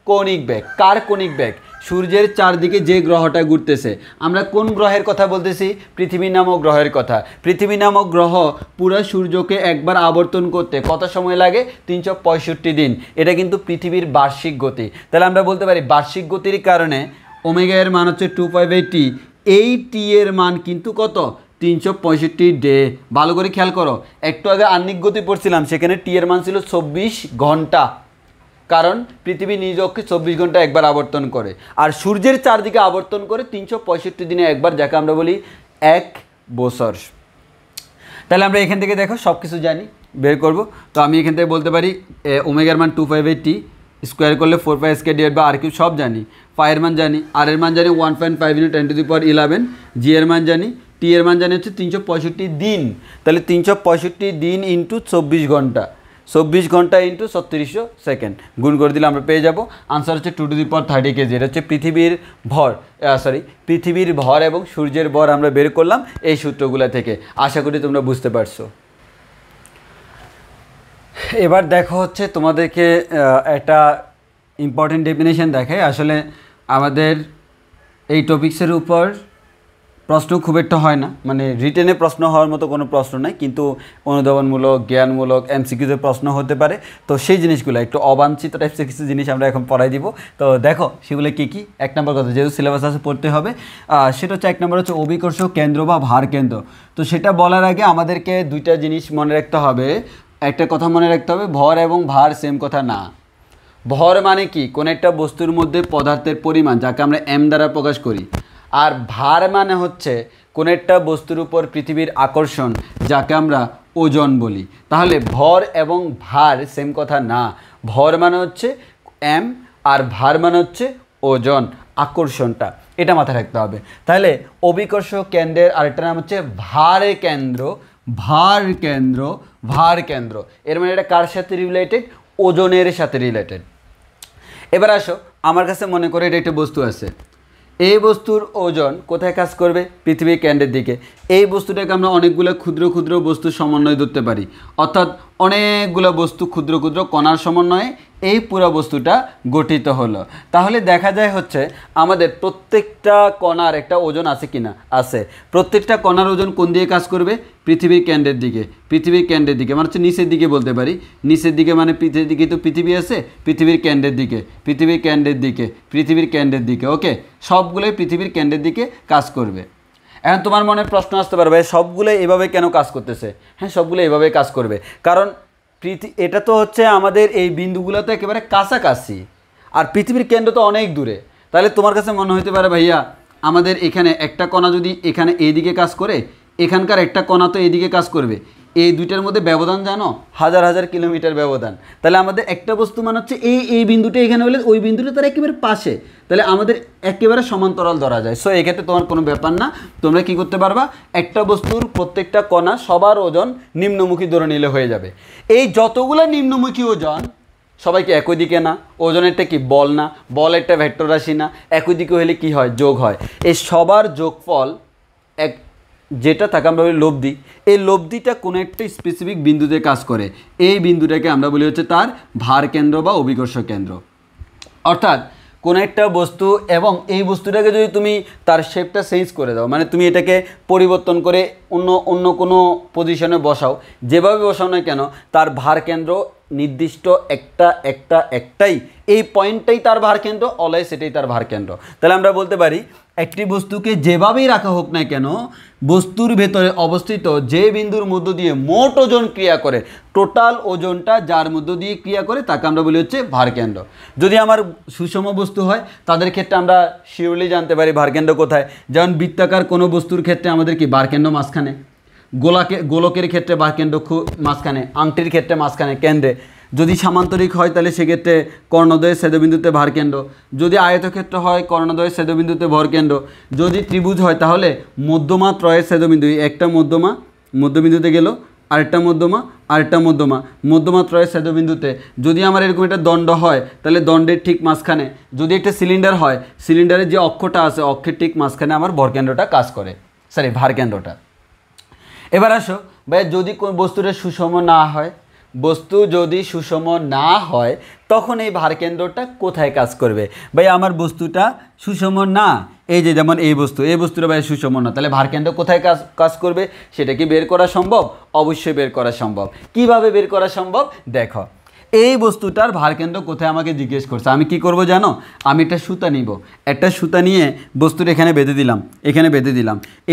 কৌণিক বেগ। কার কৌণিক বেগ? সূর্যের চারদিকে যে গ্রহটা ঘুরতেছে। আমরা কোন গ্রহের কথা বলতেছি? পৃথিবী নামক গ্রহের কথা। পৃথিবী নামক গ্রহ পুরো সূর্যকে একবার আবর্তন করতে কত সময় লাগে? 365 দিন। এটা কিন্তু পৃথিবীর বার্ষিক গতি। তাহলে আমরা বলতে পারি বার্ষিক গতির কারণে ওমেগা এর মান হচ্ছে 2π/t। এই টি এর মান কিন্তু কত? 365 ডে। ভালো করে খেয়াল করো, একটু আগে আহ্নিক গতি পড়ছিলাম, সেখানে টি এর মান ছিল 24 ঘন্টা, কারণ পৃথিবী নিজ অক্ষে 24 ঘন্টা একবার আবর্তন করে, আর সূর্যের চারদিকে আবর্তন করে 365 দিনে একবার, যাকে আমরা বলি 1 বছর। তাহলে আমরা এখান থেকে দেখো সব কিছু জানি, বের করব। তো আমি এখান থেকে বলতে পারি ওমেগার মান 2π/t, স্কোয়ার করলে 4π² সব জানি। পায়ের মান জানি, আর এর মান জানি 1.5 × 10⁻11, জি এর মান জানি, টি এর মান জানি হচ্ছে 365 দিন। তাহলে 365 দিন ইন্টু 24 ঘন্টা, 24 ঘন্টা ইন্টু 3600 সেকেন্ড, গুণ করে দিলে আমরা পেয়ে যাব আনসার হচ্ছে 2⁻30 কেজি। এটা হচ্ছে পৃথিবীর ভর, পৃথিবীর ভর এবং সূর্যের ভর আমরা বের করলাম এই সূত্রগুলো থেকে। আশা করি তোমরা বুঝতে পারছো। এবার দেখো হচ্ছে তোমাদেরকে একটা ইম্পর্টেন্ট ডেফিনেশন দেখায়। আসলে আমাদের এই টপিক্সের উপর প্রশ্ন খুব একটা হয় না, মানে রিটেনে প্রশ্ন হওয়ার মতো কোনো প্রশ্ন নাই, কিন্তু অনুধাবনমূলক, জ্ঞানমূলক, এমসিকিউতে প্রশ্ন হতে পারে। তো সেই জিনিসগুলো একটু অবাঞ্ছিত টাইপসের কিছু জিনিস আমরা এখন পড়াই দিব। তো দেখো সেগুলো কী কী। 1 নম্বর কথা, যেহেতু সিলেবাস আছে পড়তে হবে, সেটা হচ্ছে 1 নম্বর হচ্ছে অভিকর্ষ কেন্দ্র বা ভার কেন্দ্র। তো সেটা বলার আগে আমাদেরকে 2টা জিনিস মনে রাখতে হবে। একটা কথা মনে রাখতে হবে, ভর এবং ভার সেম কথা না। ভর মানে কি? কোনো একটা বস্তুর মধ্যে পদার্থের পরিমাণ, যাকে আমরা এম দ্বারা প্রকাশ করি। আর ভার মানে হচ্ছে কোনো একটা বস্তুর উপর পৃথিবীর আকর্ষণ, যাকে আমরা ওজন বলি। তাহলে ভর এবং ভার সেম কথা না। ভর মানে হচ্ছে এম, আর ভার মানে হচ্ছে ওজন, আকর্ষণটা। এটা মাথায় রাখতে হবে। তাহলে অভিকর্ষ কেন্দ্রের আরেকটা নাম হচ্ছে ভার কেন্দ্র। ভার কেন্দ্র, ভার কেন্দ্র এর মানে এটা কার সাথে রিলেটেড? ওজনের সাথে রিলেটেড। এবার আসো, আমার কাছে মনে করে এটা একটা বস্তু আছে, এই বস্তুর ওজন কোথায় কাজ করবে? পৃথিবীর কেন্দ্রের দিকে। এই বস্তুটাকে আমরা অনেকগুলো ক্ষুদ্র ক্ষুদ্র বস্তুর সমন্বয় ধরতে পারি, অর্থাৎ অনেকগুলো বস্তু ক্ষুদ্র ক্ষুদ্র কণার সমন্বয়ে এই পুরো বস্তুটা গঠিত হলো। তাহলে দেখা যায় হচ্ছে আমাদের প্রত্যেকটা কণার একটা ওজন আছে কিনা, আছে। প্রত্যেকটা কণার ওজন কোন দিকে কাজ করবে? পৃথিবীর কেন্দ্রের দিকে। পৃথিবীর কেন্দ্রের দিকে মানে হচ্ছে নিচের দিকে বলতে পারি। নিচের দিকে মানে পৃথিবীর দিকে তো পৃথিবী আছে, পৃথিবীর কেন্দ্রের দিকে, পৃথিবীর কেন্দ্রের দিকে, পৃথিবীর কেন্দ্রের দিকে। ওকে, সবগুলোই পৃথিবীর কেন্দ্রের দিকে কাজ করবে। এখন তোমার মনে প্রশ্ন আসতে পারবে সবগুলো এভাবে কেন কাজ করতেছে? হ্যাঁ, সবগুলো এভাবে কাজ করবে, কারণ এটা তো হচ্ছে আমাদের এই বিন্দুগুলো তো একেবারে কাছাকাছি, আর পৃথিবীর কেন্দ্র তো অনেক দূরে। তাহলে তোমার কাছে মনে হতে পারে ভাইয়া আমাদের এখানে একটা কণা যদি এখানে এইদিকে কাজ করে, এখানকার একটা কণা তো এইদিকে কাজ করবে, এই দুইটার মধ্যে ব্যবধান জানো? হাজার হাজার কিলোমিটার ব্যবধান। তাহলে আমাদের একটা বস্তু মানে হচ্ছে এই বিন্দুটা এখানে হলে ওই বিন্দুটা তার একেবারে পাশে, তাহলে আমাদের একেবারে সমান্তরাল ধরা যায়। সো এক্ষেত্রে তোমার কোনো ব্যাপার না, তোমরা কি করতে পারবা, একটা বস্তুর প্রত্যেকটা কণা সবার ওজন নিম্নমুখী ধরে নিলে হয়ে যাবে। এই যতগুলো নিম্নমুখী ওজন সবাইকে একই দিকে না, ওজনেরটা কি বল না, বল একটা ভেক্টর রাশি না, একই দিকে হলে কি হয়? যোগ হয়। এই সবার যোগফল এক যেটা থাকে আমরা বলি লব্ধি। এই লব্ধিটা কোনো একটা স্পেসিফিক বিন্দুতে কাজ করে, এই বিন্দুটাকে আমরা বলি হচ্ছে তার ভার কেন্দ্র বা অভিকর্ষ কেন্দ্র। অর্থাৎ কোনো একটা বস্তু এবং এই বস্তুটাকে যদি তুমি তার শেপটা চেঞ্জ করে দাও, মানে তুমি এটাকে পরিবর্তন করে অন্য কোনো পজিশনে বসাও, যেভাবে বসাও না কেন তার ভার কেন্দ্র নির্দিষ্ট একটাই, এই পয়েন্টটাই তার ভার কেন্দ্র, অলওয়েজ এটাই তার ভার কেন্দ্র। তাহলে আমরা বলতে পারি একটি বস্তুকে যেভাবেই রাখা হোক না কেন, বস্তুর ভেতরে অবস্থিত যে বিন্দুর মধ্য দিয়ে মোট ওজন ক্রিয়া করে, টোটাল ওজনটা যার মধ্য দিয়ে ক্রিয়া করে তাকে আমরা বলি হচ্ছে ভারকেন্দ্র। যদি আমার সুষম বস্তু হয় তাদের ক্ষেত্রে আমরা শিওরলি জানতে পারি ভারকেন্দ্র কোথায়। যেমন বৃত্তাকার কোনো বস্তুর ক্ষেত্রে আমাদের কি ভারকেন্দ্র মাঝখানে, গোলকের ক্ষেত্রে ভারকেন্দ্র মাঝখানে, আংটির ক্ষেত্রে মাঝখানে কেন্দ্রে। যদি সামান্তরিক হয় তাহলে সেক্ষেত্রে কর্ণদ্বয়ের ছেদবিন্দুতে ভারকেন্দ্র, যদি আয়তক্ষেত্র হয় কর্ণদ্বয়ের ছেদবিন্দুতে ভরকেন্দ্র, যদি ত্রিভুজ হয় তাহলে মধ্যমা ত্রয়ের ছেদবিন্দু, একটা মধ্যবিন্দুতে গেল, আরেকটা মধ্যমা ত্রয়ের ছেদবিন্দুতে। যদি আমার এরকম একটা দণ্ড হয় তাহলে দণ্ডের ঠিক মাঝখানে, যদি একটা সিলিন্ডার হয় সিলিন্ডারের যে অক্ষটা আছে অক্ষের ঠিক মাঝখানে আমার ভরকেন্দ্রটা কাজ করে, ভারকেন্দ্রটা। এবার আসো ভাই, যদি কোন বস্তুটা সুষম না হয়, বস্তু যদি সুষম না হয় তখন এই ভারকেন্দ্রটা কোথায় কাজ করবে? ভাই আমার বস্তুটা সুষম না, এই যে যেমন এই বস্তুটা ভাই সুষম না, তাহলে ভারকেন্দ্র কোথায় কাজ করবে? সেটা কি বের করা সম্ভব? অবশ্যই বের করা সম্ভব। কিভাবে বের করা সম্ভব? দেখো, এই বস্তুটার ভারকেন্দ্র কোথায় আমাকে জিজ্ঞেস করছে, আমি কি করব জানো? আমি একটা সুতা নিব, একটা সুতা নিয়ে বস্তুর এখানে বেঁধে দিলাম,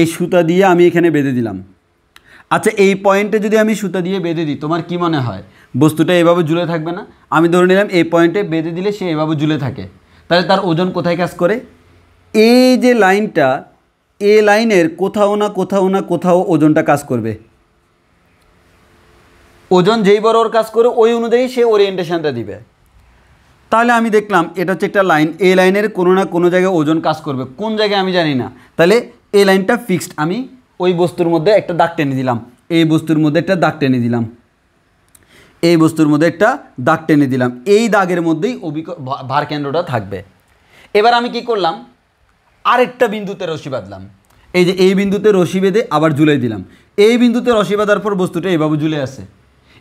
এই সুতা দিয়ে আমি এখানে বেঁধে দিলাম। আচ্ছা, এই পয়েন্টে যদি আমি সুতা দিয়ে বেঁধে দিই তোমার কি মনে হয় বস্তুটা এভাবে ঝুলে থাকবে না? আমি ধরে নিলাম এই পয়েন্টে বেঁধে দিলে সে এভাবে ঝুলে থাকে, তাহলে তার ওজন কোথায় কাজ করে? এই যে লাইনটা, এই লাইনের কোথাও না কোথাও ওজনটা কাজ করবে। ওজন যেই বড় ওর কাজ করে ওই অনুযায়ী সে ওরিয়েন্টেশনটা দিবে। তাহলে আমি দেখলাম এটা হচ্ছে একটা লাইন, এই লাইনের কোনো না কোনো জায়গায় ওজন কাজ করবে, কোন জায়গায় আমি জানি না। তাহলে এই লাইনটা ফিক্সড, আমি ওই বস্তুর মধ্যে একটা দাগ টেনে দিলাম, এই বস্তুর মধ্যে একটা দাগ টেনে দিলাম, এই দাগের মধ্যেই ভারকেন্দ্রটা থাকবে। এবার আমি কি করলাম, আরেকটা বিন্দুতে রশি বাঁধলাম, এই যে এই বিন্দুতে রশি বেঁধে আবার ঝুলাই দিলাম, এই বিন্দুতে রশি বাঁধার পর বস্তুটা এইভাবে ঝুলে আছে।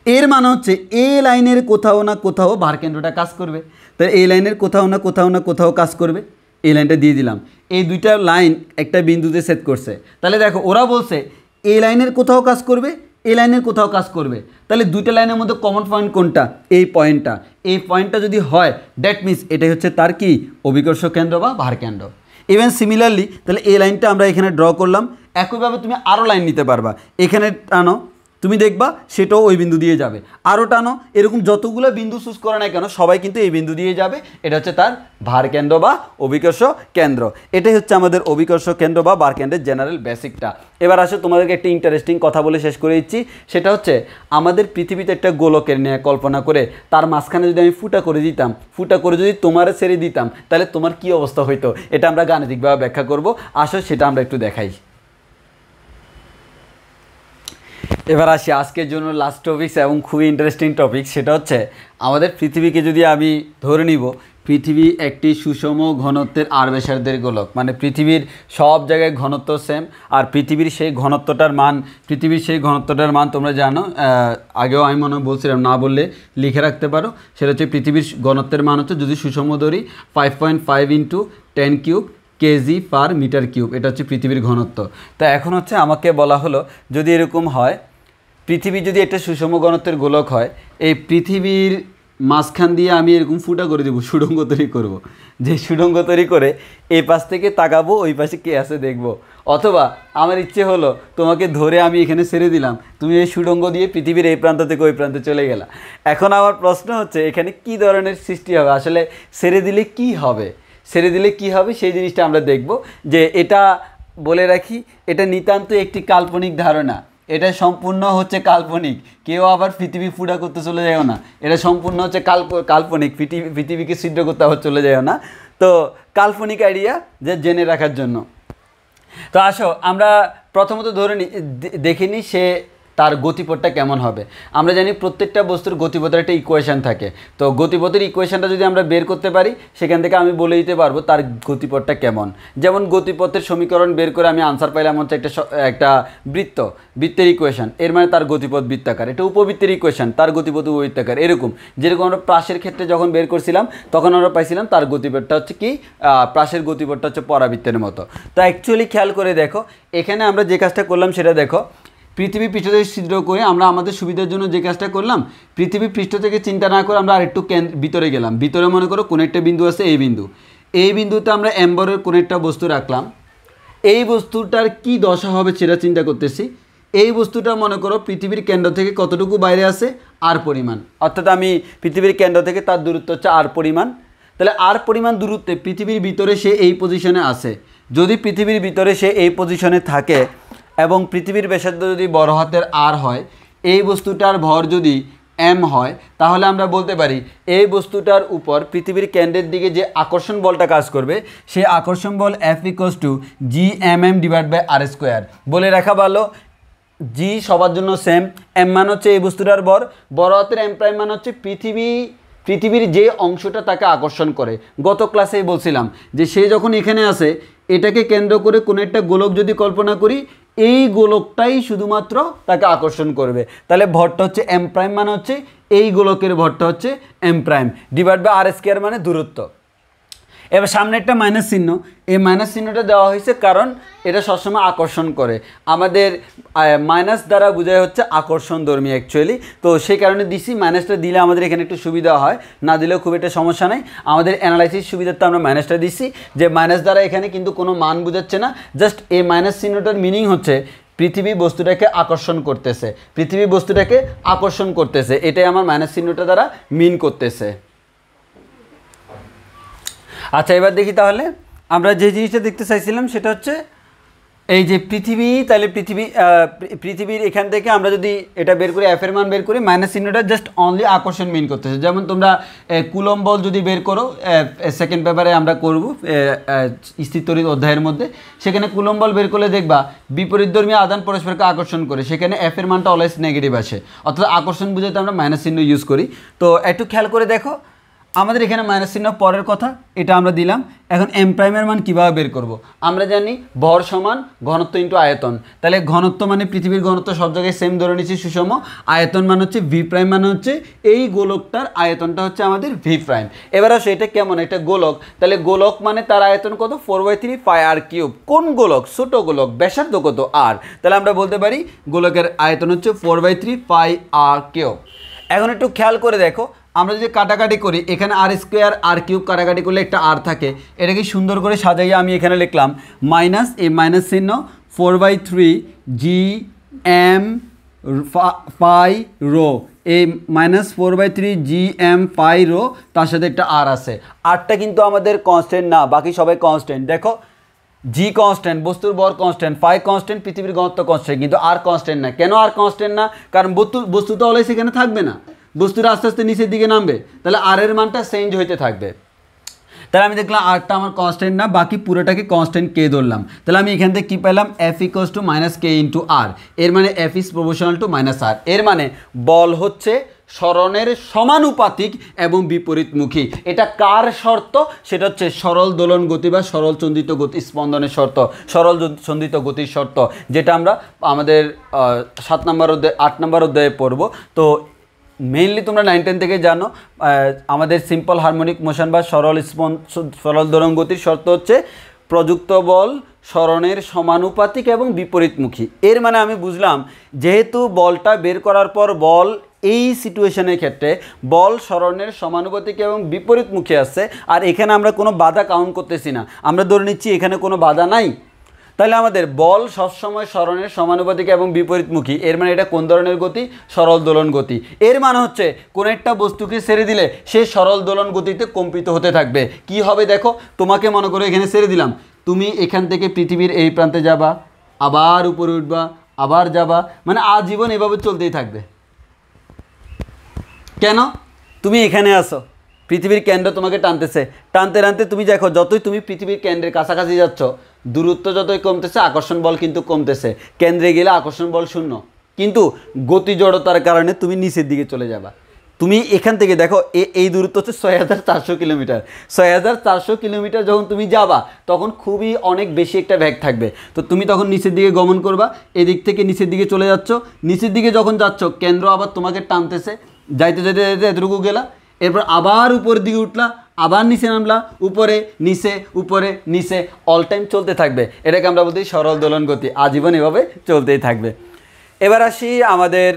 এর মানে হচ্ছে এই লাইনের কোথাও না কোথাও ভারকেন্দ্রটা কাজ করবে। তাই এই লাইনের কোথাও না কোথাও কাজ করবে, এই লাইনটা দিয়ে দিলাম। এই দুইটা লাইন একটা বিন্দুতে সেট করছে, তাহলে দেখো ওরা বলছে এই লাইনের কোথাও কাজ করবে, এই লাইনের কোথাও কাজ করবে। তাহলে দুইটা লাইনের মধ্যে কমন পয়েন্ট কোনটা? এই পয়েন্টটা যদি হয় দ্যাট মিনস এটাই হচ্ছে তার কি অভিকর্ষ কেন্দ্র বা ভারকেন্দ্র। ইভেন সিমিলারলি তাহলে এই লাইনটা আমরা এখানে ড্র করলাম। একইভাবে তুমি আরও লাইন নিতে পারবা, এখানে টানো, তুমি দেখবা সেটাও ওই বিন্দু দিয়ে যাবে, আরও টানো, এরকম যতগুলো বিন্দু চুজ করে না কেন সবাই কিন্তু এই বিন্দু দিয়ে যাবে। এটা হচ্ছে তার ভারকেন্দ্র বা অভিকর্ষ কেন্দ্র। এটাই হচ্ছে আমাদের অভিকর্ষ কেন্দ্র বা ভারকেন্দ্রের জেনারেল বেসিকটা। এবার আসে তোমাদেরকে একটা ইন্টারেস্টিং কথা বলে শেষ করে দিচ্ছি, সেটা হচ্ছে আমাদের পৃথিবীতে একটা গোলকের নিয়ে কল্পনা করে তার মাঝখানে যদি আমি ফুটা করে যদি তোমার ছেড়ে দিতাম তাহলে তোমার কি অবস্থা হইতো, এটা আমরা গাণিতিকভাবে ব্যাখ্যা করব। আসো সেটা আমরা একটু দেখাই। এবার আসি আজকের জন্য লাস্ট টপিকস এবং খুবই ইন্টারেস্টিং টপিক, সেটা হচ্ছে আমাদের পৃথিবীকে যদি আমি ধরে নিব, পৃথিবী একটি সুষম ঘনত্বের আর ব্যাসার্ধের গোলক, মানে পৃথিবীর সব জায়গায় ঘনত্ব সেম। আর পৃথিবীর সেই ঘনত্বটার মান তোমরা জানো, আগেও আমি মনে বলছিলাম, না বললে লিখে রাখতে পারো। সেটা হচ্ছে পৃথিবীর ঘনত্বের মান হচ্ছে, যদি সুষম ধরি, 5.5 × 10³ কেজি পার মিটার কিউব। এটা হচ্ছে পৃথিবীর ঘনত্ব। তা এখন হচ্ছে আমাকে বলা হলো, যদি এরকম হয়, পৃথিবী যদি একটা সুষম ঘনত্বের গোলক হয়, এই পৃথিবীর মাঝখান দিয়ে আমি এরকম ফুটা করে দেবো, সুড়ঙ্গ তৈরি করব। যে সুড়ঙ্গ তৈরি করে এই পাশ থেকে তাকাবো, ওই পাশে কে আছে দেখবো। অথবা আমার ইচ্ছে হলো তোমাকে ধরে আমি এখানে ছেড়ে দিলাম, তুমি এই সুড়ঙ্গ দিয়ে পৃথিবীর এই প্রান্ত থেকে ওই প্রান্তে চলে গেলা। এখন আমার প্রশ্ন হচ্ছে, এখানে কি ধরনের সৃষ্টি হবে, আসলে ছেড়ে দিলে কি হবে, সেই জিনিসটা আমরা দেখব। যে এটা বলে রাখি, এটা নিতান্ত একটি কাল্পনিক ধারণা, এটা সম্পূর্ণ হচ্ছে কাল্পনিক। কেউ আবার পৃথিবী ফুটা করতে চলে যায়ও না, এটা সম্পূর্ণ হচ্ছে কাল্পনিক। পৃথিবীকে ছিদ্র করতে আবার চলে যায়ও না। তো কাল্পনিক আইডিয়া যে জেনে রাখার জন্য। তো আসো আমরা প্রথমত দেখে নিই সে তার গতিপথটা কেমন হবে। আমরা জানি প্রত্যেকটা বস্তুর গতিপথের একটা ইকুয়েশান থাকে। তো গতিপথের ইকুয়েশানটা যদি আমরা বের করতে পারি, সেখান থেকে আমি বলে দিতে পারবো তার গতিপথটা কেমন। যেমন গতিপথের সমীকরণ বের করে আমি আনসার পাইলাম হচ্ছে একটা বৃত্তের ইকুয়েশান, এর মানে তার গতিপথ বৃত্তাকার। এটা উপবৃত্তের ইকুয়েশান, তার গতিপথ উপবৃত্তাকার। এরকম যেরকম আমরা প্রাসের ক্ষেত্রে যখন বের করছিলাম, তখন আমরা পাইছিলাম তার গতিপথটা হচ্ছে কি, প্রাসের গতিপথটা হচ্ছে পরাবৃত্তের মতো। তো অ্যাকচুয়ালি খেয়াল করে দেখো, এখানে আমরা যে কাজটা করলাম সেটা দেখো। পৃথিবী পৃষ্ঠ থেকে ছিদ্র করে আমরা আমাদের সুবিধার জন্য যে কাজটা করলাম, পৃথিবী পৃষ্ঠ থেকে চিন্তা না করে আমরা আরেকটু ভিতরে গেলাম। ভিতরে মনে করো কোনো একটা বিন্দু আছে, এই বিন্দুতে আমরা এম্বরের কোনো একটা বস্তু রাখলাম। এই বস্তুটার কি দশা হবে সেটা চিন্তা করতেছি। এই বস্তুটা মনে করো পৃথিবীর কেন্দ্র থেকে কতটুকু বাইরে আছে, আর পরিমাণ। অর্থাৎ আমি পৃথিবীর কেন্দ্র থেকে তার দূরত্ব হচ্ছে আর পরিমাণ। তাহলে আর পরিমাণ দূরত্বে পৃথিবীর ভিতরে সে এই পজিশনে আছে। যদি পৃথিবীর ভিতরে সে এই পজিশনে থাকে এবং পৃথিবীর ব্যাসার্ধ যদি বড় হাতের আর হয়, এই বস্তুটার ভর যদি এম হয়, তাহলে আমরা বলতে পারি এই বস্তুটার উপর পৃথিবীর কেন্দ্রের দিকে যে আকর্ষণ বলটা কাজ করবে, সেই আকর্ষণ বল F = Gmm/r²। বলে রাখা ভালো, জি সবার জন্য সেম। এম মান হচ্ছে এই বস্তুটার ভর, বড় হাতের এম প্রাইম মান হচ্ছে পৃথিবীর যে অংশটা তাকে আকর্ষণ করে। গত ক্লাসেই বলছিলাম যে সে যখন এখানে আসে, এটাকে কেন্দ্র করে কোনো একটা গোলক যদি কল্পনা করি, এই গোলকটাই শুধুমাত্র তাকে আকর্ষণ করবে। তাহলে ভরটা হচ্ছে এম প্রাইম, মানে হচ্ছে এই গোলকের ভরটা হচ্ছে এম প্রাইম /r² মানে দূরত্ব। এবার সামনে একটা মাইনাস চিহ্ন, এই মাইনাস চিহ্নটা দেওয়া হয়েছে কারণ এটা সবসময় আকর্ষণ করে। আমাদের মাইনাস দ্বারা বোঝায় হচ্ছে আকর্ষণধর্মী অ্যাকচুয়ালি। তো সেই কারণে দিছি, মাইনাসটা দিলে আমাদের এখানে একটু সুবিধা হয়, না দিলেও খুব একটা সমস্যা নেই। আমাদের অ্যানালাইসিস সুবিধার্থে আমরা মাইনাসটা দিচ্ছি, যে মাইনাস দ্বারা এখানে কিন্তু কোনো মান বোঝাচ্ছে না। জাস্ট এই মাইনাস চিহ্নটার মিনিং হচ্ছে পৃথিবী বস্তুটাকে আকর্ষণ করতেছে, এটাই আমার মাইনাস চিহ্নটা দ্বারা মিন করতেছে। আচ্ছা, এবার দেখি তাহলে আমরা যে জিনিসটা দেখতে চাইছিলাম সেটা হচ্ছে এই যে পৃথিবী। তাহলে পৃথিবীর এখান থেকে আমরা যদি এটা বের করি, এফের মান বের করি, মাইনাস চিহ্নটা জাস্ট অনলি আকর্ষণ মিন করতেছে। যেমন তোমরা কুলম্ব বল যদি বের করো, সেকেন্ড পেপারে আমরা করব স্থিরতড়িৎ অধ্যায়ের মধ্যে, সেখানে কুলম্ব বল বের করলে দেখবা বিপরীতধর্মী আদান পরস্পরকে আকর্ষণ করে, সেখানে এফের মানটা অলওয়েজ নেগেটিভ আসে। অর্থাৎ আকর্ষণ বুঝাতে আমরা মাইনাস চিহ্ন ইউজ করি। তো একটু খেয়াল করে দেখো, আমাদের এখানে মাইনাস চিহ্ন পরের কথা, এটা আমরা দিলাম। এখন এম প্রাইমের মান কীভাবে বের করব? আমরা জানি ভর সমান ঘনত্ব ইন্টু আয়তন। তাহলে ঘনত্ব মানে পৃথিবীর ঘনত্ব সব জায়গায় সেম ধরে নিচ্ছি, সুষম। আয়তন মান হচ্ছে ভি প্রাইম, মানে হচ্ছে এই গোলকটার আয়তনটা হচ্ছে আমাদের ভি প্রাইম। এবার আসো এটা কেমন, একটা গোলক। তাহলে গোলক মানে তার আয়তন কত, 4/3 πr³। কোন গোলক? ছোট গোলক, ব্যাসার্ধ কত, আর। তাহলে আমরা বলতে পারি গোলকের আয়তন হচ্ছে 4/3 πr³। এখন একটু খেয়াল করে দেখো, আমরা যদি কাটাকাটি করি, এখানে r² r³ কাটাকাটি করলে একটা আর থাকে। এটাকে সুন্দর করে সাজাইয়ে আমি এখানে লিখলাম মাইনাস, এই মাইনাস চিহ্ন 4/3 Gm⁵ρ, এই -4/3 Gm⁵ρ, তার সাথে একটা আর আছে। আরটা কিন্তু আমাদের কনস্ট্যান্ট না, বাকি সবাই কনস্ট্যান্ট। দেখো জি কনস্ট্যান্ট, বস্তুর ভর কনস্ট্যান্ট, ফাই কনস্ট্যান্ট, পৃথিবীর ঘনত্ব কনস্ট্যান্ট, কিন্তু আর কনস্ট্যান্ট না। কেন আর কনস্ট্যান্ট না? কারণ বস্তু তো অলওয়েজ এখানে থাকবে না, বস্তুটা আস্তে আস্তে নিচের দিকে নামবে, তাহলে আর এর মানটা চেঞ্জ হইতে থাকবে। তাহলে আমি দেখলাম আরটা আমার কনস্ট্যান্ট না, বাকি পুরোটাকে কনস্ট্যান্ট কে ধরলাম। তাহলে আমি এখান থেকে কী পেলাম, F equals to minus K into R. এর মানে F is proportional to minus R. এর মানে বল হচ্ছে সরণের সমানুপাতিক এবং বিপরীতমুখী। এটা কার শর্ত? সেটা হচ্ছে সরল দোলন গতি বা সরল চন্দিত গতি স্পন্দনের শর্ত, সরল চন্দিত গতির শর্ত, যেটা আমরা আমাদের 7 নম্বর অধ্যায় 8 নম্বর অধ্যায়ে পড়ব। তো মেইনলি তোমরা 9-10 থেকে জানো আমাদের সিম্পল হারমোনিক মোশন বা সরল দোলন গতির শর্ত হচ্ছে প্রযুক্ত বল সরণের সমানুপাতিক এবং বিপরীতমুখী। এর মানে আমি বুঝলাম যেহেতু বলটা বের করার পর বল এই সিচুয়েশনের ক্ষেত্রে বল সরণের সমানুপাতিক এবং বিপরীতমুখী আসছে, আর এখানে আমরা কোনো বাধা কাউন্ট করতেছি না, আমরা ধরে নিচ্ছি এখানে কোনো বাধা নাই। তাহলে আমাদের বল সবসময় সরণের সমানুপাতিক এবং বিপরীতমুখী। এর মানে এটা কোন ধরনের গতি? সরল দোলন গতি। এর মানে হচ্ছে কোনো একটা বস্তুকে ছেড়ে দিলে সে সরল দোলন গতিতে কম্পিত হতে থাকবে। কি হবে দেখো, তোমাকে মনে করো এখানে ছেড়ে দিলাম, তুমি এখান থেকে পৃথিবীর এই প্রান্তে যাবা, আবার উপরে উঠবা, আবার যাবা, মানে আজীবন এভাবে চলতেই থাকবে। কেন? তুমি এখানে আসো, পৃথিবীর কেন্দ্র তোমাকে টানতেছে, টানতে টানতে তুমি দেখো যতই তুমি পৃথিবীর কেন্দ্রের কাছাকাছি যাচ্ছ, দূরত্ব যতই কমতেছে আকর্ষণ বল কিন্তু কমতেছে। কেন্দ্রে গেলে আকর্ষণ বল শূন্য, কিন্তু গতি জড়তার কারণে তুমি নিচের দিকে চলে যাবা। তুমি এখান থেকে দেখো এই দূরত্ব হচ্ছে 6400 কিলোমিটার। 6400 কিলোমিটার যখন তুমি যাবা তখন খুবই অনেক বেশি একটা ভ্যাগ থাকবে। তো তুমি তখন নিচের দিকে গমন করবা, এদিক থেকে নিচের দিকে চলে যাচ্ছ, নিচের দিকে যখন যাচ্ছ কেন্দ্র আবার তোমাকে টানতেছে, যাইতে যাইতে যাইতে এতটুকু গেলা, এরপর আবার উপরের দিকে উঠলা, আবার নিচে নামলা, উপরে নিচে উপরে নিচে, অল টাইম চলতে থাকবে। এটাকে আমরা বলতে সরল দোলন গতি, আজীবন এভাবে চলতেই থাকবে। এবার আসি আমাদের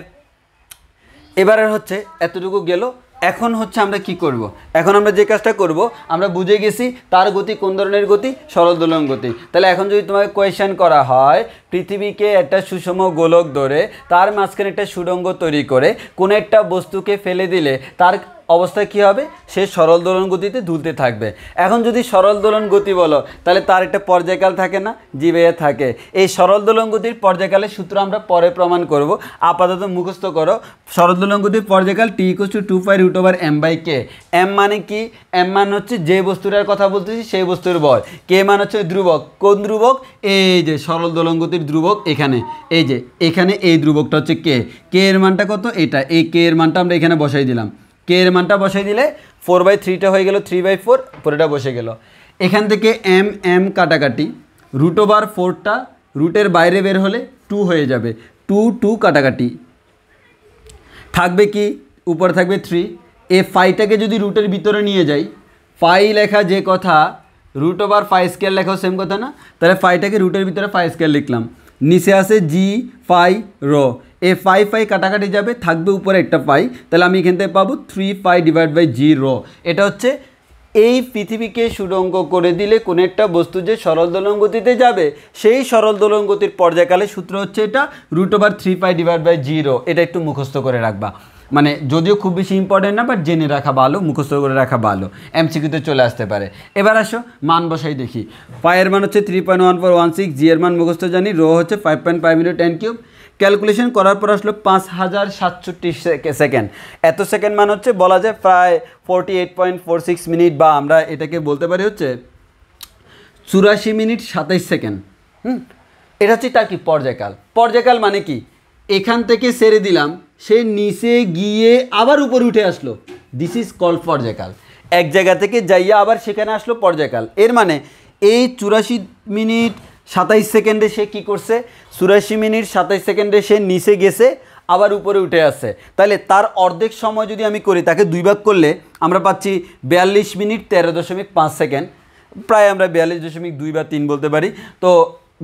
এবারে হচ্ছে এতটুকু গেল। এখন হচ্ছে আমরা কি করব? এখন আমরা যে কাজটা করব, আমরা বুঝে গেছি তার গতি কোন ধরনের গতি, সরল দোলন গতি। তাহলে এখন যদি তোমাকে কোয়েশ্চেন করা হয় পৃথিবীকে একটা সুষম গোলক ধরে তার মাঝখানে একটা সুড়ঙ্গ তৈরি করে কোনো একটা বস্তুকে ফেলে দিলে তার অবস্থা কী হবে? সে সরল দোলন গতিতে দুলতে থাকবে। এখন যদি সরল দোলন গতি বলো তাহলে তার একটা পর্যায়কাল থাকে না? জি ভাইয়া থাকে। এই সরল দোলন গতির পর্যায়কালের সূত্র আমরা পরে প্রমাণ করব, আপাতত মুখস্থ করো। সরল দোলন গতির পর্যায়কাল T = 2π√m/k। এম মানে কি? এম মানে হচ্ছে যে বস্তুটার কথা বলতেছি সেই বস্তুর ভর। কে মানে হচ্ছে ধ্রুবক। কোন ধ্রুবক? এই যে সরল দোলন গতির ধ্রুবক এখানে, এই যে এখানে এই ধ্রুবকটা হচ্ছে কে। কে এর মানটা কত? এটা। এই কে এর মানটা আমরা এখানে বসাই দিলাম। কে এর মানটা বসাই দিলে 4/3টা হয়ে গেল, 3/4 পুরোটা বসে গেল। এখান থেকে এম এম কাটাকাটি, √4টা রুটের বাইরে বের হলে 2 হয়ে যাবে, 2 কাটাকাটি থাকবে কি? উপরে থাকবে 3। এই ফাইটাকে যদি রুটের ভিতরে নিয়ে যাই, ফাই লেখা যে কথা √5² লেখাও সেম কথা না? তাহলে ফাইটাকে রুটের ভিতরে 5² লিখলাম, নিচে আসে জি ফাই রো, এ ফাই কাটাকাটি যাবে, থাকবে উপরে একটা ফাই। তাহলে আমি এখান থেকে পাবো 3π/g রো। এটা হচ্ছে এই পৃথিবীকে সুড়ঙ্গ করে দিলে কোনো একটা বস্তু যে সরল দোলন গতিতে যাবে সেই সরল দোলন গতির পর্যায়কালের সূত্র হচ্ছে এটা √3π/g রো। এটা একটু মুখস্থ করে রাখবা, মানে যদিও খুব বেশি ইম্পর্টেন্ট না, বাট জেনে রাখা ভালো, মুখস্থ করে রাখা ভালো, এমসিকিউতে চলে আসতে পারে। এবার আসো মান বসাই দেখি। পায়ের মান হচ্ছে 3.1416, জি এর মান মুখস্থ জানি, রো হচ্ছে 5.5 × 10³ ক্যালকুলেশন করার পর আসলো 5067 সেকেন্ড। এত সেকেন্ড মান হচ্ছে বলা যায় প্রায় 48.46 মিনিট, বা আমরা এটাকে বলতে পারি হচ্ছে 84 মিনিট 27 সেকেন্ড। এটা হচ্ছে তার কি পর্যায়কাল। পর্যায়কাল মানে কি? এখান থেকে ছেড়ে দিলাম, সে নিচে গিয়ে আবার উপরে উঠে আসলো, দিস ইজ কল্ড পর্যায়কাল। এক জায়গা থেকে যাইয়া আবার সেখানে আসলো পর্যায়কাল। এর মানে এই 84 মিনিট 27 সেকেন্ডে সে কী করছে? 84 মিনিট 27 সেকেন্ডে সে নিচে গেছে, আবার উপরে উঠে আসছে। তাহলে তার অর্ধেক সময় যদি আমি করি, তাকে 2 ভাগ করলে আমরা পাচ্ছি 42 মিনিট 13.5 সেকেন্ড। প্রায় আমরা 42.2 বা 3 বলতে পারি। তো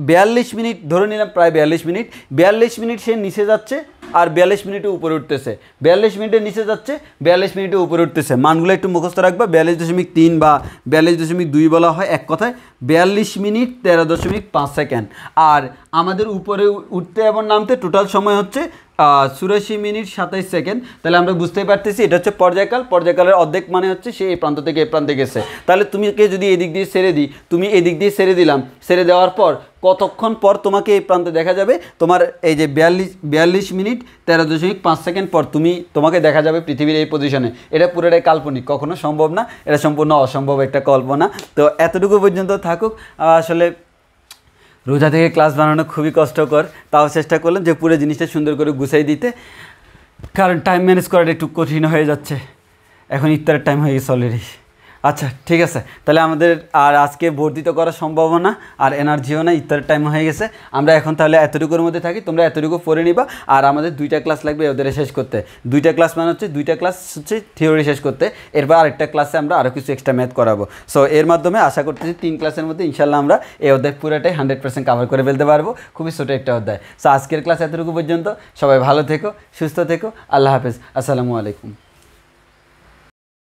42 মিনিট ধরে নিলাম, প্রায় 42 মিনিট। 42 মিনিট সে নিচে যাচ্ছে আর 42 মিনিটে উপরে উঠতেছে, 42 মিনিটে নিচে যাচ্ছে, 42 মিনিটে উপরে উঠতেছে। মানগুলো একটু মুখস্থ রাখবা। 42.3 বা 42.2 বলা হয় এক কথায় 42 মিনিট 13.5 সেকেন্ড। আর আমাদের উপরে উঠতে এবং নামতে টোটাল সময় হচ্ছে 84 মিনিট 27 সেকেন্ড। তাহলে আমরা বুঝতেই পারতেছি এটা হচ্ছে পর্যায়কাল, পর্যায়কালের অর্ধেক মানে হচ্ছে সে এই প্রান্ত থেকে এই প্রান্তে গেছে। তাহলে তুমিকে যদি এদিক দিয়ে ছেড়ে দিই, তুমি এদিক দিয়ে ছেড়ে দিলাম, ছেড়ে দেওয়ার পর কতক্ষণ পর তোমাকে এই প্রান্তে দেখা যাবে? তোমার এই যে 42 মিনিট 13.5 সেকেন্ড পর তোমাকে দেখা যাবে পৃথিবীর এই পজিশনে। এটা পুরোটাই কাল্পনিক, কখনো সম্ভব না, এটা সম্পূর্ণ অসম্ভব একটা কল্পনা। তো এতটুকু পর্যন্ত থাকুক। আসলে রোজা থেকে ক্লাস বানানো খুবই কষ্টকর, তাও চেষ্টা করলাম যে পুরো জিনিসটা সুন্দর করে গুছাই দিতে, কারণ টাইম ম্যানেজ করাটা একটু কঠিন হয়ে যাচ্ছে। এখন ইফতারের টাইম হয়ে গেছে অলরেডি। আচ্ছা ঠিক আছে, তাহলে আমাদের আর আজকে বর্ধিত করা সম্ভব না, আর এনার্জিও না, ইফতারের টাইম হয়ে গেছে। আমরা এখন তাহলে এতটুকুর মধ্যে থাকি, তোমরা এতটুকু পড়ে নিবা। আর আমাদের 2টা ক্লাস লাগবে ওদের শেষ করতে। 2টা ক্লাস মানে হচ্ছে 2টা ক্লাস হচ্ছে থিওরি শেষ করতে, এরপর আরেকটা ক্লাসে আমরা আরও কিছু এক্সট্রা ম্যাথ করাবো। সো এর মাধ্যমে আশা করতেছি 3 ক্লাসের মধ্যে ইনশাল্লাহ আমরা এই অধ্যায় পুরোটাই 100% কাভার করে ফেলতে পারবো। খুবই ছোটো একটা অধ্যায়। সো আজকের ক্লাস এতটুকু পর্যন্ত। সবাই ভালো থেকো, সুস্থ থেকো, আল্লাহ হাফেজ, আসসালামু আলাইকুম।